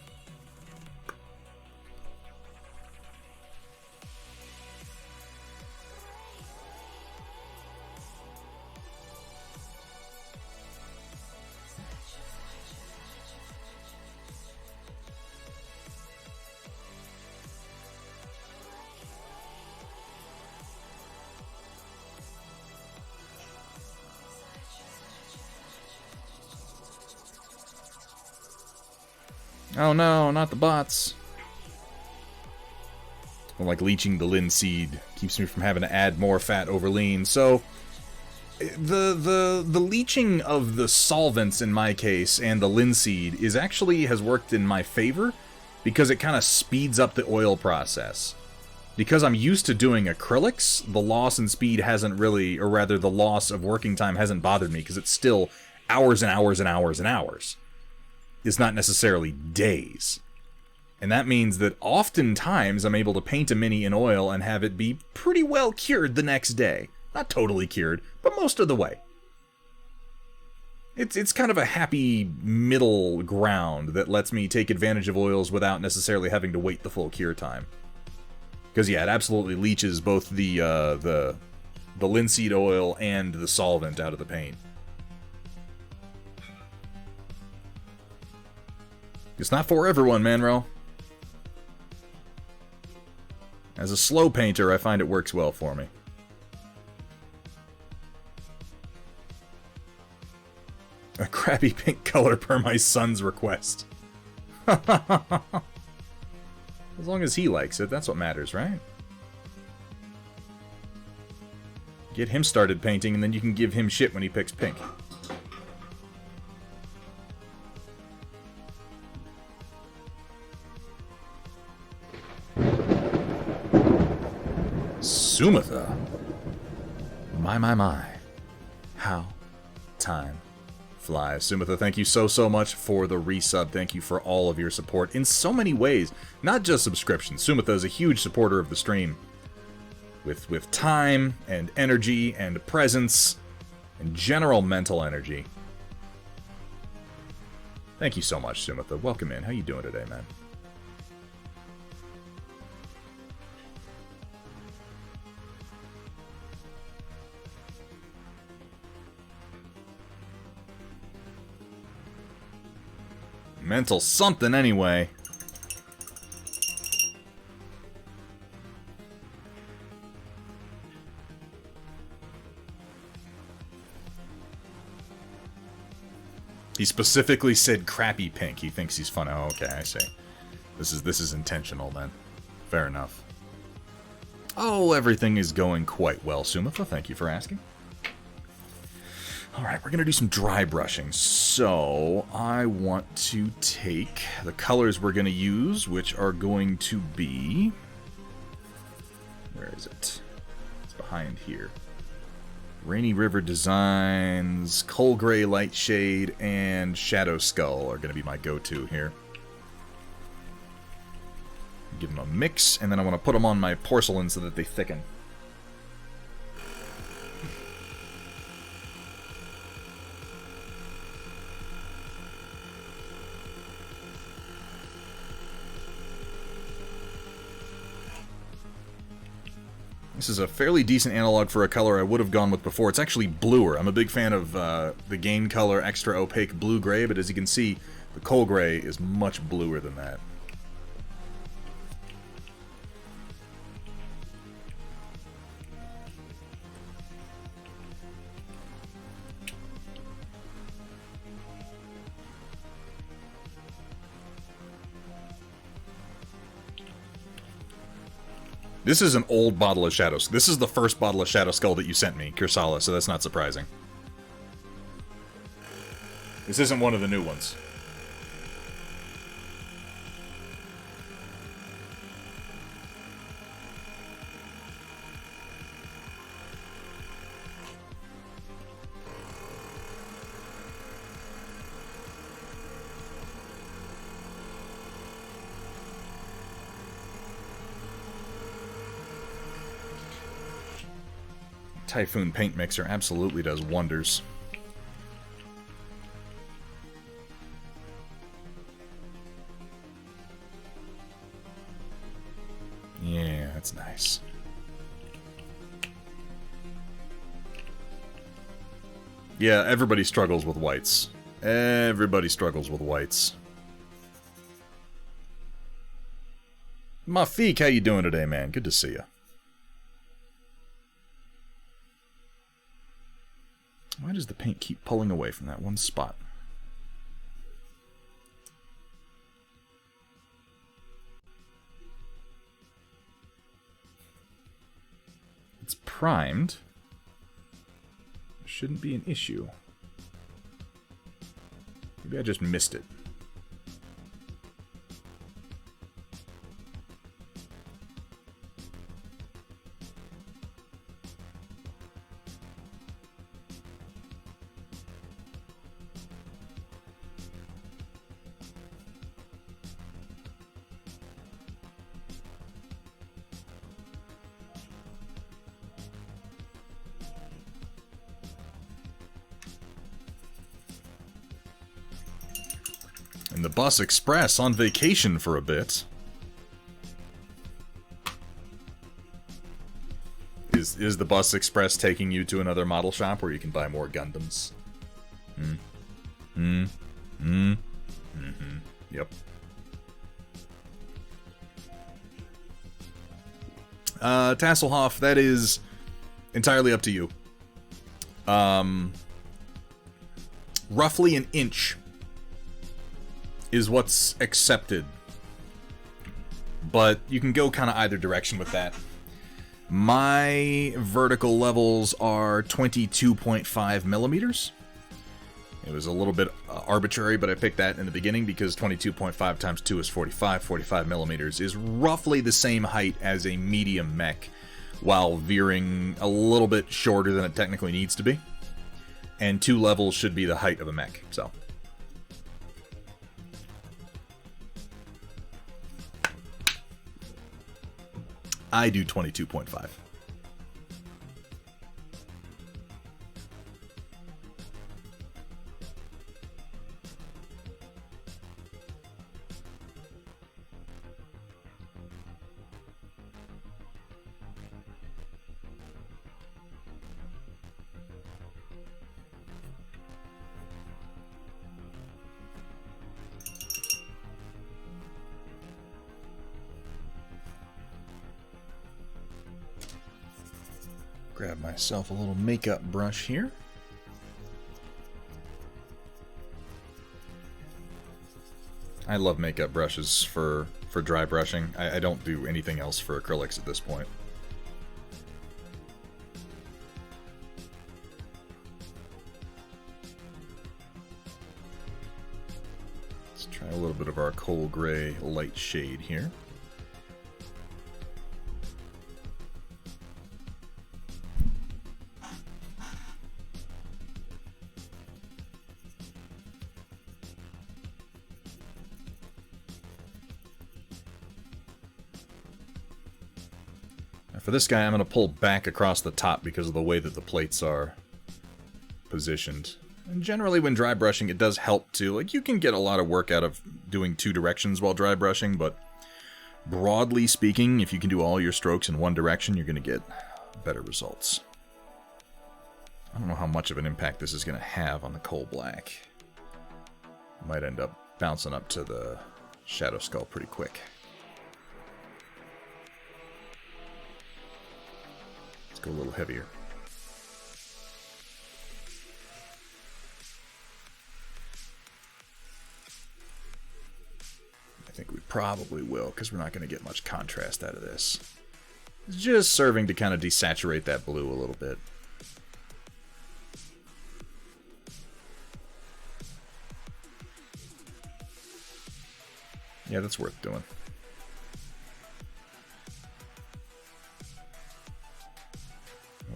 Oh no, not the bots. Well, like leaching the linseed keeps me from having to add more fat over lean. So the leaching of the solvents in my case and the linseed has worked in my favor because it kind of speeds up the oil process. Because I'm used to doing acrylics, the loss in speed hasn't really, or rather the loss of working time hasn't bothered me because it's still hours and hours and hours and hours. It's not necessarily days. And that means that oftentimes I'm able to paint a mini in oil and have it be pretty well cured the next day. Not totally cured, but most of the way. It's kind of a happy middle ground that lets me take advantage of oils without necessarily having to wait the full cure time. Because yeah, it absolutely leaches both the linseed oil and the solvent out of the paint. It's not for everyone, Manro. As a slow painter, I find it works well for me. A crappy pink color per my son's request. As long as he likes it, that's what matters, right? Get him started painting, and then you can give him shit when he picks pink. Sumatha. My. How time flies. Sumatha, thank you so much for the resub. Thank you for all of your support in so many ways. Not just subscriptions. Sumatha is a huge supporter of the stream. With time and energy and presence and general mental energy. Thank you so much, Sumatha. Welcome in. How you doing today, man? Mental something anyway. He specifically said crappy pink. He thinks he's fun. Oh, okay, I see. This is intentional then. Fair enough. Oh, everything is going quite well, Sumatha. Thank you for asking. Alright, we're going to do some dry brushing. So, I want to take the colors we're going to use, which are going to be... Where is it? It's behind here. Rainy River Designs, Coal Gray Light Shade, and Shadow Skull are going to be my go-to here. Give them a mix, and then I want to put them on my porcelain so that they thicken. This is a fairly decent analog for a color I would have gone with before. It's actually bluer. I'm a big fan of the Gain Color Extra Opaque Blue Gray, but as you can see, the Coal Gray is much bluer than that. This is an old bottle of Shadow Skull. This is the first bottle of Shadow Skull that you sent me, Kursala, so that's not surprising. This isn't one of the new ones. Typhoon Paint Mixer absolutely does wonders. Yeah, that's nice. Yeah, everybody struggles with whites. Everybody struggles with whites. Mafik, how you doing today, man? Good to see you. Why does the paint keep pulling away from that one spot? It's primed. Shouldn't be an issue. Maybe I just missed it. And the Bus Express on vacation for a bit. Is the Bus Express taking you to another model shop where you can buy more Gundams? Yep. Tasselhoff, that is entirely up to you. roughly an inch is what's accepted. But you can go kind of either direction with that. My vertical levels are 22.5 millimeters. It was a little bit arbitrary, but I picked that in the beginning because 22.5 times 2 is 45. 45 millimeters is roughly the same height as a medium mech, while veering a little bit shorter than it technically needs to be. And 2 levels should be the height of a mech, so. I do 22.5. Grab myself a little makeup brush here. I love makeup brushes for dry brushing. I don't do anything else for acrylics at this point. Let's try a little bit of our coal gray light shade here. For this guy, I'm going to pull back across the top because of the way that the plates are positioned. And generally, when dry brushing, it does help too. Like, you can get a lot of work out of doing 2 directions while dry brushing, but broadly speaking, if you can do all your strokes in one direction, you're going to get better results. I don't know how much of an impact this is going to have on the coal black. Might end up bouncing up to the Shadow Skull pretty quick. Go a little heavier. I think we probably will, because we're not going to get much contrast out of this. It's just serving to kind of desaturate that blue a little bit. Yeah, that's worth doing.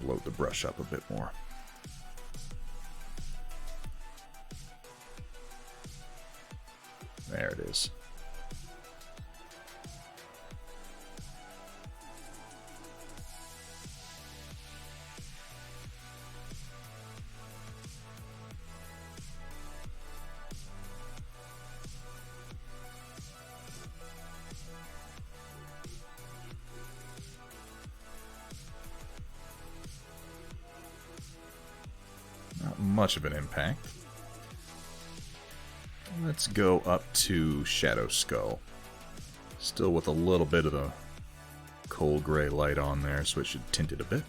Load the brush up a bit more. There it is. Much of an impact. Let's go up to Shadow Skull. Still with a little bit of the coal gray light on there, so it should tint it a bit.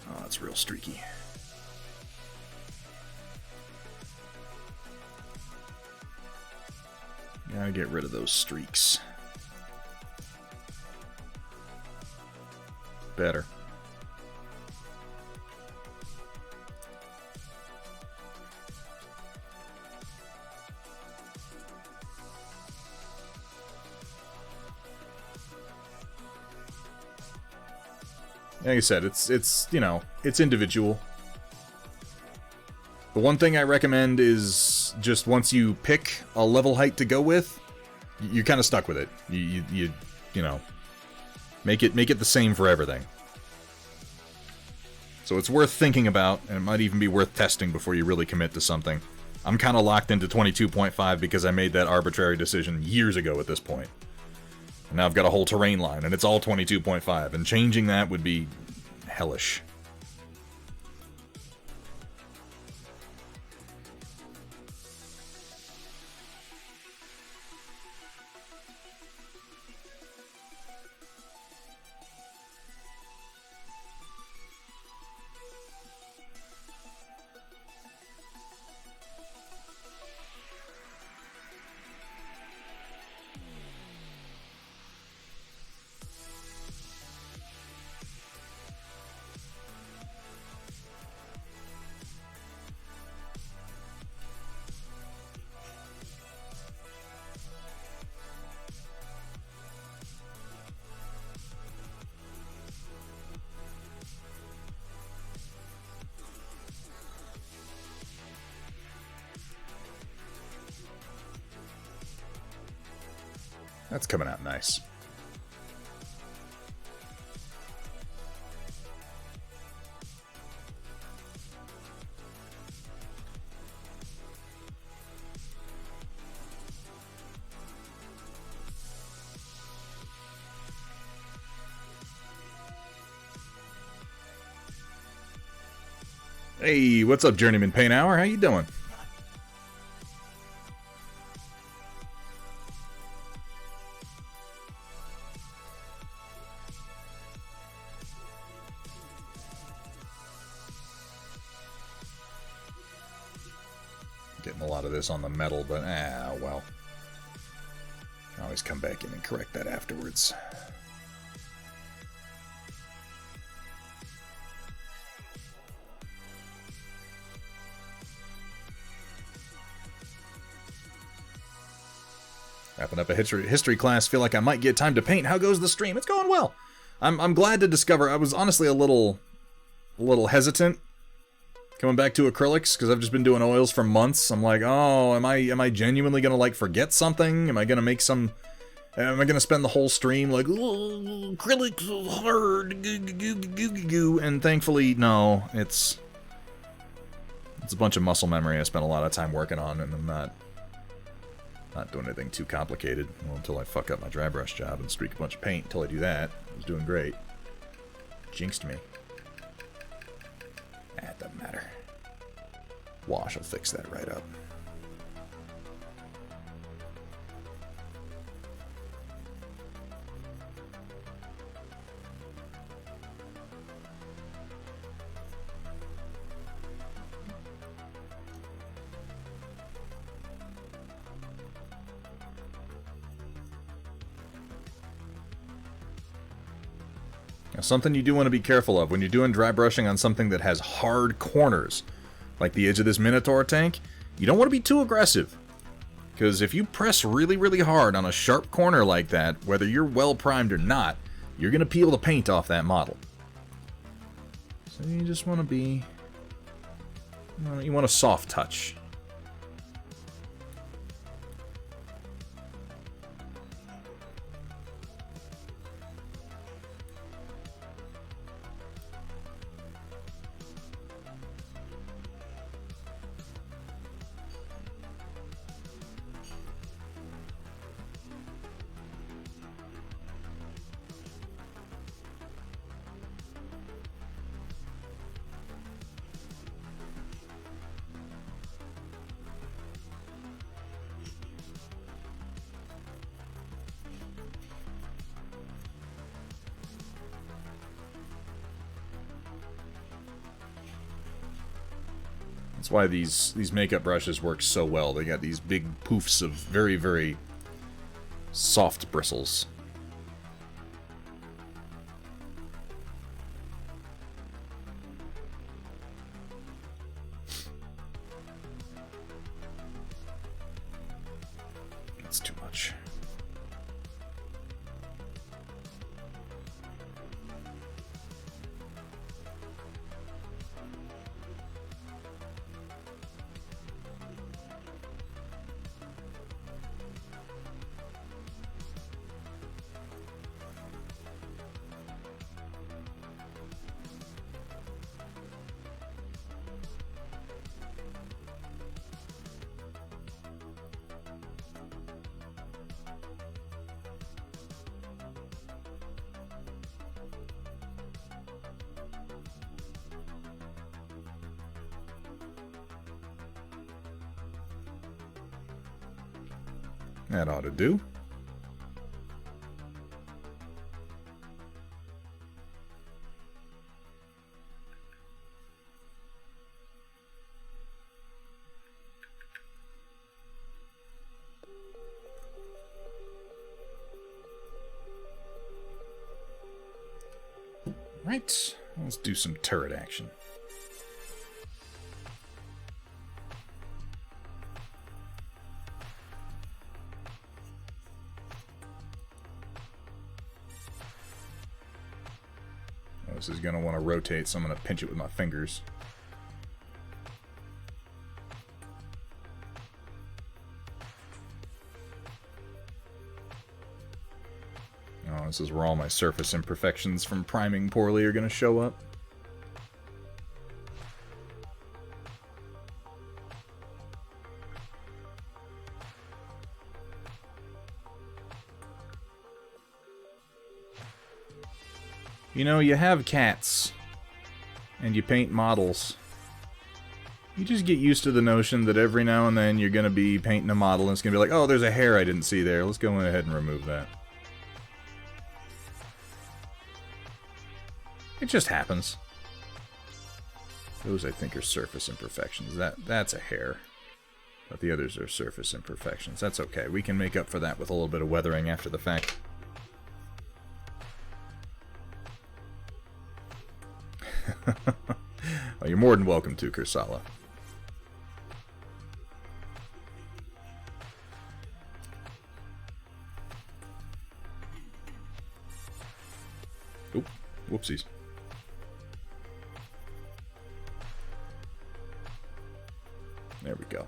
Oh, it's real streaky. Gotta get rid of those streaks. Better. Like I said, it's you know, it's individual. The one thing I recommend is just once you pick a level height to go with, you're kind of stuck with it. You know, make it the same for everything. So it's worth thinking about, and it might even be worth testing before you really commit to something. I'm kind of locked into 22.5 because I made that arbitrary decision years ago at this point. And now I've got a whole terrain line, and it's all 22.5, and changing that would be hellish. That's coming out nice. Hey, what's up, Journeyman Paint Hour? How you doing? Getting a lot of this on the metal, but well. Can always come back in and correct that afterwards. Wrapping up a history class, feel like I might get time to paint. How goes the stream? It's going well. I'm glad to discover. I was honestly a little hesitant coming back to acrylics because I've just been doing oils for months. I'm like, oh, am I genuinely gonna like forget something? Am I gonna make some? Am I gonna spend the whole stream like, oh, acrylics is hard, goo. And thankfully, no. It's a bunch of muscle memory I spent a lot of time working on, and I'm not doing anything too complicated. Well, until I fuck up my dry brush job and streak a bunch of paint. Until I do that, I was doing great. Jinxed me. It doesn't matter. Wash will fix that right up. Now, something you do want to be careful of when you're doing dry brushing on something that has hard corners, like the edge of this Minotaur tank, you don't want to be too aggressive. Because if you press really, really hard on a sharp corner like that, whether you're well primed or not, you're going to peel the paint off that model. So you just want to be... you want a soft touch. That's why these makeup brushes work so well. They got these big poofs of very, very soft bristles. That's too much. That ought to do. Right, let's do some turret action. This is going to want to rotate, so I'm going to pinch it with my fingers. This is where all my surface imperfections from priming poorly are going to show up. You know, you have cats, and you paint models. You just get used to the notion that every now and then you're going to be painting a model, and it's going to be like, oh, there's a hair I didn't see there. Let's go ahead and remove that. It just happens. Those, I think, are surface imperfections. That's a hair. But the others are surface imperfections. That's okay. We can make up for that with a little bit of weathering after the fact. Well, you're more than welcome to, Kursala. Oop, whoopsies. There we go.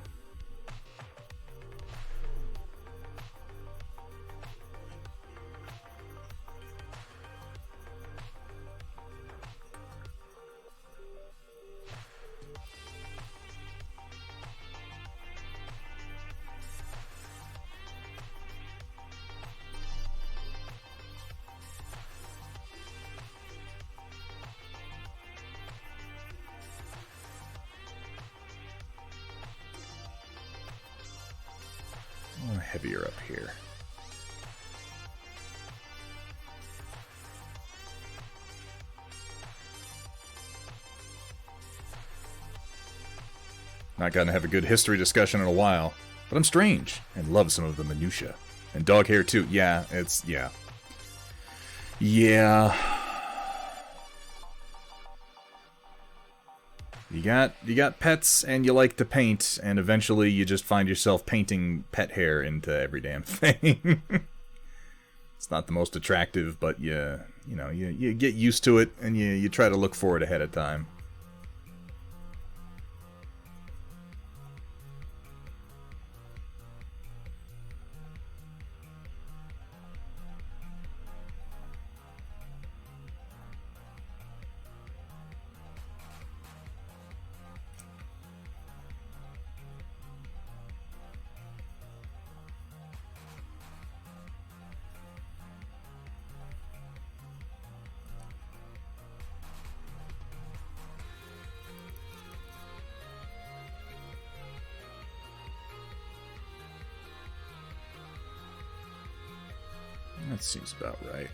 A little heavier up here. Not gonna have a good history discussion in a while, but I'm strange and love some of the minutia. And dog hair too. Yeah, it's yeah. You got pets and you like to paint, and eventually you just find yourself painting pet hair into every damn thing. It's not the most attractive, but you get used to it and you try to look for it ahead of time. That seems about right.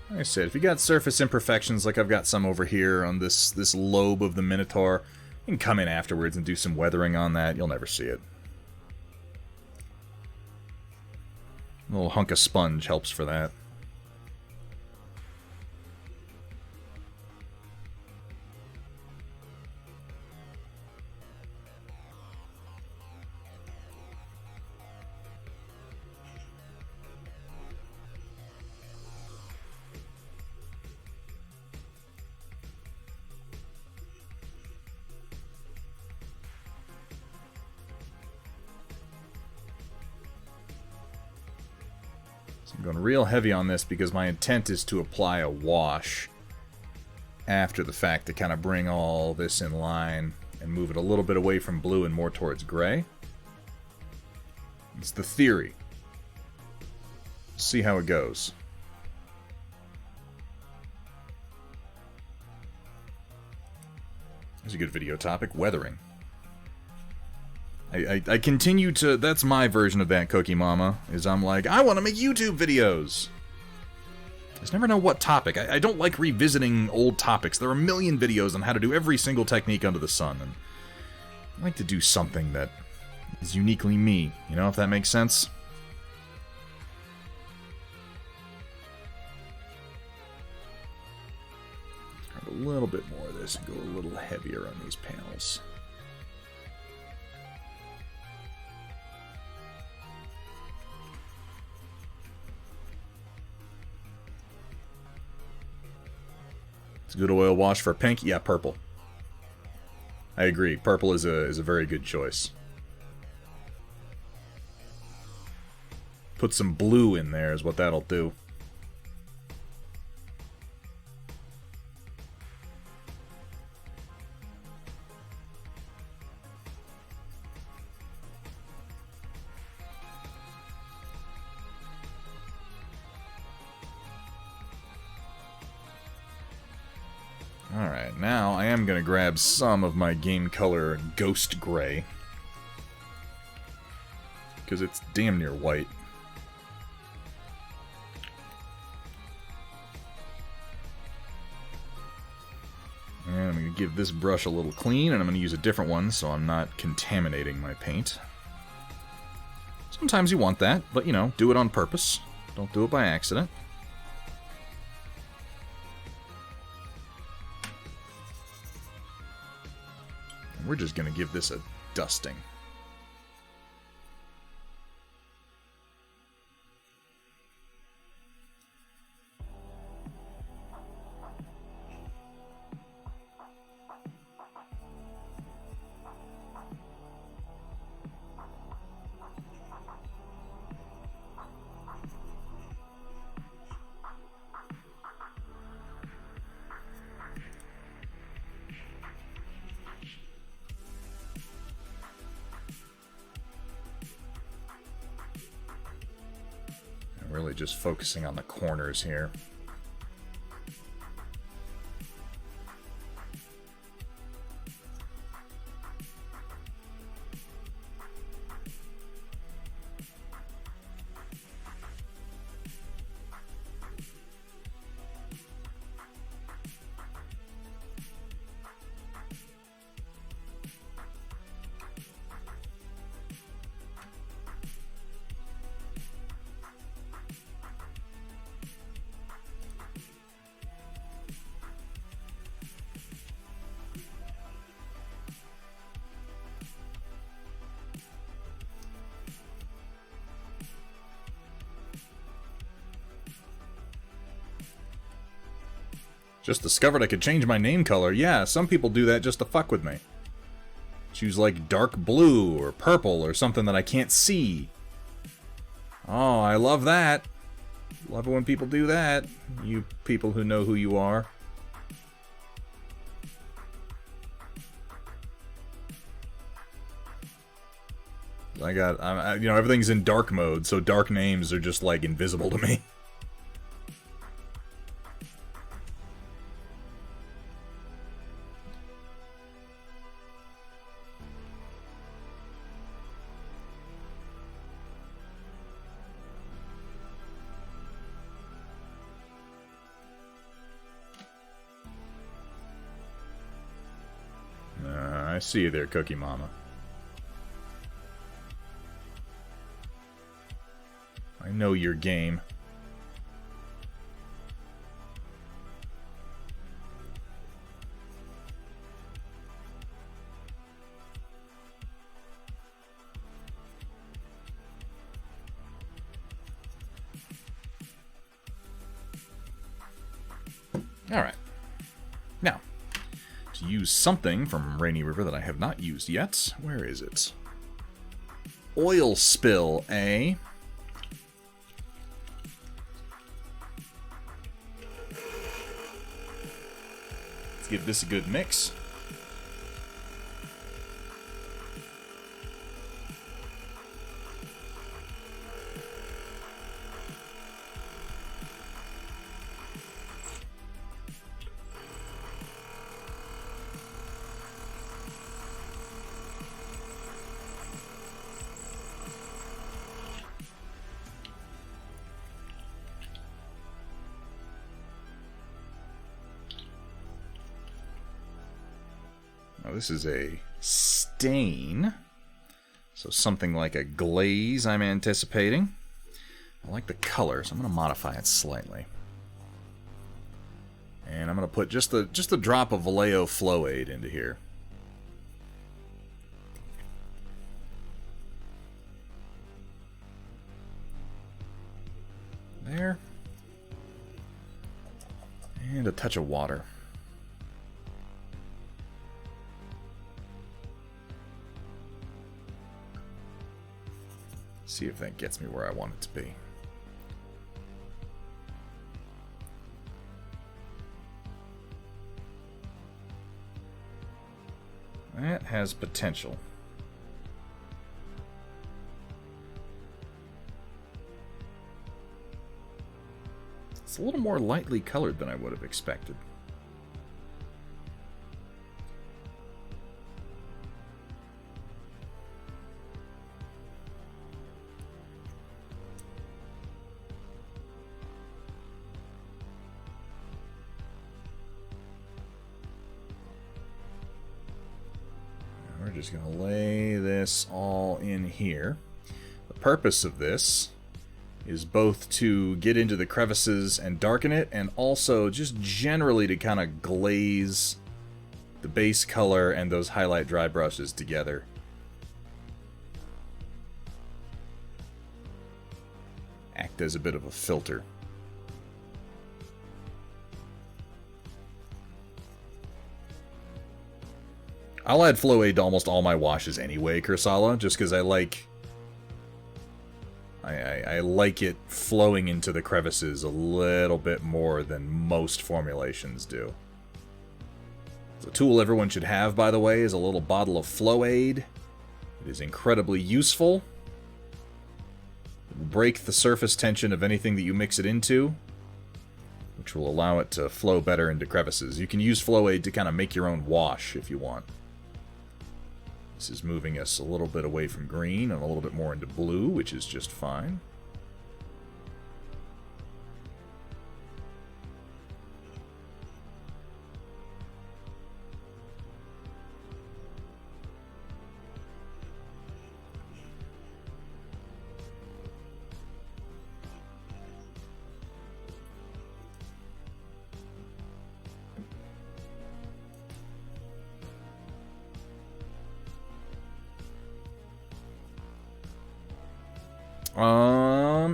Like I said, if you got surface imperfections like I've got some over here on this lobe of the Minotaur, you can come in afterwards and do some weathering on that. You'll never see it. A little hunk of sponge helps for that. I'm going real heavy on this because my intent is to apply a wash after the fact to kind of bring all this in line and move it a little bit away from blue and more towards gray. It's the theory. See how it goes. There's a good video topic, weathering. I continue to... That's my version of that, Cookie Mama, is I'm like, I want to make YouTube videos! I just never know what topic. I don't like revisiting old topics. There are a million videos on how to do every single technique under the sun, and I like to do something that is uniquely me, you know, if that makes sense? Grab a little bit more of this and go a little heavier on these panels. Good oil wash for pink? Yeah, purple. I agree. Purple is a very good choice. put some blue in there is what that'll do. Alright, now I am going to grab some of my game color Ghost Gray. Because it's damn near white. And I'm going to give this brush a little clean, and I'm going to use a different one so I'm not contaminating my paint. Sometimes you want that, but, you know, do it on purpose. Don't do it by accident. And we're just going to give this a dusting. Really just focusing on the corners here. Just discovered I could change my name color. Yeah, some people do that just to fuck with me. Choose like dark blue or purple or something that I can't see. Oh, I love that. Love it when people do that. You people who know who you are. You know, everything's in dark mode, so dark names are just like invisible to me. I see you there, Cookie Mama. I know your game. Alright. Now, to use something from Rainy River that I have not used yet. Where is it? Oil spill, eh? Let's give this a good mix. Now this is a stain, so something like a glaze I'm anticipating. I like the color, so I'm going to modify it slightly. And I'm going to put just a drop of Vallejo Flow Aid into here. There. And a touch of water. See if that gets me where I want it to be. That has potential. It's a little more lightly colored than I would have expected. We're just going to lay this all in here. The purpose of this is both to get into the crevices and darken it, and also just generally to kind of glaze the base color and those highlight dry brushes together. Act as a bit of a filter. I'll add flow aid to almost all my washes anyway, Kursala, just because I like it flowing into the crevices a little bit more than most formulations do. The tool everyone should have, by the way, is a little bottle of flow aid. It is incredibly useful. It will break the surface tension of anything that you mix it into, which will allow it to flow better into crevices. You can use flow aid to kind of make your own wash if you want. This is moving us a little bit away from green and a little bit more into blue, which is just fine.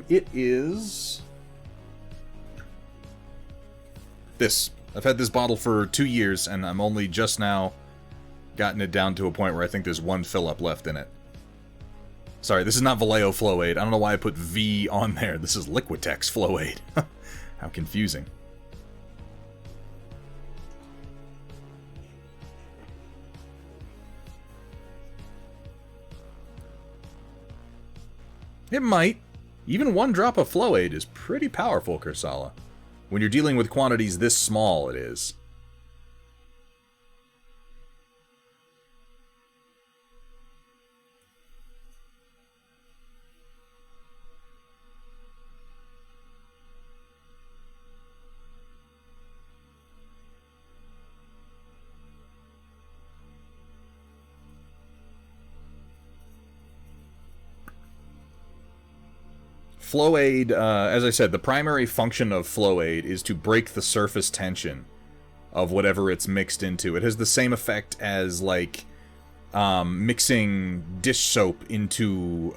It is this. I've had this bottle for 2 years, and I'm only just now gotten it down to a point where I think there's one fill-up left in it. Sorry, this is not Vallejo Flow Aid. I don't know why I put V on there. This is Liquitex Flow Aid. How confusing. It might. Even one drop of flow aid is pretty powerful, Kursala. When you're dealing with quantities this small, it is. Flow aid, as I said, the primary function of flow aid is to break the surface tension of whatever it's mixed into. It has the same effect as, like, mixing dish soap into,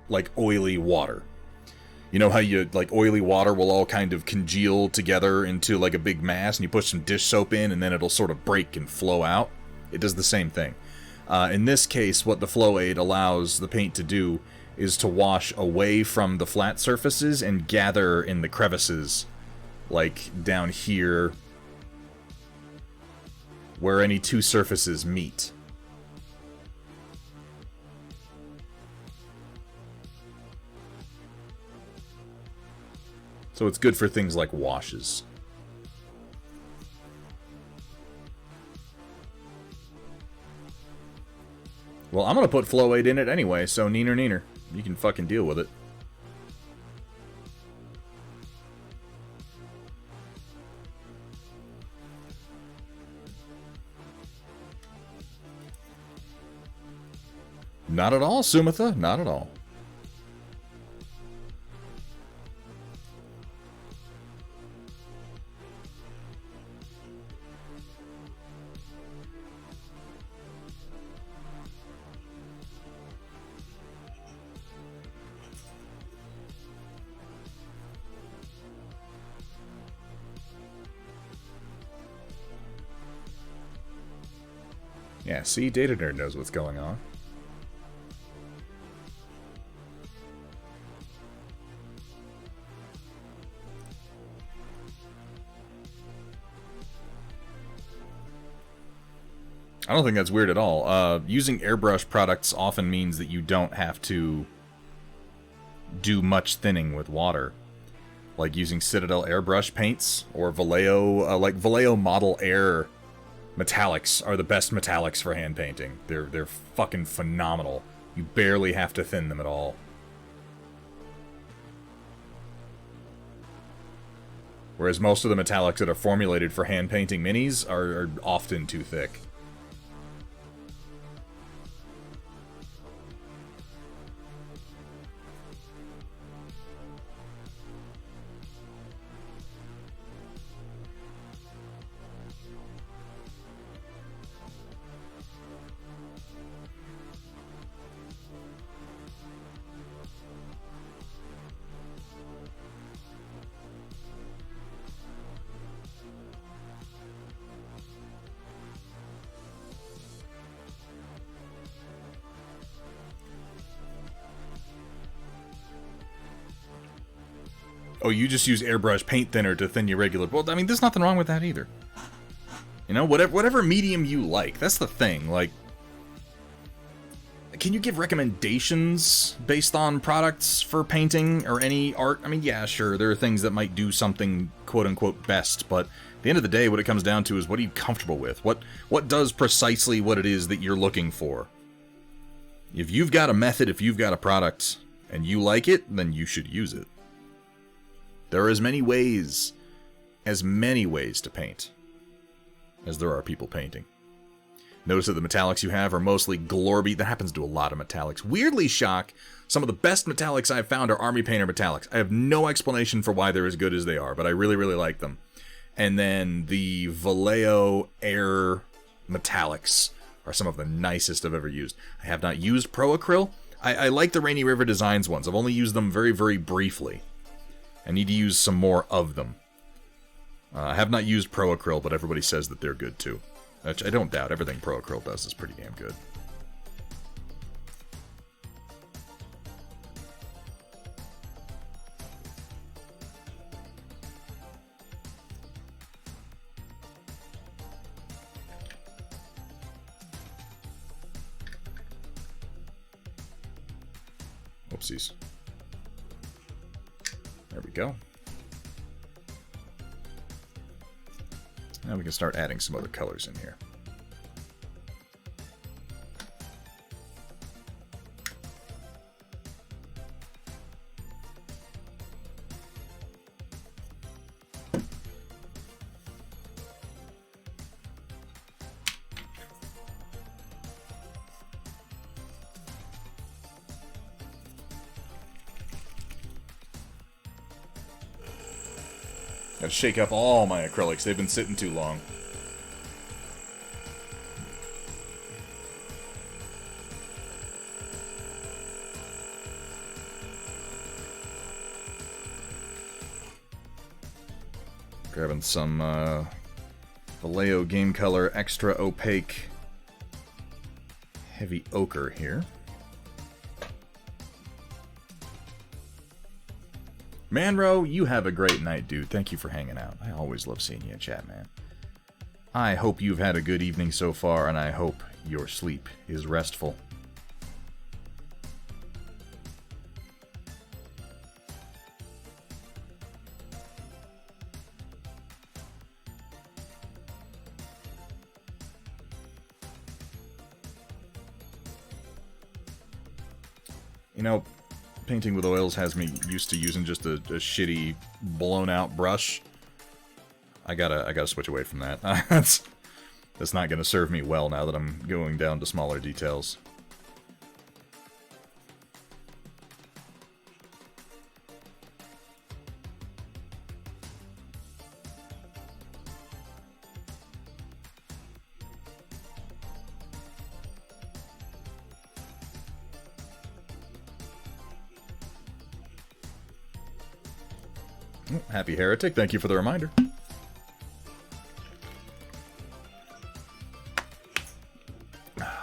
like, oily water. You know how you, like, oily water will all kind of congeal together into, like, a big mass, and you put some dish soap in, and then it'll sort of break and flow out? It does the same thing. In this case, what the flow aid allows the paint to do is to wash away from the flat surfaces and gather in the crevices, like down here, where any two surfaces meet. So it's good for things like washes. Well, I'm gonna put flow aid in it anyway, so neener neener. You can fucking deal with it. Not at all, Sumitha. Not at all. Yeah, see, Data Nerd knows what's going on. I don't think that's weird at all. Using airbrush products often means that you don't have to do much thinning with water. Like using Citadel airbrush paints or Vallejo, like Vallejo Model Air metallics are the best metallics for hand painting. They're fucking phenomenal. You barely have to thin them at all. Whereas most of the metallics that are formulated for hand painting minis are often too thick. Oh, you just use airbrush paint thinner to thin your regular... Well, I mean, there's nothing wrong with that either. You know, whatever medium you like. That's the thing. Like, can you give recommendations based on products for painting or any art? I mean, yeah, sure, there are things that might do something quote-unquote best, but at the end of the day, what it comes down to is what are you comfortable with? What does precisely what it is that you're looking for? If you've got a method, if you've got a product, and you like it, then you should use it. There are as many ways to paint as there are people painting. Notice that the metallics you have are mostly glorby. That happens to a lot of metallics. Weirdly, Shock, some of the best metallics I've found are Army Painter metallics. I have no explanation for why they're as good as they are, but I really, really like them. And then the Vallejo Air metallics are some of the nicest I've ever used. I have not used Pro Acryl. I like the Rainy River Designs ones. I've only used them very, very briefly. I need to use some more of them. I have not used Pro Acryl, but everybody says that they're good too. Which I don't doubt. Everything Pro Acryl does is pretty damn good. Whoopsies. There we go. Now we can start adding some other colors in here. Gotta shake up all my acrylics. They've been sitting too long. Grabbing some Vallejo Game Color Extra Opaque Heavy Ochre here. Manro, you have a great night, dude. Thank you for hanging out. I always love seeing you in chat, man. I hope you've had a good evening so far, and I hope your sleep is restful. You know, painting with oils has me used to using just a shitty, blown-out brush. I gotta switch away from that. That's not gonna serve me well now that I'm going down to smaller details. Happy Heretic, thank you for the reminder.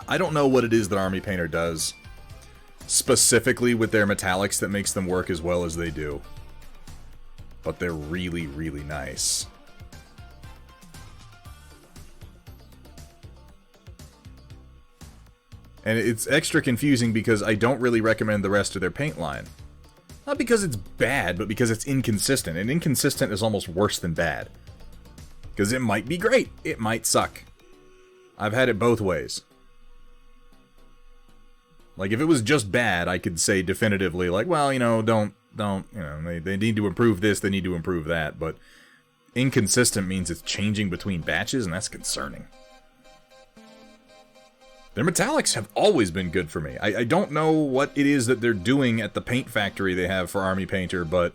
I don't know what it is that Army Painter does specifically with their metallics that makes them work as well as they do. But they're really, really nice. And it's extra confusing because I don't really recommend the rest of their paint line. Not because it's bad, but because it's inconsistent. And inconsistent is almost worse than bad. Because it might be great, it might suck. I've had it both ways. Like, if it was just bad, I could say definitively, like, well, you know, don't, you know, they need to improve this, they need to improve that, but inconsistent means it's changing between batches, and that's concerning. Their metallics have always been good for me. I don't know what it is that they're doing at the paint factory they have for Army Painter, but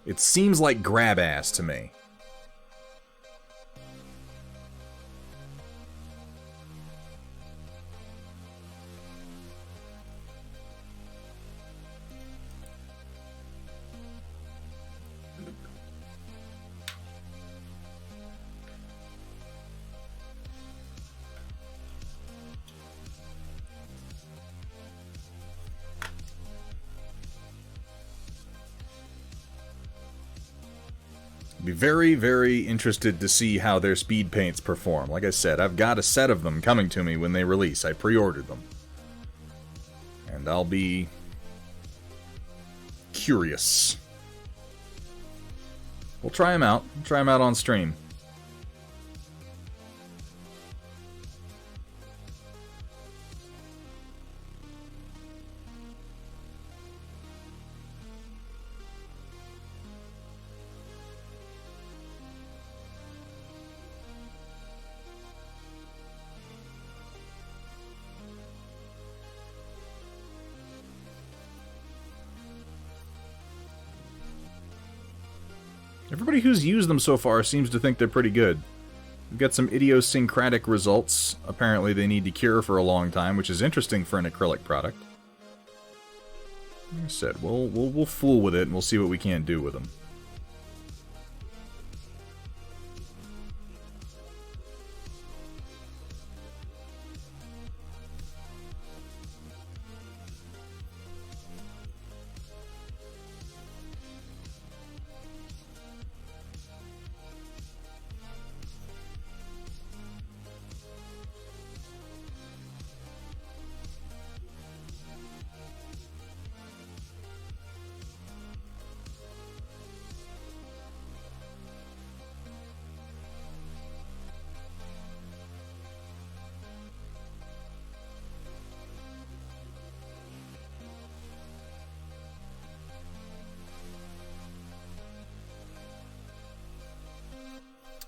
it seems like grab ass to me. Be very, very interested to see how their speed paints perform. Like I said, I've got a set of them coming to me when they release. I pre-ordered them. And I'll be curious. We'll try them out. We'll try them out on stream. Everybody who's used them so far seems to think they're pretty good. We've got some idiosyncratic results. Apparently they need to cure for a long time, which is interesting for an acrylic product. Like I said, we'll fool with it and we'll see what we can do with them.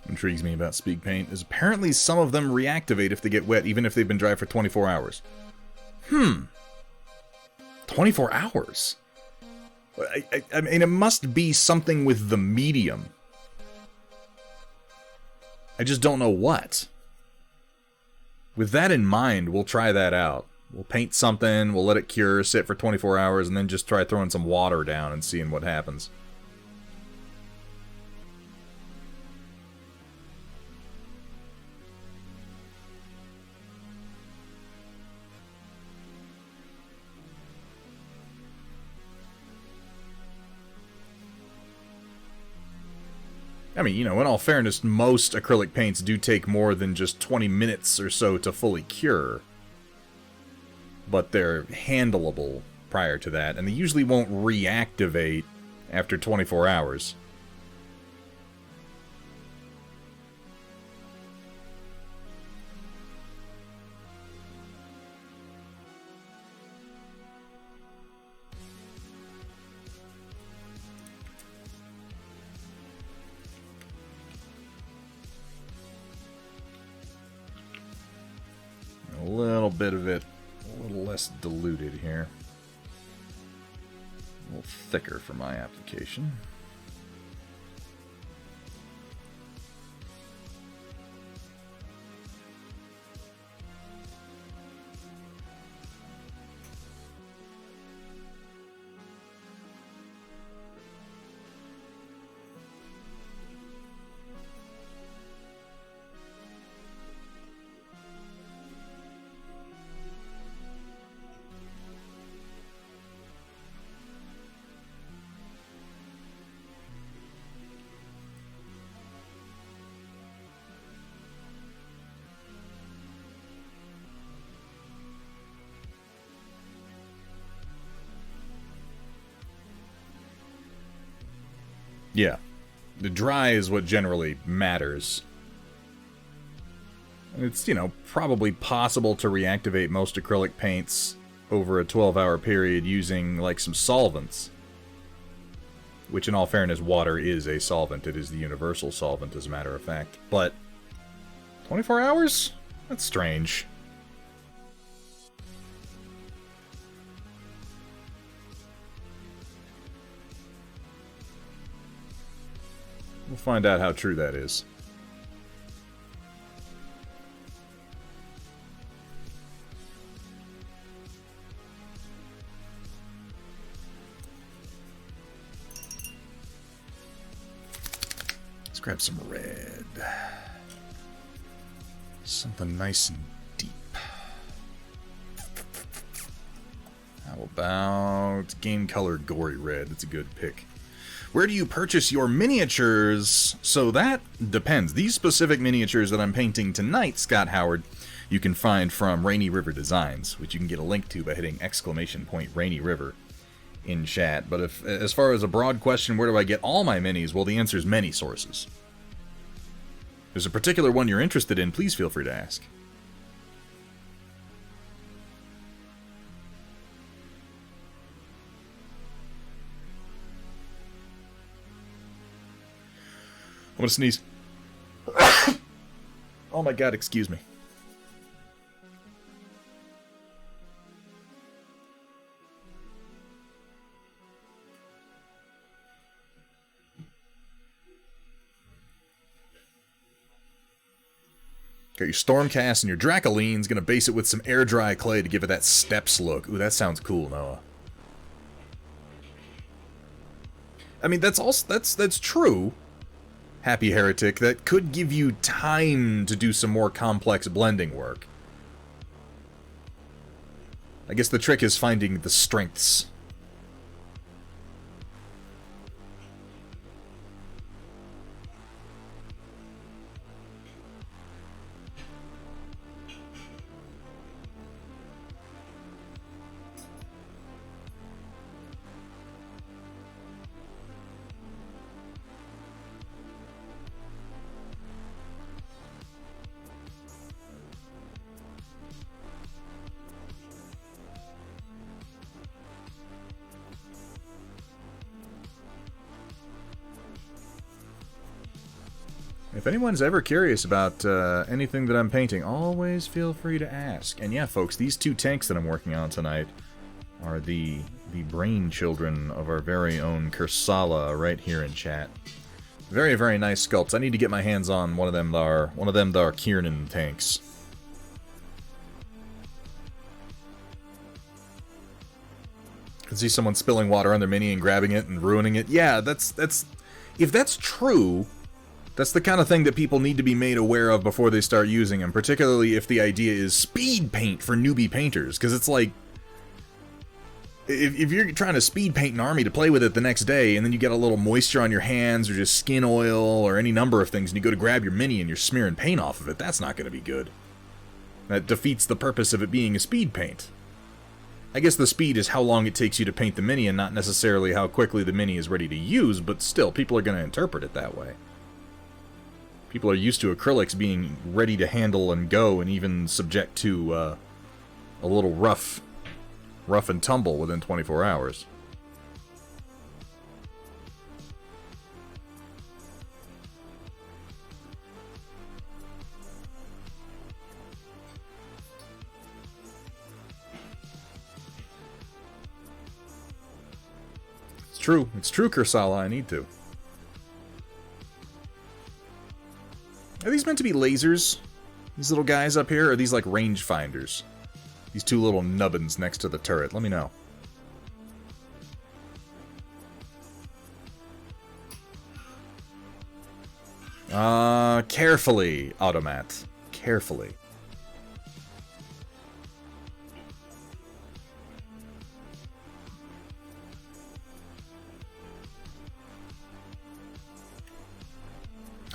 Intrigues me about speed paint is apparently some of them reactivate if they get wet, even if they've been dry for 24 hours. 24 hours? I mean, it must be something with the medium. I just don't know what. With that in mind, we'll try that out. We'll paint something, we'll let it cure, sit for 24 hours, and then just try throwing some water down and seeing what happens. I mean, you know, in all fairness, most acrylic paints do take more than just 20 minutes or so to fully cure. But they're handleable prior to that, and they usually won't reactivate after 24 hours. A little bit of it, a little less diluted here. A little thicker for my application. Yeah. The dry is what generally matters. It's, probably possible to reactivate most acrylic paints over a 12-hour period using, like, some solvents. Which, in all fairness, water is a solvent. It is the universal solvent, as a matter of fact. But 24 hours? That's strange. We'll find out how true that is. Let's grab some red. Something nice and deep. How about game color gory red? That's a good pick. Where do you purchase your miniatures? So that depends. These specific miniatures that I'm painting tonight, Scott Howard, you can find from Rainy River Designs, which you can get a link to by hitting !Rainy River in chat. But as far as a broad question, where do I get all my minis? Well, the answer is many sources. If there's a particular one you're interested in, please feel free to ask. I'm gonna sneeze. Oh my god, excuse me. Got your Stormcast and your Dracoline's gonna base it with some air dry clay to give it that steps look. Ooh, that sounds cool, Noah. I mean, that's true. Happy Heretic, that could give you time to do some more complex blending work. I guess the trick is finding the strengths. If anyone's ever curious about anything that I'm painting, always feel free to ask. And yeah, folks, these two tanks that I'm working on tonight are the brain children of our very own Kursala right here in chat. Very, very nice sculpts. I need to get my hands on one of them Kiernan tanks. I can see someone spilling water on their mini and grabbing it and ruining it. Yeah, that's if that's true, that's the kind of thing that people need to be made aware of before they start using them, particularly if the idea is speed paint for newbie painters, because it's like, if you're trying to speed paint an army to play with it the next day, and then you get a little moisture on your hands, or just skin oil, or any number of things, and you go to grab your mini and you're smearing paint off of it, that's not going to be good. That defeats the purpose of it being a speed paint. I guess the speed is how long it takes you to paint the mini, and not necessarily how quickly the mini is ready to use, but still, people are going to interpret it that way. People are used to acrylics being ready to handle and go, and even subject to a little rough and tumble within 24 hours. It's true, Kursala, I need to. Are these meant to be lasers? These little guys up here? Or are these like rangefinders? These two little nubbins next to the turret. Let me know. Carefully, Automat. Carefully.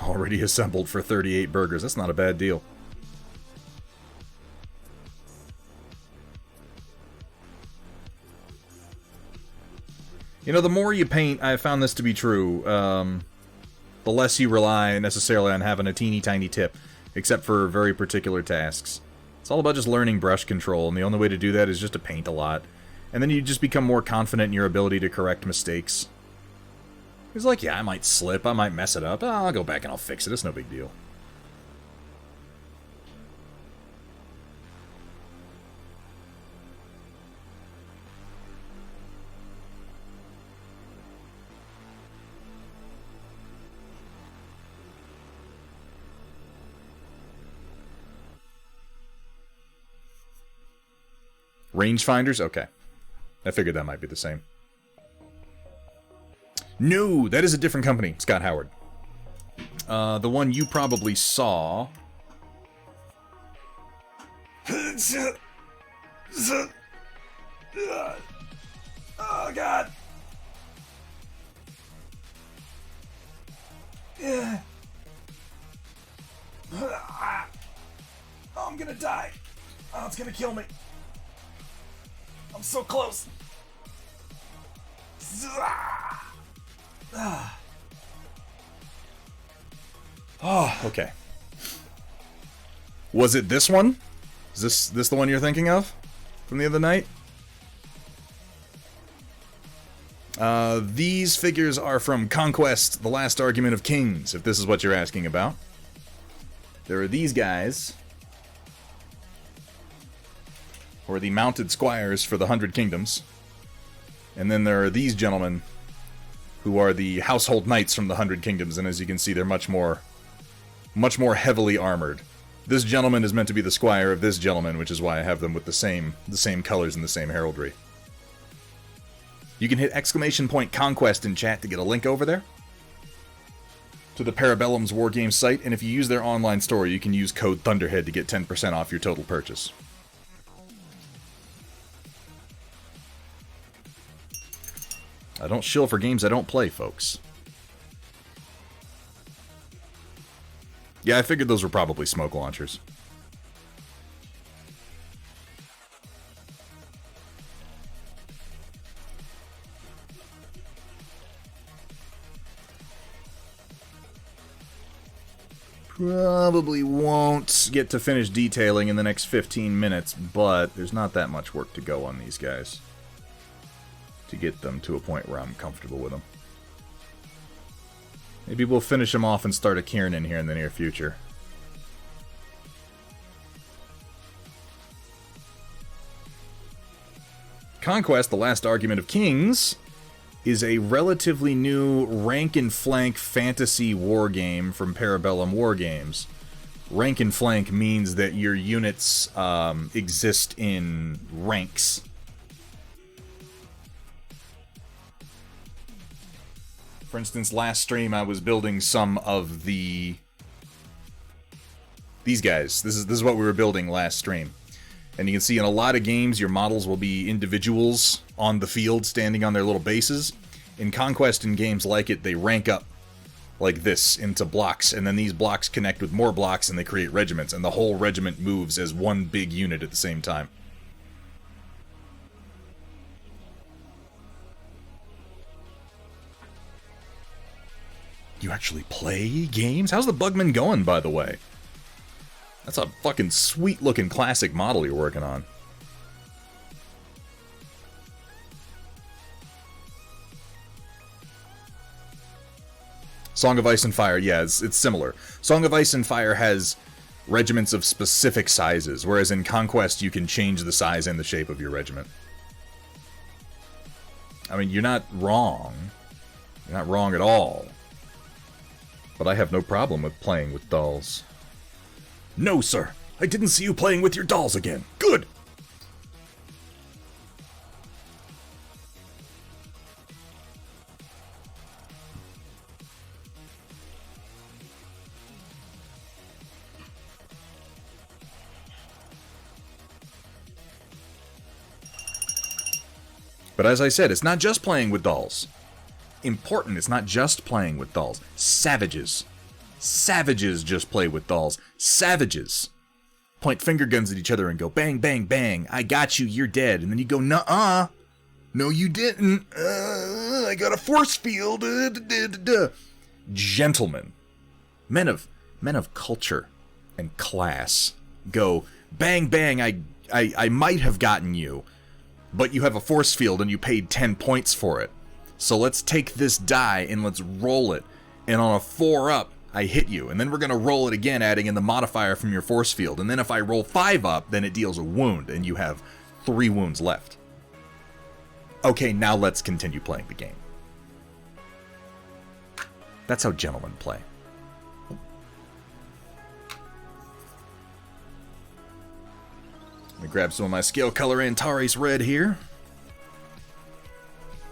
Already assembled for 38 burgers. That's not a bad deal. You know, the more you paint, I have found this to be true, the less you rely necessarily on having a teeny tiny tip, except for very particular tasks. It's all about just learning brush control, and the only way to do that is just to paint a lot. And then you just become more confident in your ability to correct mistakes. It's like, yeah, I might slip, I might mess it up, I'll go back and I'll fix it, it's no big deal. Rangefinders? Okay. I figured that might be the same. No, that is a different company, Scott Howard. The one you probably saw... Oh, God. Yeah. Oh, I'm gonna die. Oh, it's gonna kill me. I'm so close. Oh, okay. Was it this one? Is this the one you're thinking of? From the other night? These figures are from Conquest, The Last Argument of Kings, if this is what you're asking about. There are these guys, who are the mounted squires for the 100 Kingdoms. And then there are these gentlemen, who are the household knights from the 100 Kingdoms, and as you can see, they're much more heavily armored. This gentleman is meant to be the squire of this gentleman, which is why I have them with the same colors and the same heraldry. You can hit !Conquest in chat to get a link over there to the Parabellum's Wargames site, and if you use their online store, you can use code Thunderhead to get 10% off your total purchase. I don't shill for games I don't play, folks. Yeah, I figured those were probably smoke launchers. Probably won't get to finish detailing in the next 15 minutes, but there's not that much work to go on these guys to get them to a point where I'm comfortable with them. Maybe we'll finish them off and start a Kieran here in the near future. Conquest, The Last Argument of Kings, is a relatively new rank and flank fantasy war game from Parabellum Wargames. Rank and flank means that your units exist in ranks. For instance, last stream I was building some of these guys. This is what we were building last stream. And you can see in a lot of games your models will be individuals on the field standing on their little bases. In Conquest and games like it, they rank up like this into blocks, and then these blocks connect with more blocks and they create regiments, and the whole regiment moves as one big unit at the same time. You actually play games? How's the Bugman going, by the way? That's a fucking sweet-looking classic model you're working on. Song of Ice and Fire, yeah, it's similar. Song of Ice and Fire has regiments of specific sizes, whereas in Conquest you can change the size and the shape of your regiment. I mean, you're not wrong. You're not wrong at all. But I have no problem with playing with dolls. No, sir. I didn't see you playing with your dolls again. Good! But as I said, it's not just playing with dolls. Important, it's not just playing with dolls. Savages. Savages just play with dolls. Savages point finger guns at each other and go bang, bang, bang. I got you, you're dead. And then you go, nuh-uh. No, you didn't. I got a force field. Gentlemen, men of culture and class, go bang bang. I might have gotten you, but you have a force field and you paid 10 points for it. So let's take this die and let's roll it. And on a 4 up, I hit you. And then we're going to roll it again, adding in the modifier from your force field. And then if I roll 5 up, then it deals a wound, and you have 3 wounds left. Okay, now let's continue playing the game. That's how gentlemen play. Let me grab some of my scale color Antares red here.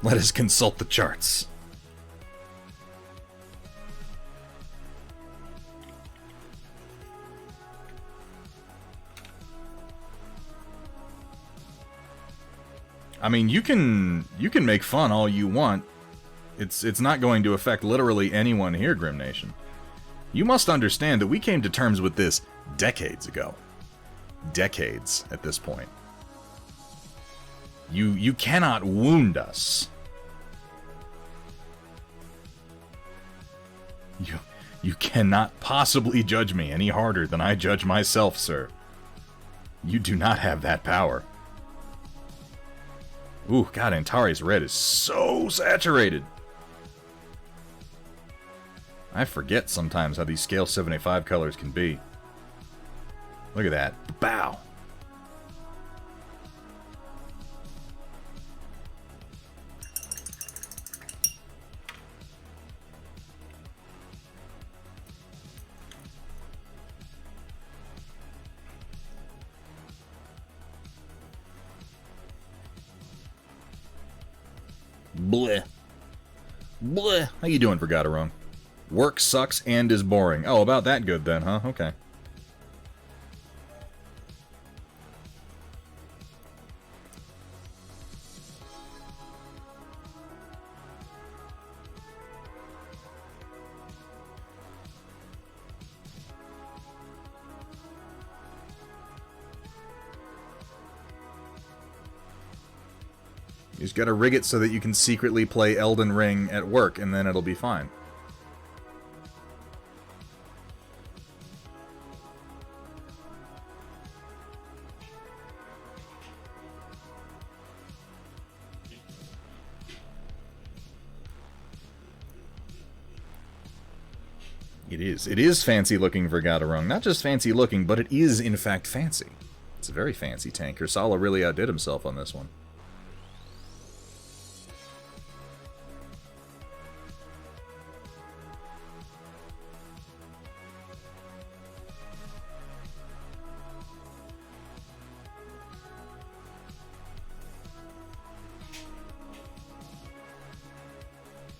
Let us consult the charts. I mean, you can make fun all you want. It's not going to affect literally anyone here, Grim Nation. You must understand that we came to terms with this decades ago. Decades at this point. You cannot wound us. You cannot possibly judge me any harder than I judge myself, sir. You do not have that power. Ooh, God, Antares red is so saturated. I forget sometimes how these scale 75 colors can be. Look at that. Bow. Bleh. Bleh. How you doing, Vergaderone? Work sucks and is boring. Oh, about that good then, huh? Okay. You just gotta rig it so that you can secretly play Elden Ring at work, and then it'll be fine. It is fancy looking for Vergaderone. Not just fancy looking, but it is in fact fancy. It's a very fancy tank. Ursala really outdid himself on this one.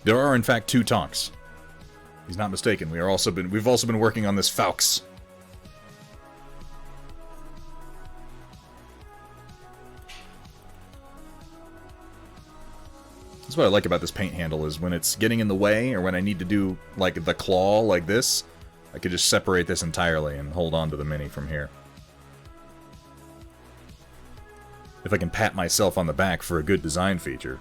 There are, in fact, 2 Tonks. He's not mistaken. We've also been working on this Falx. That's what I like about this paint handle, is when it's getting in the way, or when I need to do, like, the claw like this, I could just separate this entirely and hold on to the Mini from here. If I can pat myself on the back for a good design feature.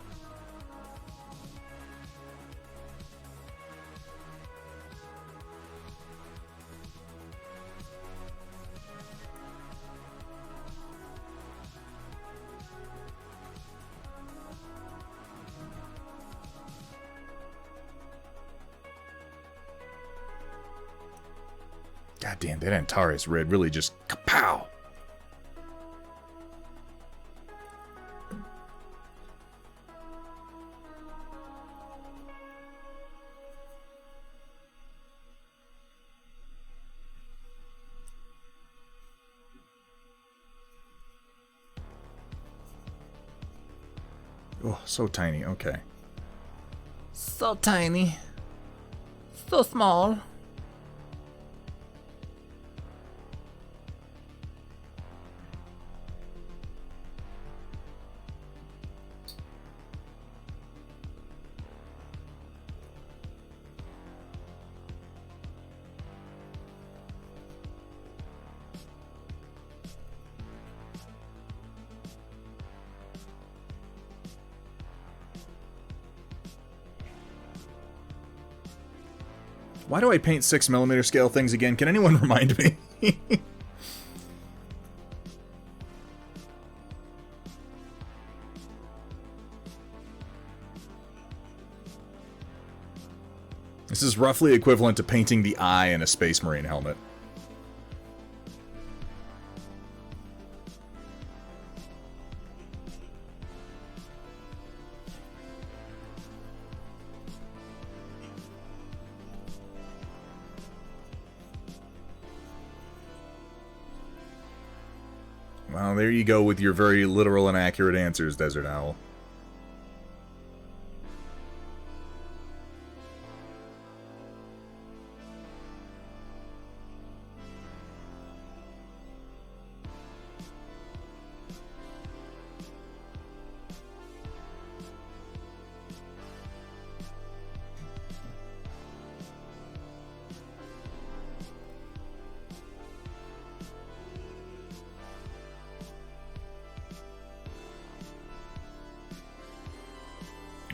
God damn, that Antares red really just kapow! Oh, so tiny, okay. So tiny. So small. Why do I paint 6mm scale things again? Can anyone remind me? This is roughly equivalent to painting the eye in a Space Marine helmet. Well, there you go with your very literal and accurate answers, Desert Owl.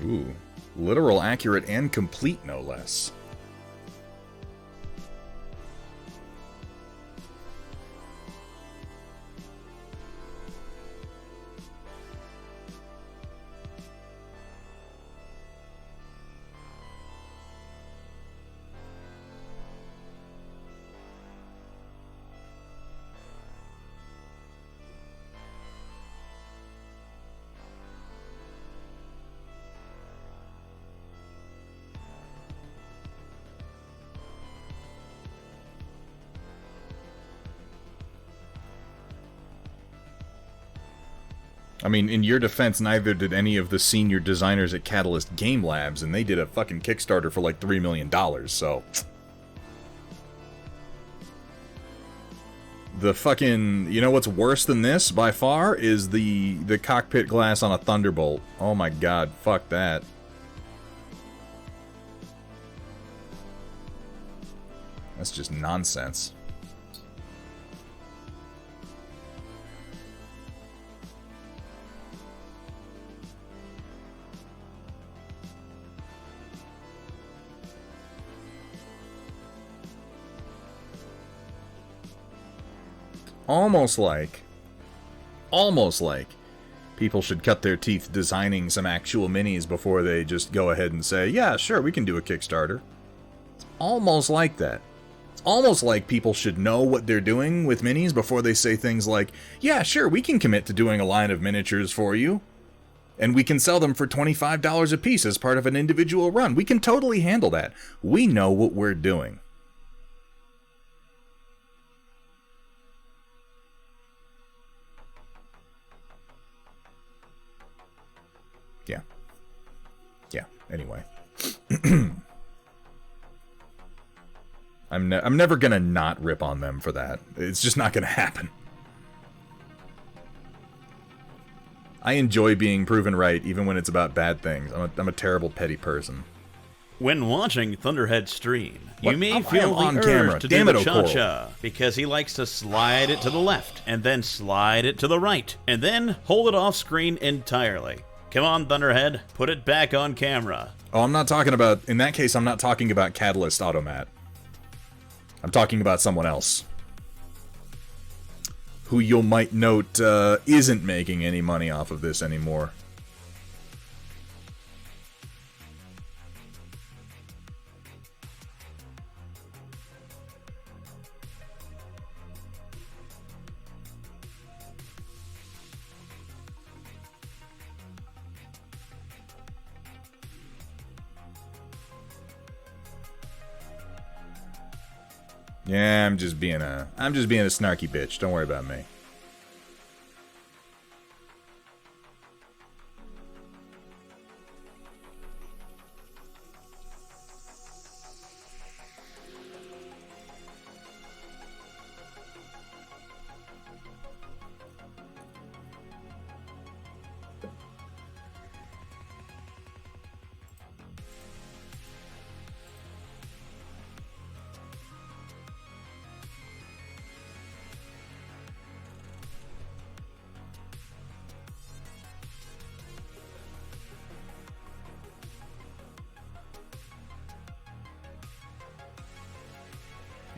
Ooh, literal, accurate, and complete, no less. I mean, in your defense, neither did any of the senior designers at Catalyst Game Labs, and they did a fucking Kickstarter for like $3 million, so... The fucking... You know what's worse than this, by far, is the cockpit glass on a Thunderbolt. Oh my god, fuck that. That's just nonsense. Almost like people should cut their teeth designing some actual minis before they just go ahead and say, yeah, sure, we can do a Kickstarter. It's almost like that. It's almost like people should know what they're doing with minis before they say things like, yeah, sure, we can commit to doing a line of miniatures for you. And we can sell them for $25 a piece as part of an individual run. We can totally handle that. We know what we're doing. Yeah, anyway. I'm never gonna not rip on them for that. It's just not gonna happen. I enjoy being proven right, even when it's about bad things. I'm a terrible, petty person. When watching Thunderhead stream, What? you may I feel am the on urge camera. to Damn do it, the O'Coral. cha-cha, because he likes to slide it to the left, and then slide it to the right, and then hold it off screen entirely. Come on, Thunderhead, put it back on camera. Oh, I'm not talking about... In that case, I'm not talking about Catalyst Automat. I'm talking about someone else. Who you might note isn't making any money off of this anymore. Yeah, I'm just being a snarky bitch. Don't worry about me.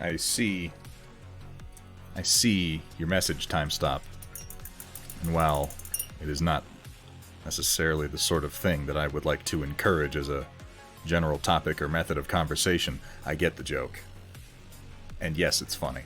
I see your message, time stop. And while it is not necessarily the sort of thing that I would like to encourage as a general topic or method of conversation, I get the joke. And yes, it's funny.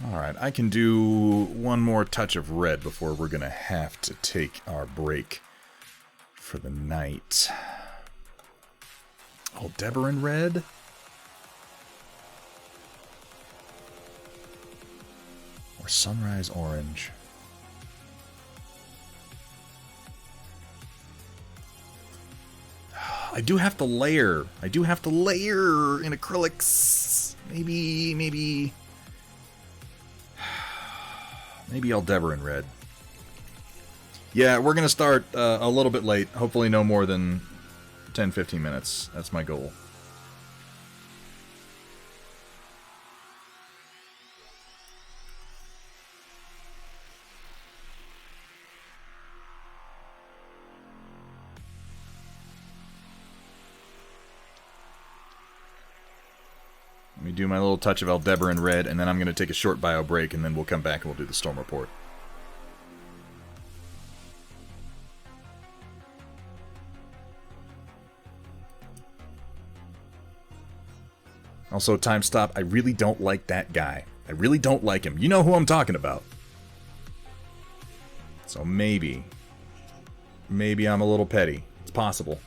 Alright, I can do one more touch of red before we're going to have to take our break for the night. Aldebaran red? Or sunrise orange? I do have to layer. I do have to layer in acrylics. Maybe Aldebaran red. Yeah, we're going to start a little bit late. Hopefully no more than 10-15 minutes. That's my goal. Let me do my little touch of Aldebaran red, and then I'm going to take a short bio break, and then we'll come back and we'll do the storm report. Also, time stop, I really don't like that guy. I really don't like him. You know who I'm talking about. So maybe I'm a little petty. It's possible.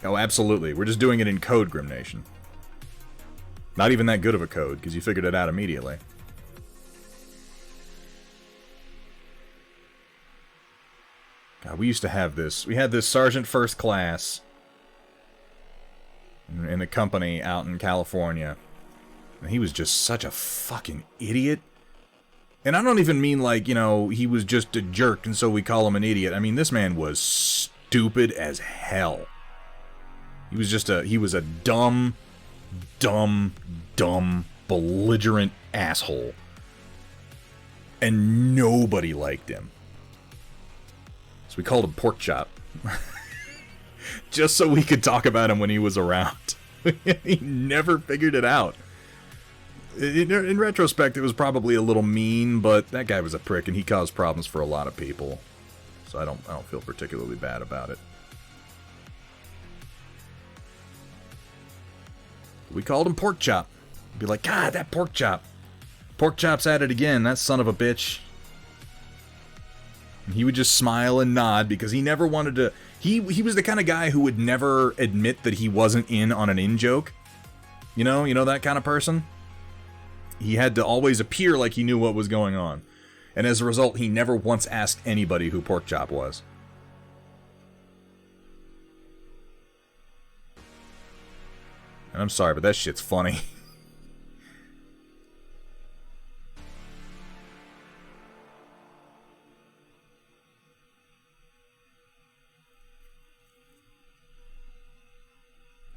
Oh, absolutely. We're just doing it in code, Grim Nation. Not even that good of a code, because you figured it out immediately. God, we used to have this. We had this Sergeant First Class in a company out in California. And he was just such a fucking idiot. And I don't even mean like, you know, he was just a jerk and so we call him an idiot. I mean, this man was stupid as hell. He was just he was a dumb, belligerent asshole. And nobody liked him. So we called him Pork Chop. Just so we could talk about him when he was around. He never figured it out. In retrospect, it was probably a little mean, but that guy was a prick and he caused problems for a lot of people. So I don't feel particularly bad about it. We called him Pork Chop. Be like, God, that Pork Chop. Pork Chop's at it again, that son of a bitch. And he would just smile and nod because he never wanted to... He was the kind of guy who would never admit that he wasn't in on an in-joke. You know that kind of person? He had to always appear like he knew what was going on. And as a result, he never once asked anybody who Pork Chop was. And I'm sorry, but that shit's funny.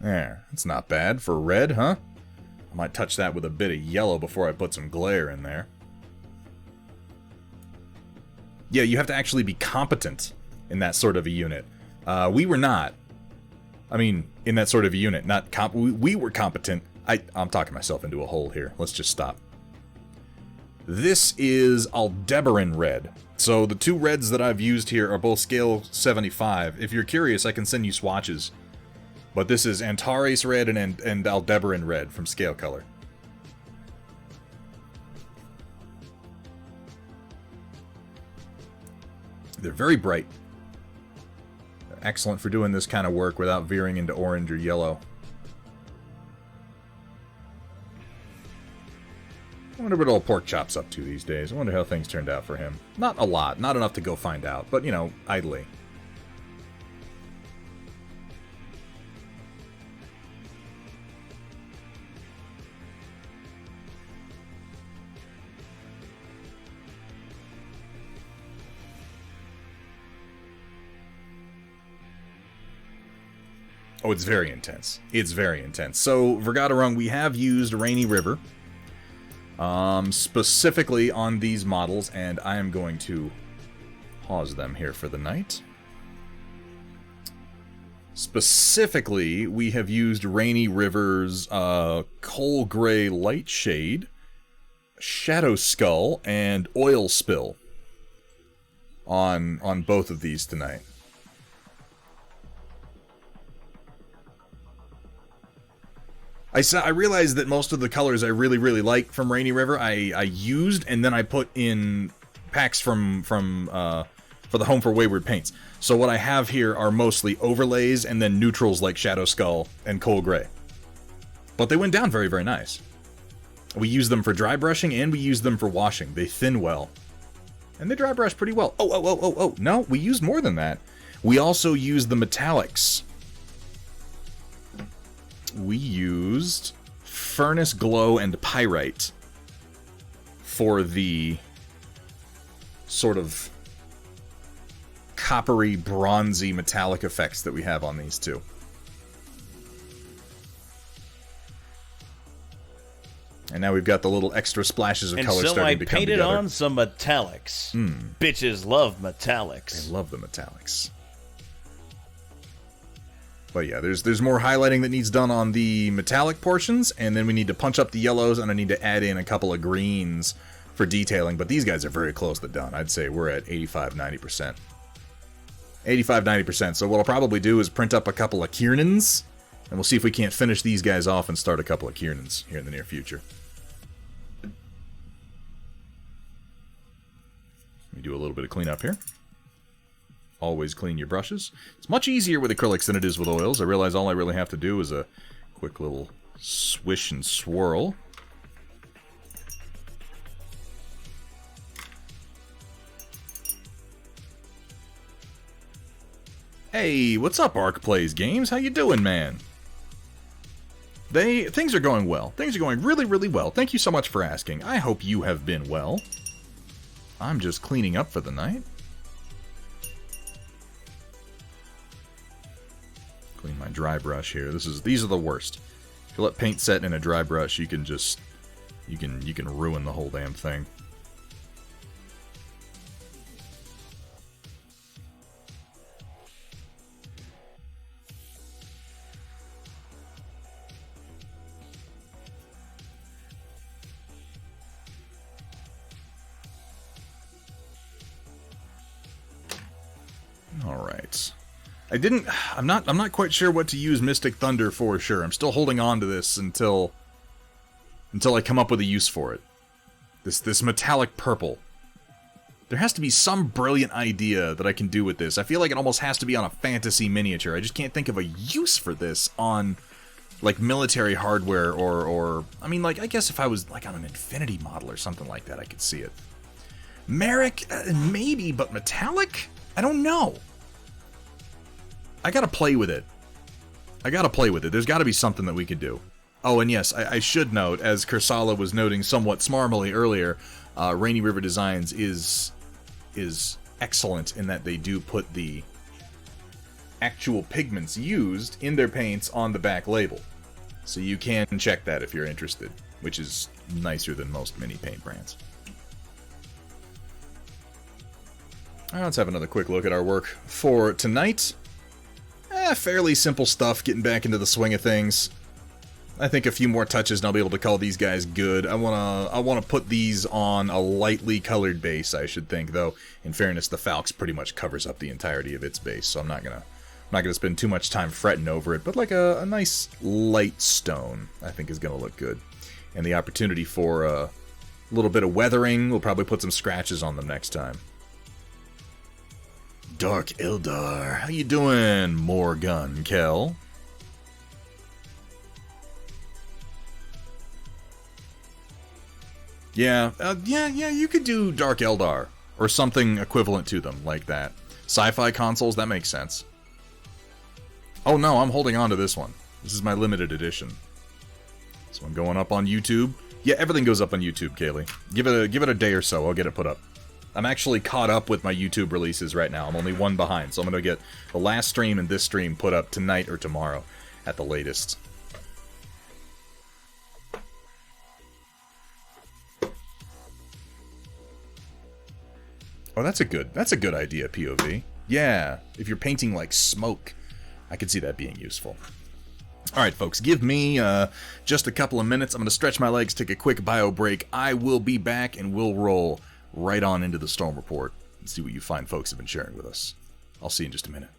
There, it's not bad for red, huh? I might touch that with a bit of yellow before I put some glare in there. Yeah, you have to actually be competent in that sort of a unit. We were not. I mean, in that sort of a unit, not we were competent. I'm talking myself into a hole here. Let's just stop. This is Aldebaran red. So the two reds that I've used here are both scale 75. If you're curious, I can send you swatches. But this is Antares red and Aldebaran red from Scale Color. They're very bright. They're excellent for doing this kind of work without veering into orange or yellow. I wonder what old Pork Chop's up to these days. I wonder how things turned out for him. Not a lot. Not enough to go find out. But, you know, idly. Oh, it's very intense. It's very intense. So, Vergaderung, we have used Rainy River, specifically on these models, and I am going to pause them here for the night. Specifically, we have used Rainy River's Coal Gray Light Shade, Shadow Skull, and Oil Spill on both of these tonight. I realized that most of the colors I really, really like from Rainy River I used, and then I put in packs from for the Home for Wayward Paints. So what I have here are mostly overlays and then neutrals like Shadow Skull and Coal Gray. But they went down very, very nice. We use them for dry brushing and we use them for washing. They thin well. And they dry brush pretty well. Oh, no, we use more than that. We also use the metallics. We used Furnace Glow and Pyrite for the sort of coppery, bronzy, metallic effects that we have on these two. And now we've got the little extra splashes of color starting to come together. And so I painted on some metallics. Bitches love metallics. They love the metallics. But yeah, there's more highlighting that needs done on the metallic portions, and then we need to punch up the yellows, and I need to add in a couple of greens for detailing, but these guys are very close to done. I'd say we're at 85-90%. 85-90%, so what I'll probably do is print up a couple of Kiernans, and we'll see if we can't finish these guys off and start a couple of Kiernans here in the near future. Let me do a little bit of cleanup here. Always clean your brushes. It's much easier with acrylics than it is with oils. I realize all I really have to do is a quick little swish and swirl. Hey, what's up, Arc Plays Games? How you doing, man? Things are going well. Things are going really, really well. Thank you so much for asking. I hope you have been well. I'm just cleaning up for the night. Clean my dry brush here. These are the worst. If you let paint set in a dry brush, you can just you can ruin the whole damn thing. All right. I'm not quite sure what to use Mystic Thunder for sure. I'm still holding on to this until I come up with a use for it. This metallic purple. There has to be some brilliant idea that I can do with this. I feel like it almost has to be on a fantasy miniature. I just can't think of a use for this on like military hardware or I mean, like, I guess if I was like on an Infinity model or something like that, I could see it. Merrick, maybe, but metallic? I don't know. I gotta play with it. There's gotta be something that we could do. Oh, and yes, I should note, as Kursala was noting somewhat smarmily earlier, Rainy River Designs is excellent in that they do put the actual pigments used in their paints on the back label. So you can check that if you're interested, which is nicer than most mini paint brands. Alright, let's have another quick look at our work for tonight. Fairly simple stuff, getting back into the swing of things. I think a few more touches and I'll be able to call these guys good. I wanna put these on a lightly colored base, I should think, though. In fairness, the Falx pretty much covers up the entirety of its base, so I'm not gonna spend too much time fretting over it, but like a nice light stone, I think is gonna look good. And the opportunity for a little bit of weathering, we'll probably put some scratches on them next time. Dark Eldar, how you doing, Morgun Kel? Yeah, you could do Dark Eldar, or something equivalent to them, like that. Sci-fi consoles, that makes sense. Oh no, I'm holding on to this one. This is my limited edition. So I'm going up on YouTube. Yeah, everything goes up on YouTube, Kaylee. Give it a day or so, I'll get it put up. I'm actually caught up with my YouTube releases right now. I'm only one behind, so I'm going to get the last stream and this stream put up tonight or tomorrow at the latest. Oh, that's a good idea, POV. Yeah, if you're painting like smoke, I could see that being useful. Alright, folks, give me just a couple of minutes. I'm going to stretch my legs, take a quick bio break. I will be back, and we'll roll right on into the Storm Report and see what you fine folks have been sharing with us. I'll see you in just a minute.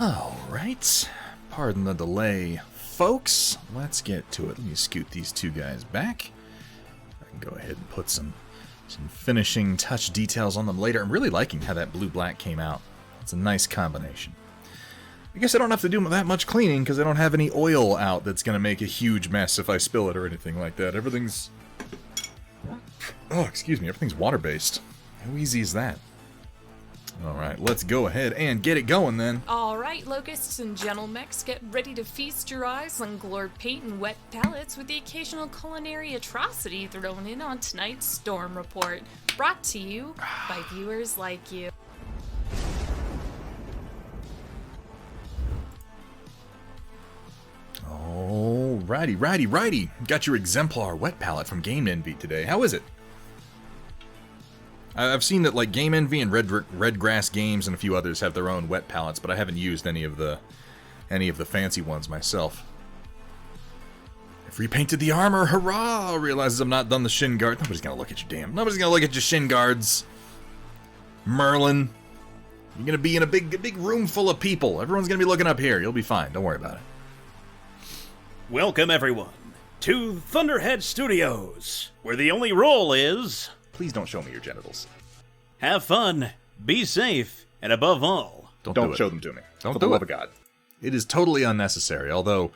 Alright. Pardon the delay, folks. Let's get to it. Let me scoot these two guys back. I can go ahead and put some finishing touch details on them later. I'm really liking how that blue-black came out. It's a nice combination. I guess I don't have to do that much cleaning because I don't have any oil out that's going to make a huge mess if I spill it or anything like that. Everything's... Oh, excuse me. Everything's water-based. How easy is that? Alright, let's go ahead and get it going then. Alright, locusts and gentle mechs, get ready to feast your eyes on glowed paint and wet palettes with the occasional culinary atrocity thrown in on tonight's Storm Report. Brought to you by viewers like you. Righty. Got your exemplar wet palette from Game Envy today. How is it? I've seen that like Game Envy and Red Grass Games and a few others have their own wet palettes, but I haven't used any of the fancy ones myself. I've repainted the armor, hurrah! Realizes I'm not done the shin guard. Nobody's gonna look at you, nobody's gonna look at your shin guards. Merlin, you're gonna be in a big room full of people. Everyone's gonna be looking up here. You'll be fine. Don't worry about it. Welcome, everyone, to Thunderhead Studios, where the only rule is... Please don't show me your genitals. Have fun, be safe, and above all... Don't show them to me. Don't for the love of God. It is totally unnecessary, although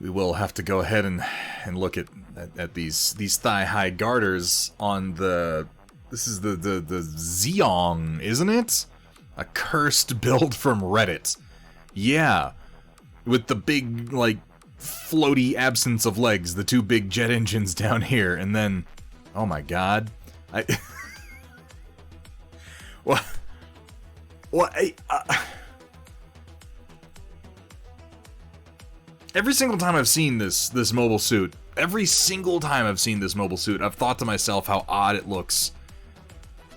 we will have to go ahead and look at these thigh-high garters on the... This is the Zeong, isn't it? A cursed build from Reddit. Yeah. With the big, like, floaty absence of legs, the two big jet engines down here, and then... Oh my God. What? Every single time I've seen this mobile suit, I've thought to myself how odd it looks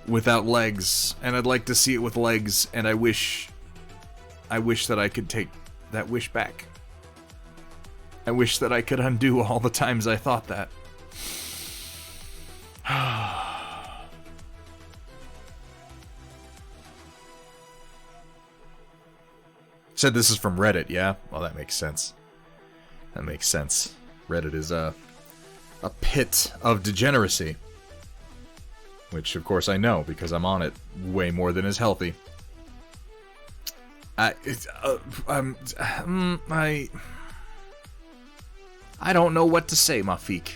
without legs, and I'd like to see it with legs, and I wish that I could take that wish back. I wish that I could undo all the times I thought that. Said this is from Reddit, yeah? Well, that makes sense. Reddit is a pit of degeneracy. Which, of course, I know, because I'm on it way more than is healthy. I don't know what to say, Mafik.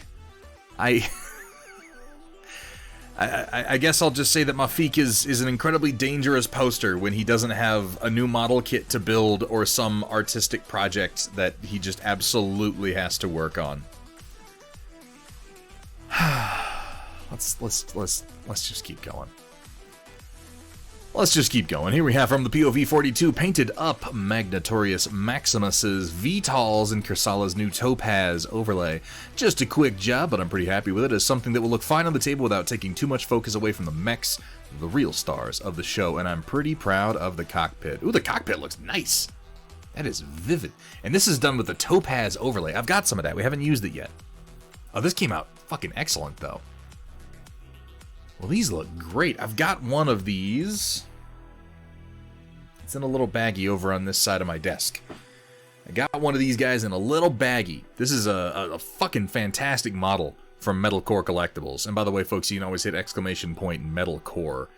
I guess I'll just say that Mafik is an incredibly dangerous poster when he doesn't have a new model kit to build or some artistic project that he just absolutely has to work on. Let's just keep going. Here we have from the POV 42 painted up Magnatorius Maximus's VTOLs in Kursala's new Topaz overlay. Just a quick job, but I'm pretty happy with it as something that will look fine on the table without taking too much focus away from the mechs, the real stars of the show, and I'm pretty proud of the cockpit. Ooh, the cockpit looks nice. That is vivid. And this is done with the Topaz overlay. I've got some of that. We haven't used it yet. Oh, this came out fucking excellent, though. Well, these look great. I've got one of these. It's in a little baggie over on this side of my desk. I got one of these guys in a little baggie. This is a fucking fantastic model from Metalcore Collectibles. And by the way, folks, you can always hit exclamation point Metalcore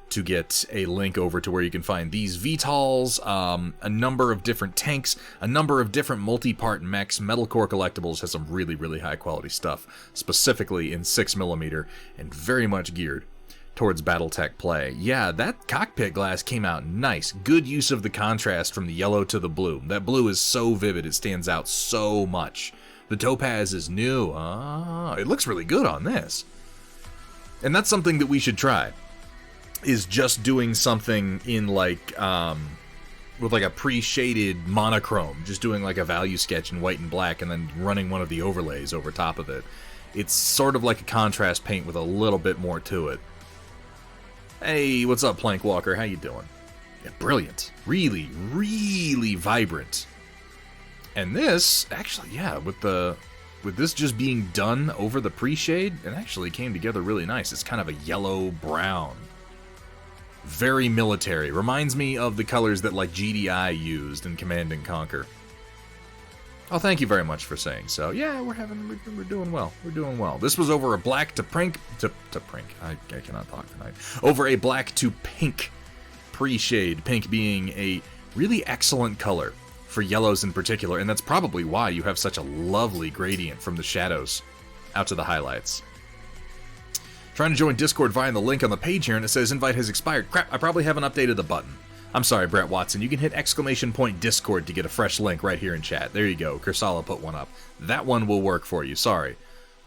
to get a link over to where you can find these VTOLs, a number of different tanks, a number of different multi-part mechs. Metalcore Collectibles has some really, really high-quality stuff, specifically in 6mm, and very much geared towards Battletech play. Yeah, that cockpit glass came out nice. Good use of the contrast from the yellow to the blue. That blue is so vivid, it stands out so much. The Topaz is new. It looks really good on this. And that's something that we should try. Is just doing something in like, with like a pre-shaded monochrome. Just doing like a value sketch in white and black and then running one of the overlays over top of it. It's sort of like a contrast paint with a little bit more to it. Hey, what's up, Plank Walker? How you doing? Yeah, brilliant. Really, really vibrant. And this, actually, yeah, with this just being done over the pre-shade, it actually came together really nice. It's kind of a yellow-brown. Very military. Reminds me of the colors that, like, GDI used in Command and Conquer. Oh, thank you very much for saying so. Yeah, we're doing well. We're doing well. This was over a black to prink... To prink. I cannot talk tonight. Over a black to pink pre-shade. Pink being a really excellent color for yellows in particular, and that's probably why you have such a lovely gradient from the shadows out to the highlights. Trying to join Discord via the link on the page here, and it says invite has expired. Crap, I probably haven't updated the button. I'm sorry, Brett Watson. You can hit !Discord to get a fresh link right here in chat. There you go. Kursala put one up. That one will work for you. Sorry.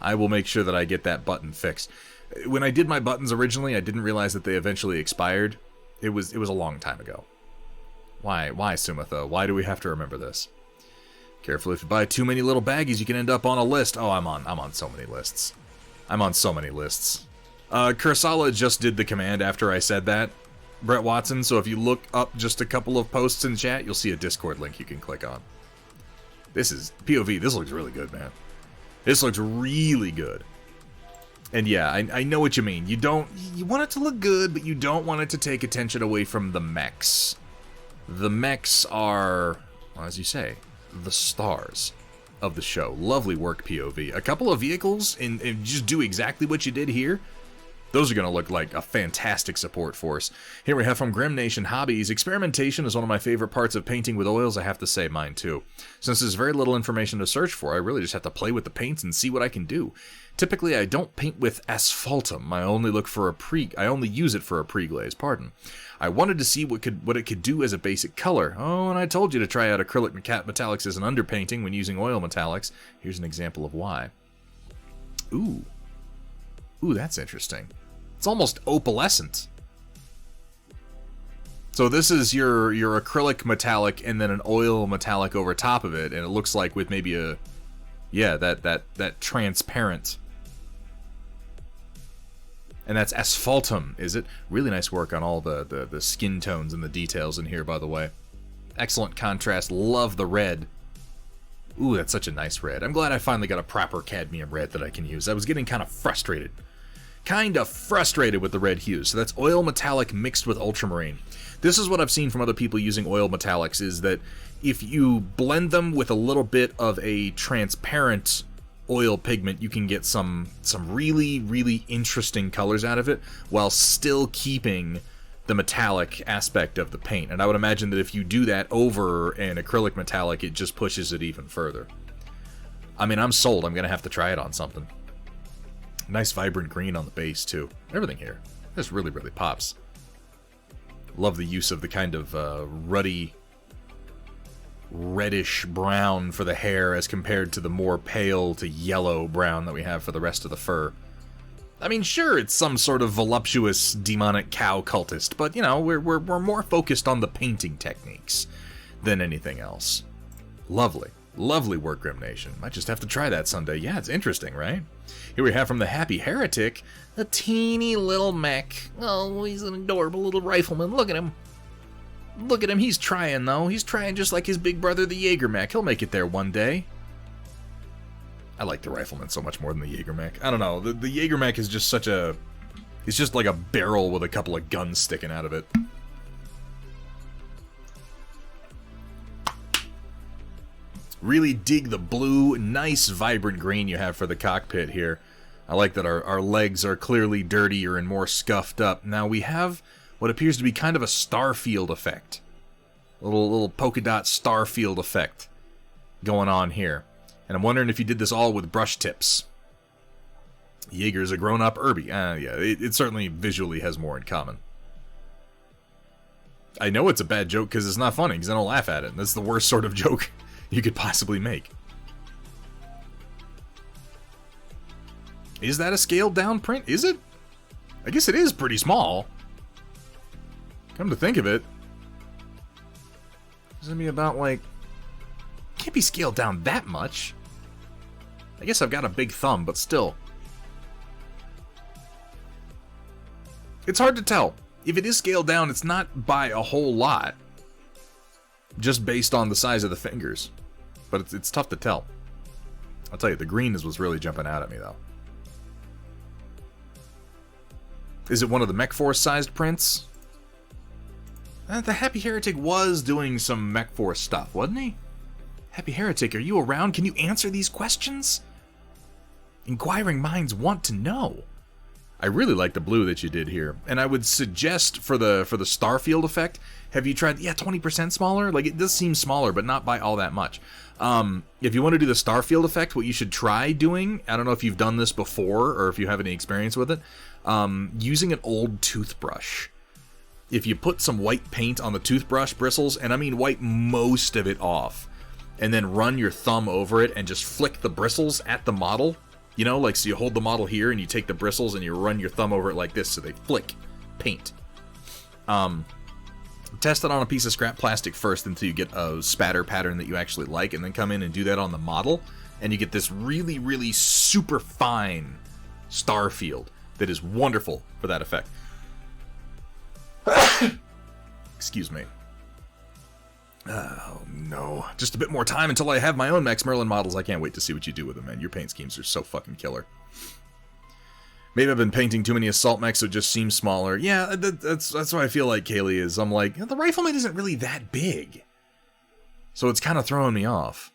I will make sure that I get that button fixed. When I did my buttons originally, I didn't realize that they eventually expired. It was a long time ago. Why, Sumatho? Why do we have to remember this? Careful, if you buy too many little baggies, you can end up on a list. Oh, I'm on so many lists. I'm on so many lists. Kursala just did the command after I said that, Brett Watson, so if you look up just a couple of posts in chat, you'll see a Discord link you can click on. This is POV. This looks really good, man. This looks really good. And yeah, I know what you mean. You want it to look good, but you don't want it to take attention away from the mechs. The mechs are, well, as you say, the stars of the show. Lovely work, POV. A couple of vehicles and just do exactly what you did here. Those are going to look like a fantastic support force. Here we have from Grim Nation Hobbies. Experimentation is one of my favorite parts of painting with oils. I have to say mine too. Since there's very little information to search for, I really just have to play with the paints and see what I can do. Typically, I don't paint with asphaltum. I only use it for a pre-glaze. Pardon. I wanted to see what it could do as a basic color. Oh, and I told you to try out acrylic metallics as an underpainting when using oil metallics. Here's an example of why. Ooh, that's interesting. It's almost opalescent. So this is your acrylic metallic and then an oil metallic over top of it, and it looks like with maybe a, yeah, that transparent. And that's asphaltum, is it? Really nice work on all the skin tones and the details in here, by the way. Excellent contrast. Love the red. Ooh, that's such a nice red. I'm glad I finally got a proper cadmium red that I can use. I was getting kind of frustrated with the red hues. So that's oil metallic mixed with ultramarine. This is what I've seen from other people using oil metallics, is that if you blend them with a little bit of a transparent oil pigment, you can get some really, really interesting colors out of it while still keeping the metallic aspect of the paint. And I would imagine that if you do that over an acrylic metallic, it just pushes it even further. I mean, I'm sold. I'm going to have to try it on something. Nice vibrant green on the base, too. Everything here. This really, really pops. Love the use of the kind of ruddy, reddish brown for the hair as compared to the more pale to yellow brown that we have for the rest of the fur. I mean, sure, it's some sort of voluptuous demonic cow cultist, but, you know, we're more focused on the painting techniques than anything else. Lovely. Lovely work, Grim Nation. Might just have to try that someday. Yeah, it's interesting, right? Here we have from the Happy Heretic, a teeny little mech. Oh, he's an adorable little rifleman. Look at him. Look at him. He's trying, though. He's trying just like his big brother, the Jaeger mech. He'll make it there one day. I like the rifleman so much more than the Jaeger mech. I don't know. The Jaeger mech is just such a... It's just like a barrel with a couple of guns sticking out of it. Really dig the blue, nice vibrant green you have for the cockpit here. I like that our legs are clearly dirtier and more scuffed up. Now we have what appears to be kind of a starfield effect. A little polka dot starfield effect going on here. And I'm wondering if you did this all with brush tips. Jaeger's a grown-up Irby. Yeah, it certainly visually has more in common. I know it's a bad joke because it's not funny, because I don't laugh at it. That's the worst sort of joke you could possibly make. Is that a scaled down print? Is it? I guess it is pretty small. Come to think of it. It's gonna be about like... Can't be scaled down that much. I guess I've got a big thumb, but still. It's hard to tell. If it is scaled down, it's not by a whole lot. Just based on the size of the fingers. But it's tough to tell. I'll tell you, the green is what's really jumping out at me, though. Is it one of the Mech Force sized prints? The Happy Heretic was doing some Mech Force stuff, wasn't he? Happy Heretic, are you around? Can you answer these questions? Inquiring minds want to know. I really like the blue that you did here, and I would suggest for the Starfield effect, have you tried, 20% smaller? Like, it does seem smaller, but not by all that much. If you want to do the Starfield effect, what you should try doing, I don't know if you've done this before, or if you have any experience with it, using an old toothbrush. If you put some white paint on the toothbrush bristles, and I mean wipe most of it off, and then run your thumb over it and just flick the bristles at the model, you know, like, so you hold the model here and you take the bristles and you run your thumb over it like this so they flick paint. Test it on a piece of scrap plastic first until you get a spatter pattern that you actually like, and then come in and do that on the model, and you get this really, really super fine star field that is wonderful for that effect. Excuse me. Oh, no. Just a bit more time until I have my own Max Merlin models. I can't wait to see what you do with them, man. Your paint schemes are so fucking killer. Maybe I've been painting too many assault mechs, so it just seems smaller. Yeah, that's what I feel like Kaylee is. I'm like, the Rifleman isn't really that big. So it's kind of throwing me off.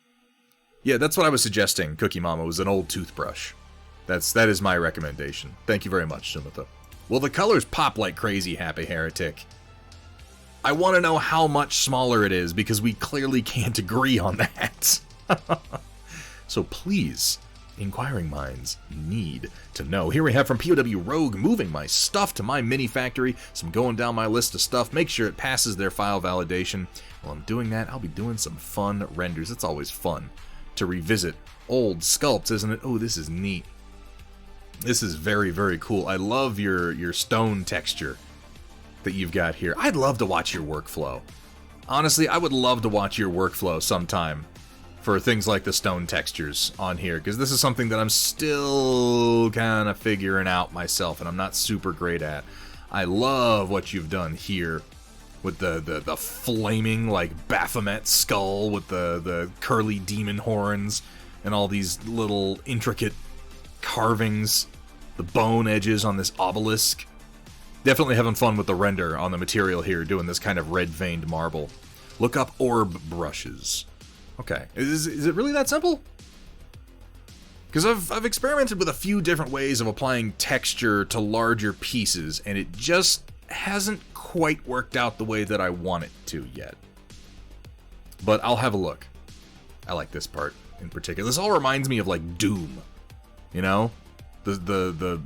Yeah, that's what I was suggesting, Cookie Mama, was an old toothbrush. That is my recommendation. Thank you very much, Shumatha. Well, the colors pop like crazy, Happy Heretic. I want to know how much smaller it is, because we clearly can't agree on that. So please, inquiring minds need to know. Here we have from POW Rogue, moving my stuff to my mini factory. So I'm going down my list of stuff, make sure it passes their file validation. While I'm doing that, I'll be doing some fun renders. It's always fun to revisit old sculpts, isn't it? Oh, this is neat. This is very, very cool. I love your stone texture that you've got here. I'd love to watch your workflow. Honestly, I would love to watch your workflow sometime for things like the stone textures on here, because this is something that I'm still kind of figuring out myself, and I'm not super great at. I love what you've done here with the flaming, like, Baphomet skull with the curly demon horns and all these little intricate carvings, the bone edges on this obelisk. Definitely having fun with the render on the material here, doing this kind of red-veined marble. Look up orb brushes. Okay, is it really that simple? Because I've experimented with a few different ways of applying texture to larger pieces, and it just hasn't quite worked out the way that I want it to yet. But I'll have a look. I like this part in particular. This all reminds me of, like, Doom. You know? The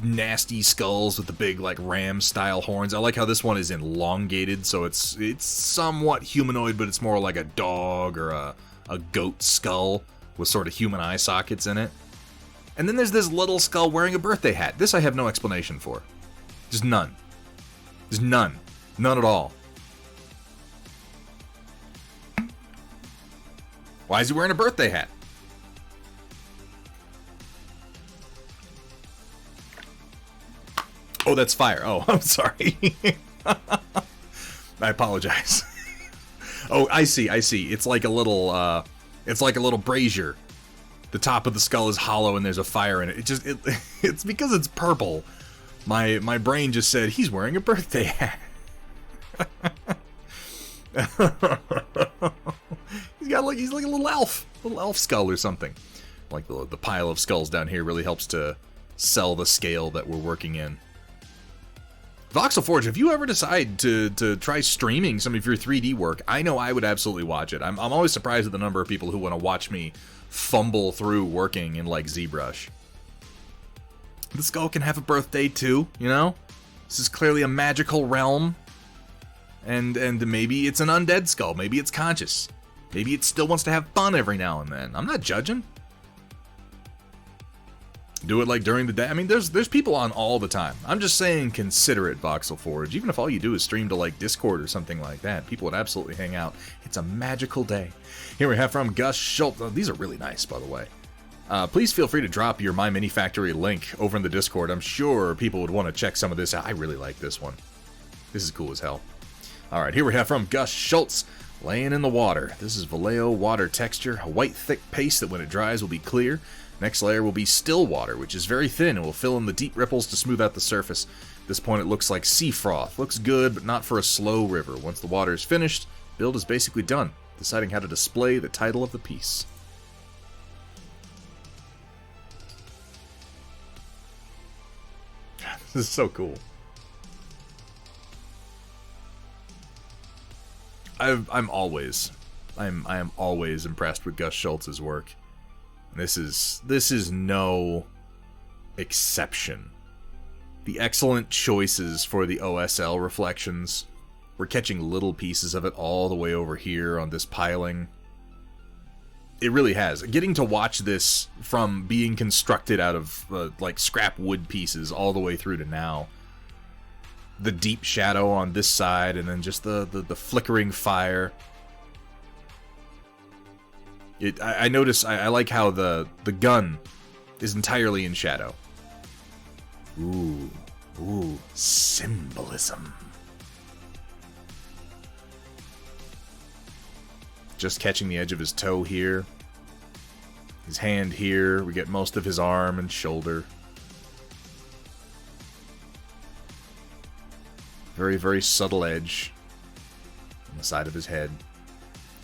nasty skulls with the big, like, ram-style horns. I like how this one is elongated, so it's somewhat humanoid, but it's more like a dog or a goat skull with sort of human eye sockets in it. And then there's this little skull wearing a birthday hat. This I have no explanation for. Just none. Just none. None at all. Why is he wearing a birthday hat? Oh, that's fire. Oh, I'm sorry. I apologize. Oh, I see. It's like a little brazier. The top of the skull is hollow and there's a fire in it. It's because it's purple. My brain just said he's wearing a birthday hat. He's like a little elf skull or something. Like the pile of skulls down here really helps to sell the scale that we're working in. Voxel Forge, if you ever decide to try streaming some of your 3D work, I know I would absolutely watch it. I'm always surprised at the number of people who want to watch me fumble through working in, like, ZBrush. The skull can have a birthday too, you know? This is clearly a magical realm. And maybe it's an undead skull. Maybe it's conscious. Maybe it still wants to have fun every now and then. I'm not judging. Do it, like, during the day. I mean, there's people on all the time. I'm just saying, consider it, Voxel Forge. Even if all you do is stream to, like, Discord or something like that, people would absolutely hang out. It's a magical day. Here we have from Gus Schultz. Oh, these are really nice, by the way. Please feel free to drop your My Mini Factory link over in the Discord. I'm sure people would want to check some of this out. I really like this one. This is cool as hell. All right, here we have from Gus Schultz. Laying in the water. This is Vallejo water texture. A white, thick paste that when it dries will be clear. Next layer will be still water, which is very thin and will fill in the deep ripples to smooth out the surface. this point it looks like sea froth. Looks good, but not for a slow river. Once the water is finished, build is basically done. Deciding how to display the title of the piece. This is so cool. I am always impressed with Gus Schultz's work. This is no exception. The excellent choices for the OSL reflections. We're catching little pieces of it all the way over here on this piling. It really has. Getting to watch this from being constructed out of like scrap wood pieces all the way through to now. The deep shadow on this side, and then just the flickering fire. I notice, I like how the gun is entirely in shadow. Ooh, symbolism. Just catching the edge of his toe here. His hand here. We get most of his arm and shoulder. Very, very subtle edge on the side of his head.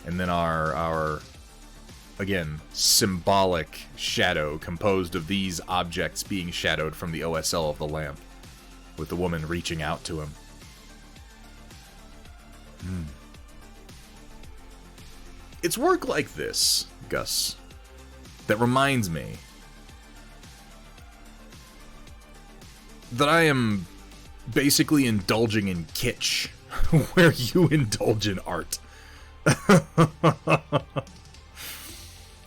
And then our again, symbolic shadow composed of these objects being shadowed from the OSL of the lamp, with the woman reaching out to him. It's work like this, Gus, that reminds me that I am basically indulging in kitsch, where you indulge in art.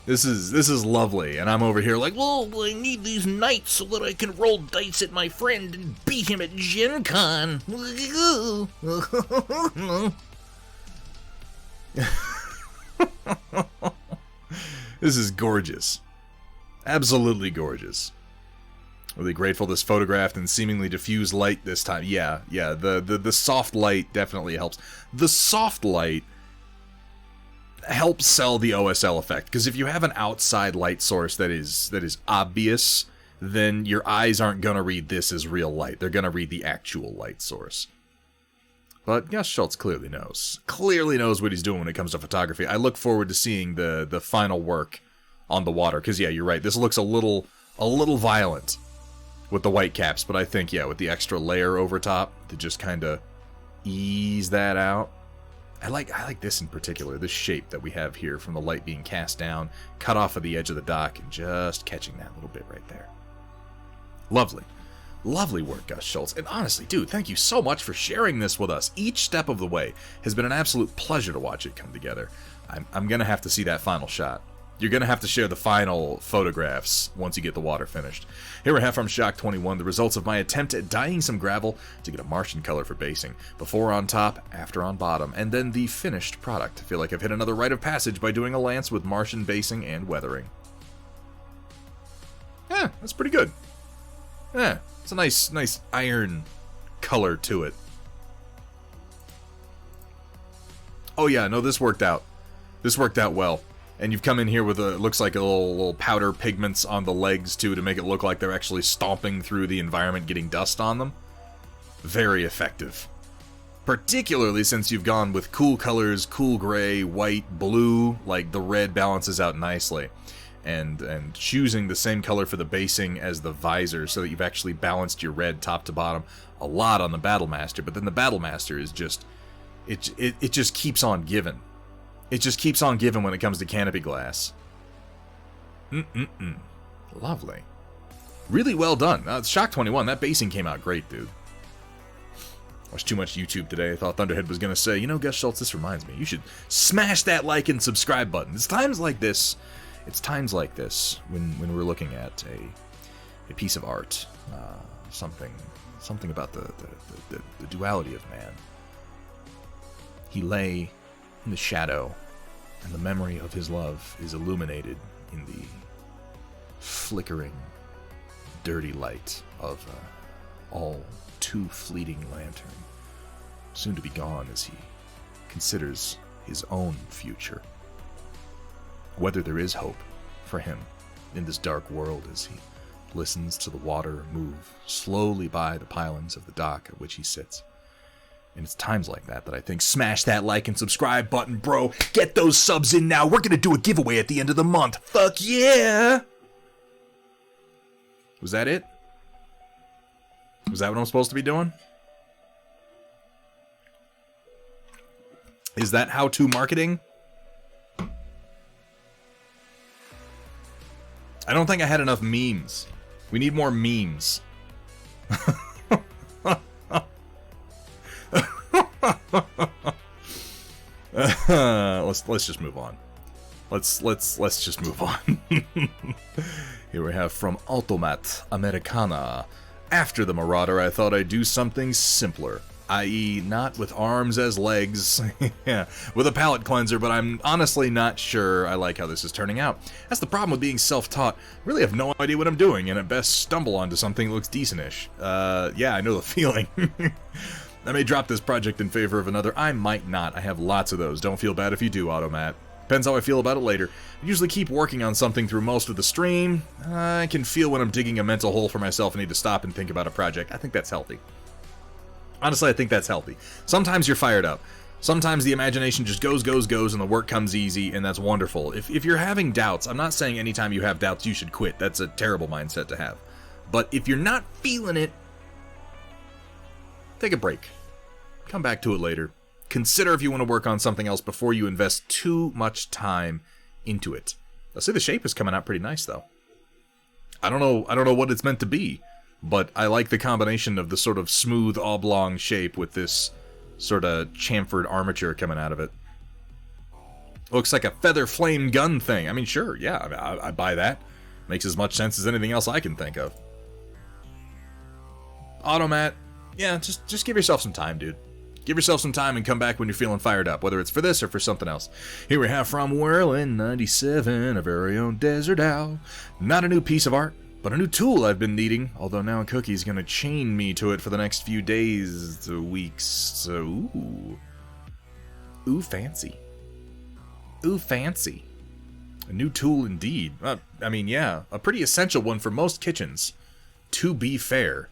This is lovely, and I'm over here like, well, I need these knights so that I can roll dice at my friend and beat him at Gen Con. This is gorgeous. Absolutely gorgeous. Really grateful this photographed and seemingly diffused light this time. Yeah, the soft light definitely helps. The soft light helps sell the OSL effect, because if you have an outside light source that is obvious, then your eyes aren't gonna read this as real light. They're gonna read the actual light source. But Gus Schultz clearly knows what he's doing when it comes to photography. I look forward to seeing the final work on the water, because yeah, you're right. This looks a little violent with the white caps, but I think yeah, with the extra layer over top to just kind of ease that out. I like this in particular, this shape that we have here from the light being cast down, cut off of the edge of the dock, and just catching that little bit right there. Lovely. Lovely work, Gus Schultz. And honestly, dude, thank you so much for sharing this with us. Each step of the way has been an absolute pleasure to watch it come together. I'm going to have to see that final shot. You're going to have to share the final photographs once you get the water finished. Here we have from Shock21 the results of my attempt at dyeing some gravel to get a Martian color for basing. Before on top, after on bottom, and then the finished product. I feel like I've hit another rite of passage by doing a lance with Martian basing and weathering. Yeah, that's pretty good. Yeah, it's a nice iron color to it. Oh yeah, no, this worked out. This worked out well. And you've come in here with looks like a little powder pigments on the legs too, to make it look like they're actually stomping through the environment, getting dust on them. Very effective. Particularly since you've gone with cool colors, cool gray, white, blue, like the red balances out nicely. And choosing the same color for the basing as the visor, so that you've actually balanced your red top to bottom a lot on the Battlemaster, but then the Battlemaster is just, it just keeps on giving. It just keeps on giving when it comes to canopy glass. Lovely. Really well done. Shock21, that basing came out great, dude. Watched too much YouTube today. I thought Thunderhead was going to say, you know, Gus Schultz, this reminds me. You should smash that like and subscribe button. It's times like this when we're looking at a piece of art. Something about the duality of man. He lay in the shadow, and the memory of his love is illuminated in the flickering, dirty light of all too fleeting lantern, soon to be gone as he considers his own future. Whether there is hope for him in this dark world as he listens to the water move slowly by the pilings of the dock at which he sits. And it's times like that that I think, smash that like and subscribe button, bro. Get those subs in now. We're going to do a giveaway at the end of the month. Fuck yeah! Was that it? Was that what I'm supposed to be doing? Is that how-to marketing? I don't think I had enough memes. We need more memes. Let's just move on. Let's just move on. Here we have from Automat Americana. After the Marauder, I thought I'd do something simpler, i.e. not with arms as legs, yeah, with a palate cleanser, but I'm honestly not sure I like how this is turning out. That's the problem with being self-taught. I really have no idea what I'm doing, and at best stumble onto something that looks decent-ish. Yeah, I know the feeling. I may drop this project in favor of another. I might not. I have lots of those. Don't feel bad if you do, Automat. Depends how I feel about it later. I usually keep working on something through most of the stream. I can feel when I'm digging a mental hole for myself and need to stop and think about a project. I think that's healthy. Honestly, I think that's healthy. Sometimes you're fired up. Sometimes the imagination just goes, and the work comes easy, and that's wonderful. If you're having doubts, I'm not saying anytime you have doubts you should quit. That's a terrible mindset to have. But if you're not feeling it, take a break. Come back to it later. Consider if you want to work on something else before you invest too much time into it. I'll say the shape is coming out pretty nice, though. I don't know what it's meant to be, but I like the combination of the sort of smooth oblong shape with this sort of chamfered armature coming out of it. Looks like a feather flame gun thing. I mean, sure, yeah, I buy that. Makes as much sense as anything else I can think of. Automat, yeah, just give yourself some time, dude. Give yourself some time and come back when you're feeling fired up, whether it's for this or for something else. Here we have from Whirlin97, our very own Desert Owl. Not a new piece of art, but a new tool I've been needing, although now Cookie's gonna chain me to it for the next few days, weeks, so ooh, fancy. Ooh, fancy. A new tool indeed. I mean, yeah, a pretty essential one for most kitchens, to be fair.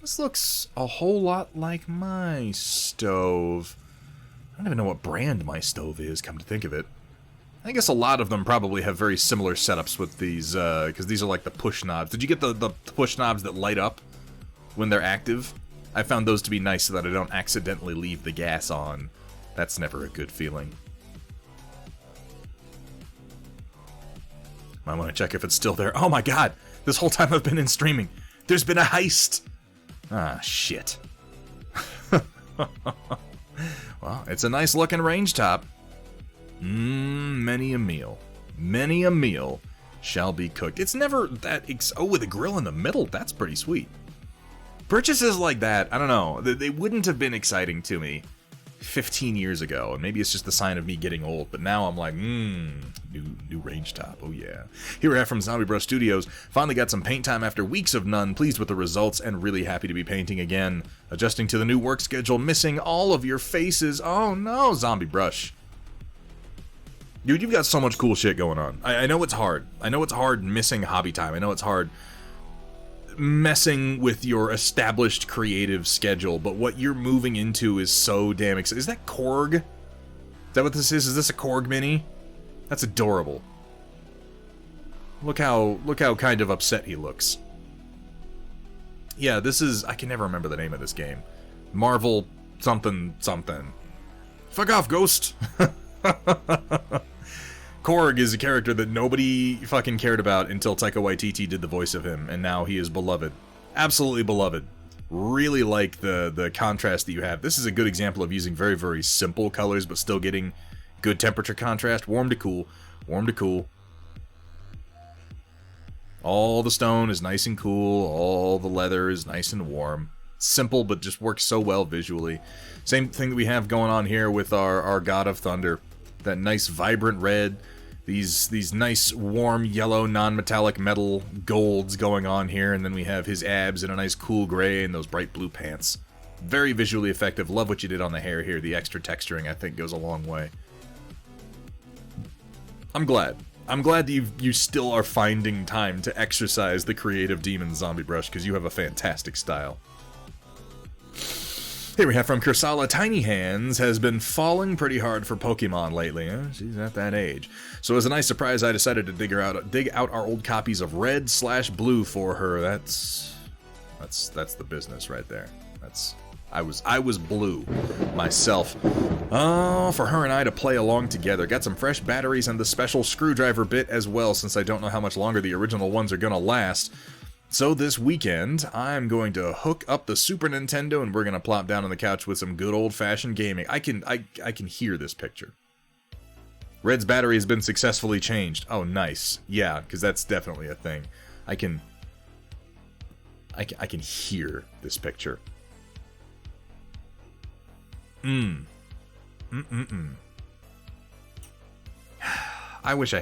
This looks a whole lot like my stove. I don't even know what brand my stove is, come to think of it. I guess a lot of them probably have very similar setups with these, because these are like the push knobs. Did you get the push knobs that light up when they're active? I found those to be nice so that I don't accidentally leave the gas on. That's never a good feeling. Might want to check if it's still there. Oh my god! This whole time I've been in streaming, there's been a heist! Ah, shit. Well, it's a nice looking range top. Many a meal. Many a meal shall be cooked. It's never that... oh, with a grill in the middle? That's pretty sweet. Purchases like that, I don't know. They wouldn't have been exciting to me 15 years ago. And maybe it's just the sign of me getting old. But now I'm like, new range top. Oh, yeah. Here we have from Zombie Bro Studios. Finally got some paint time after weeks of none. Pleased with the results and really happy to be painting again. Adjusting to the new work schedule. Missing all of your faces. Oh, no, Zombie Brush. Dude, you've got so much cool shit going on. I know it's hard. I know it's hard missing hobby time. I know it's hard messing with your established creative schedule, but what you're moving into is so damn exciting. Is that Korg? Is that what this is? Is this a Korg mini? That's adorable. Look how kind of upset he looks. Yeah, this is... I can never remember the name of this game. Marvel something something. Fuck off, Ghost! Korg is a character that nobody fucking cared about until Taika Waititi did the voice of him, and now he is beloved. Absolutely beloved. Really like the contrast that you have. This is a good example of using very, very simple colors, but still getting good temperature contrast. Warm to cool. Warm to cool. All the stone is nice and cool. All the leather is nice and warm. Simple, but just works so well visually. Same thing that we have going on here with our God of Thunder. That nice vibrant red, these nice warm yellow non-metallic metal golds going on here, and then we have his abs in a nice cool gray and those bright blue pants. Very visually effective. Love what you did on the hair here. The extra texturing I think goes a long way. I'm glad. I'm glad that you still are finding time to exercise the creative demon Zombie Brush, because you have a fantastic style. Here we have from Kursala, Tiny Hands has been falling pretty hard for Pokemon lately. She's at that age. So as a nice surprise, I decided to dig out our old copies of Red/Blue for her. That's the business right there. I was blue myself. Oh, for her and I to play along together. Got some fresh batteries and the special screwdriver bit as well, since I don't know how much longer the original ones are gonna last. So this weekend, I'm going to hook up the Super Nintendo and we're going to plop down on the couch with some good old-fashioned gaming. I can hear this picture. Red's battery has been successfully changed. Oh, nice. Yeah, because that's definitely a thing. I can hear this picture. I wish I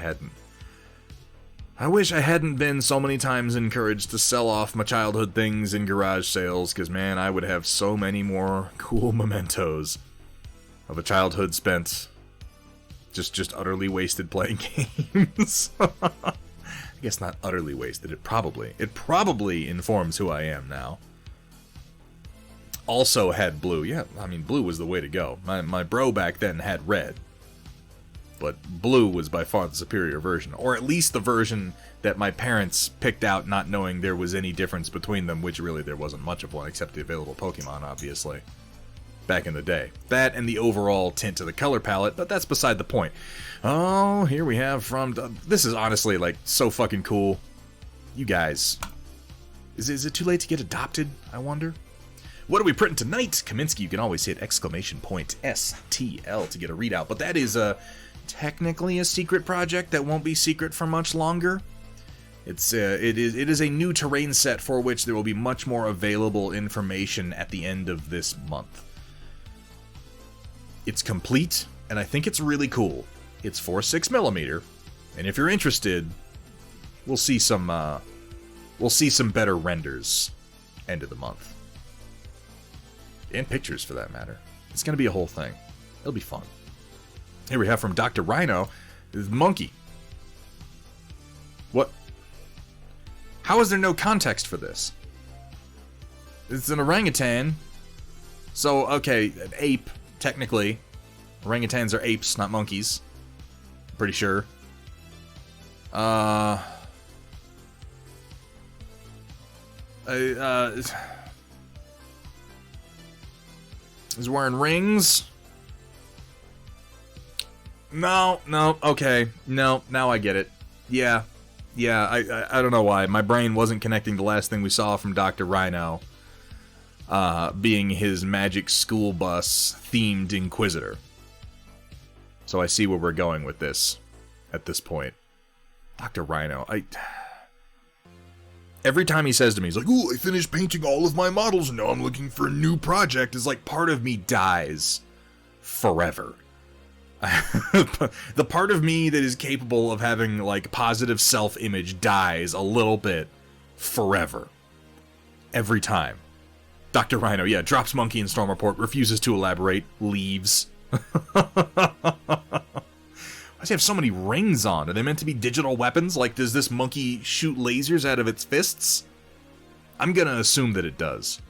hadn't been so many times encouraged to sell off my childhood things in garage sales, because, man, I would have so many more cool mementos of a childhood spent just utterly wasted playing games. I guess not utterly wasted. It probably informs who I am now. Also had blue. Yeah, I mean, blue was the way to go. My bro back then had red. But blue was by far the superior version, or at least the version that my parents picked out not knowing there was any difference between them, which really there wasn't much of one, except the available Pokemon, obviously, back in the day. That and the overall tint to the color palette, but that's beside the point. Oh, here we have from... this is honestly, like, so fucking cool. You guys... Is it too late to get adopted, I wonder? What are we printing tonight? Kaminsky, you can always hit !STL to get a readout, but that is technically a secret project that won't be secret for much longer. It is a new terrain set for which there will be much more available information at the end of this month. It's complete, and I think it's really cool. It's for 6mm, and if you're interested, we'll see some better renders end of the month. And pictures, for that matter. It's going to be a whole thing. It'll be fun. Here we have from Dr. Rhino, this monkey. What? How is there no context for this? It's an orangutan. So, okay, an ape, technically. Orangutans are apes, not monkeys. Pretty sure. Is wearing rings? No, okay. No, now I get it. Yeah, I don't know why. My brain wasn't connecting the last thing we saw from Dr. Rhino being his magic school bus themed Inquisitor. So I see where we're going with this at this point. Dr. Rhino, every time he says to me, he's like, "Ooh, I finished painting all of my models and now I'm looking for a new project," is like part of me dies forever. The part of me that is capable of having, like, positive self-image dies a little bit forever. Every time. Dr. Rhino, yeah, drops monkey in Storm Report, refuses to elaborate, leaves. Why does he have so many rings on? Are they meant to be digital weapons? Like, does this monkey shoot lasers out of its fists? I'm gonna assume that it does.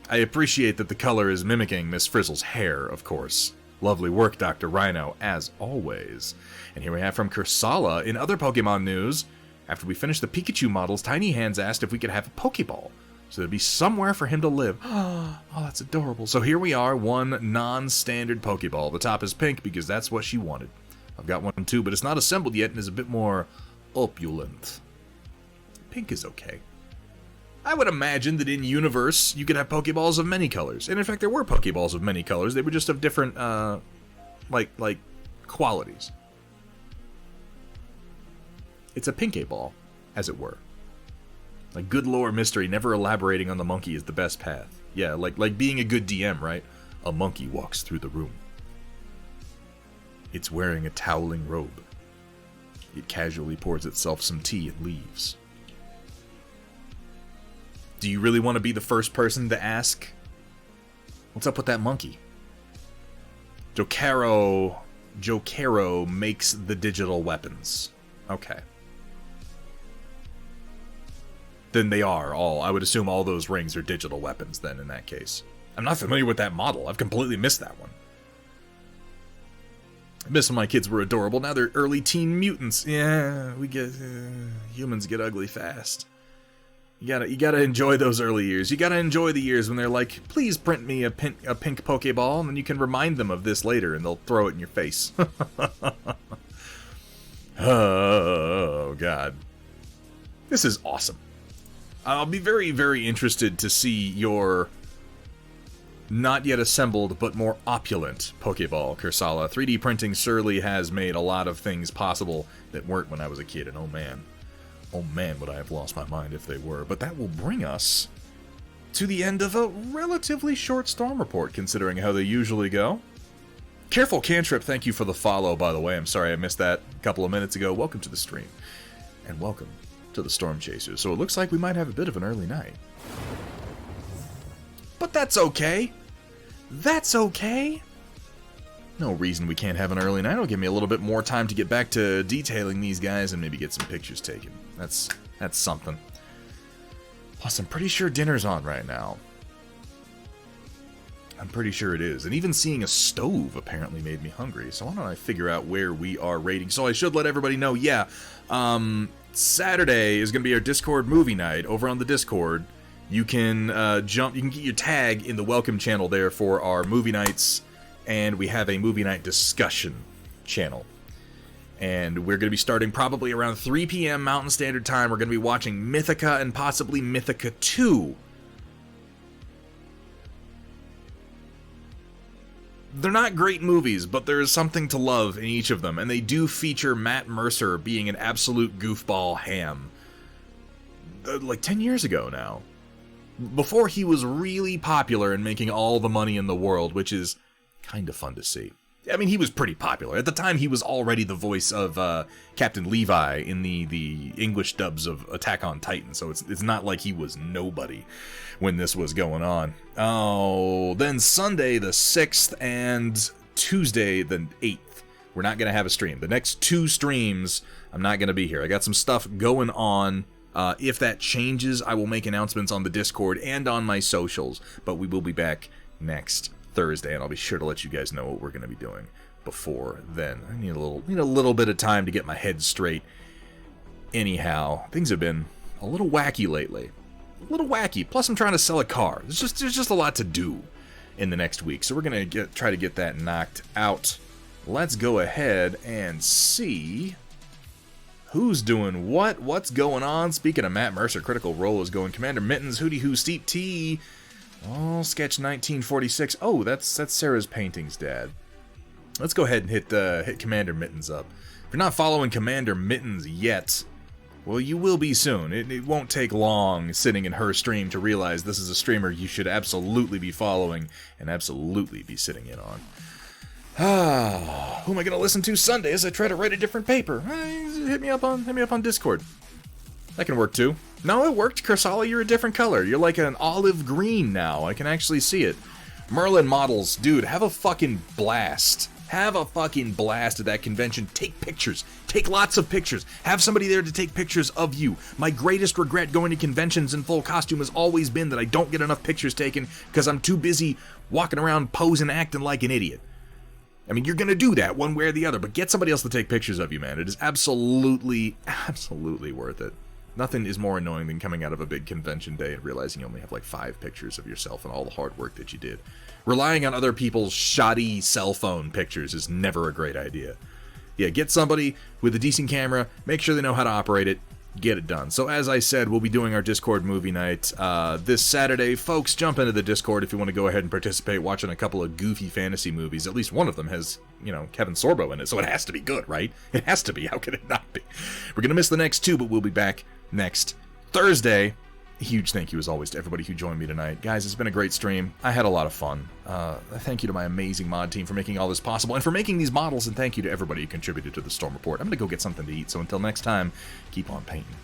I appreciate that the color is mimicking Miss Frizzle's hair, of course. Lovely work, Dr. Rhino, as always. And here we have from Kursala, in other Pokemon news, after we finished the Pikachu models, Tiny Hands asked if we could have a Pokeball, so there'd be somewhere for him to live. Oh, that's adorable. So here we are, one non-standard Pokeball. The top is pink because that's what she wanted. I've got one too, but it's not assembled yet and is a bit more opulent. Pink is okay. I would imagine that in universe, you could have Pokeballs of many colors. And in fact, there were Pokeballs of many colors. They were just of different, like qualities. It's a Pinkaball, as it were. Like, good lore mystery, never elaborating on the monkey is the best path. Yeah, like being a good DM, right? A monkey walks through the room. It's wearing a toweling robe. It casually pours itself some tea and leaves. Do you really want to be the first person to ask, what's up with that monkey? Jocaro Joe Caro makes the digital weapons. Okay. Then they are all, I would assume all those rings are digital weapons then in that case. I'm not familiar with that model. I've completely missed that one. I miss when my kids were adorable. Now they're early teen mutants. Yeah, humans get ugly fast. You gotta enjoy those early years. You gotta enjoy the years when they're like, please print me a pink Pokeball, and then you can remind them of this later, and they'll throw it in your face. Oh, God. This is awesome. I'll be very, very interested to see your not yet assembled, but more opulent Pokeball, Kursala. 3D printing surely has made a lot of things possible that weren't when I was a kid, and oh man, would I have lost my mind if they were. But that will bring us to the end of a relatively short Storm Report, considering how they usually go. Careful Cantrip, thank you for the follow, by the way. I'm sorry I missed that a couple of minutes ago. Welcome to the stream, and welcome to the Storm Chasers. So it looks like we might have a bit of an early night. But that's okay. That's okay. No reason we can't have an early night. It'll give me a little bit more time to get back to detailing these guys and maybe get some pictures taken. That's something. Plus, I'm pretty sure dinner's on right now. I'm pretty sure it is. And even seeing a stove apparently made me hungry. So why don't I figure out where we are rating. So I should let everybody know, yeah, Saturday is going to be our Discord movie night over on the Discord. You can you can get your tag in the welcome channel there for our movie nights. And we have a movie night discussion channel. And we're going to be starting probably around 3 p.m. Mountain Standard Time. We're going to be watching Mythica and possibly Mythica 2. They're not great movies, but there is something to love in each of them. And they do feature Matt Mercer being an absolute goofball ham. Like 10 years ago now. Before he was really popular and making all the money in the world, which is kind of fun to see. I mean, he was pretty popular. At the time, he was already the voice of Captain Levi in the English dubs of Attack on Titan, so it's not like he was nobody when this was going on. Oh, then Sunday the 6th and Tuesday the 8th. We're not going to have a stream. The next 2 streams, I'm not going to be here. I got some stuff going on. If that changes, I will make announcements on the Discord and on my socials, but we will be back next Thursday, and I'll be sure to let you guys know what we're going to be doing before then. I need a little bit of time to get my head straight. Anyhow, things have been a little wacky lately. A little wacky. Plus, I'm trying to sell a car. There's just a lot to do in the next week, so we're going to try to get that knocked out. Let's go ahead and see who's doing what's going on. Speaking of Matt Mercer, Critical Role is going. Commander Mittens, Hootie Hoo, Steep T. Oh, Sketch 1946. Oh, that's Sarah's paintings, Dad. Let's go ahead and hit Commander Mittens up. If you're not following Commander Mittens yet, well, you will be soon. It won't take long sitting in her stream to realize this is a streamer you should absolutely be following and absolutely be sitting in on. Who am I going to listen to Sunday as I try to write a different paper? Hit me up on Discord. That can work too. No, it worked. Kursala, you're a different color. You're like an olive green now. I can actually see it. Merlin Models, dude, have a fucking blast. Have a fucking blast at that convention. Take pictures. Take lots of pictures. Have somebody there to take pictures of you. My greatest regret going to conventions in full costume has always been that I don't get enough pictures taken because I'm too busy walking around posing acting like an idiot. I mean, you're going to do that one way or the other, but get somebody else to take pictures of you, man. It is absolutely worth it. Nothing is more annoying than coming out of a big convention day and realizing you only have like 5 pictures of yourself and all the hard work that you did. Relying on other people's shoddy cell phone pictures is never a great idea. Yeah, get somebody with a decent camera, make sure they know how to operate it, get it done. So as I said, we'll be doing our Discord movie night this Saturday. Folks, jump into the Discord if you want to go ahead and participate watching a couple of goofy fantasy movies. At least one of them has, Kevin Sorbo in it, so it has to be good, right? It has to be. How could it not be? We're going to miss the next 2, but we'll be back next Thursday. A huge thank you as always to everybody who joined me tonight. Guys, it's been a great stream. I had a lot of fun. Thank you to my amazing mod team for making all this possible and for making these models, and thank you to everybody who contributed to the Storm Report. I'm going to go get something to eat, so until next time, keep on painting.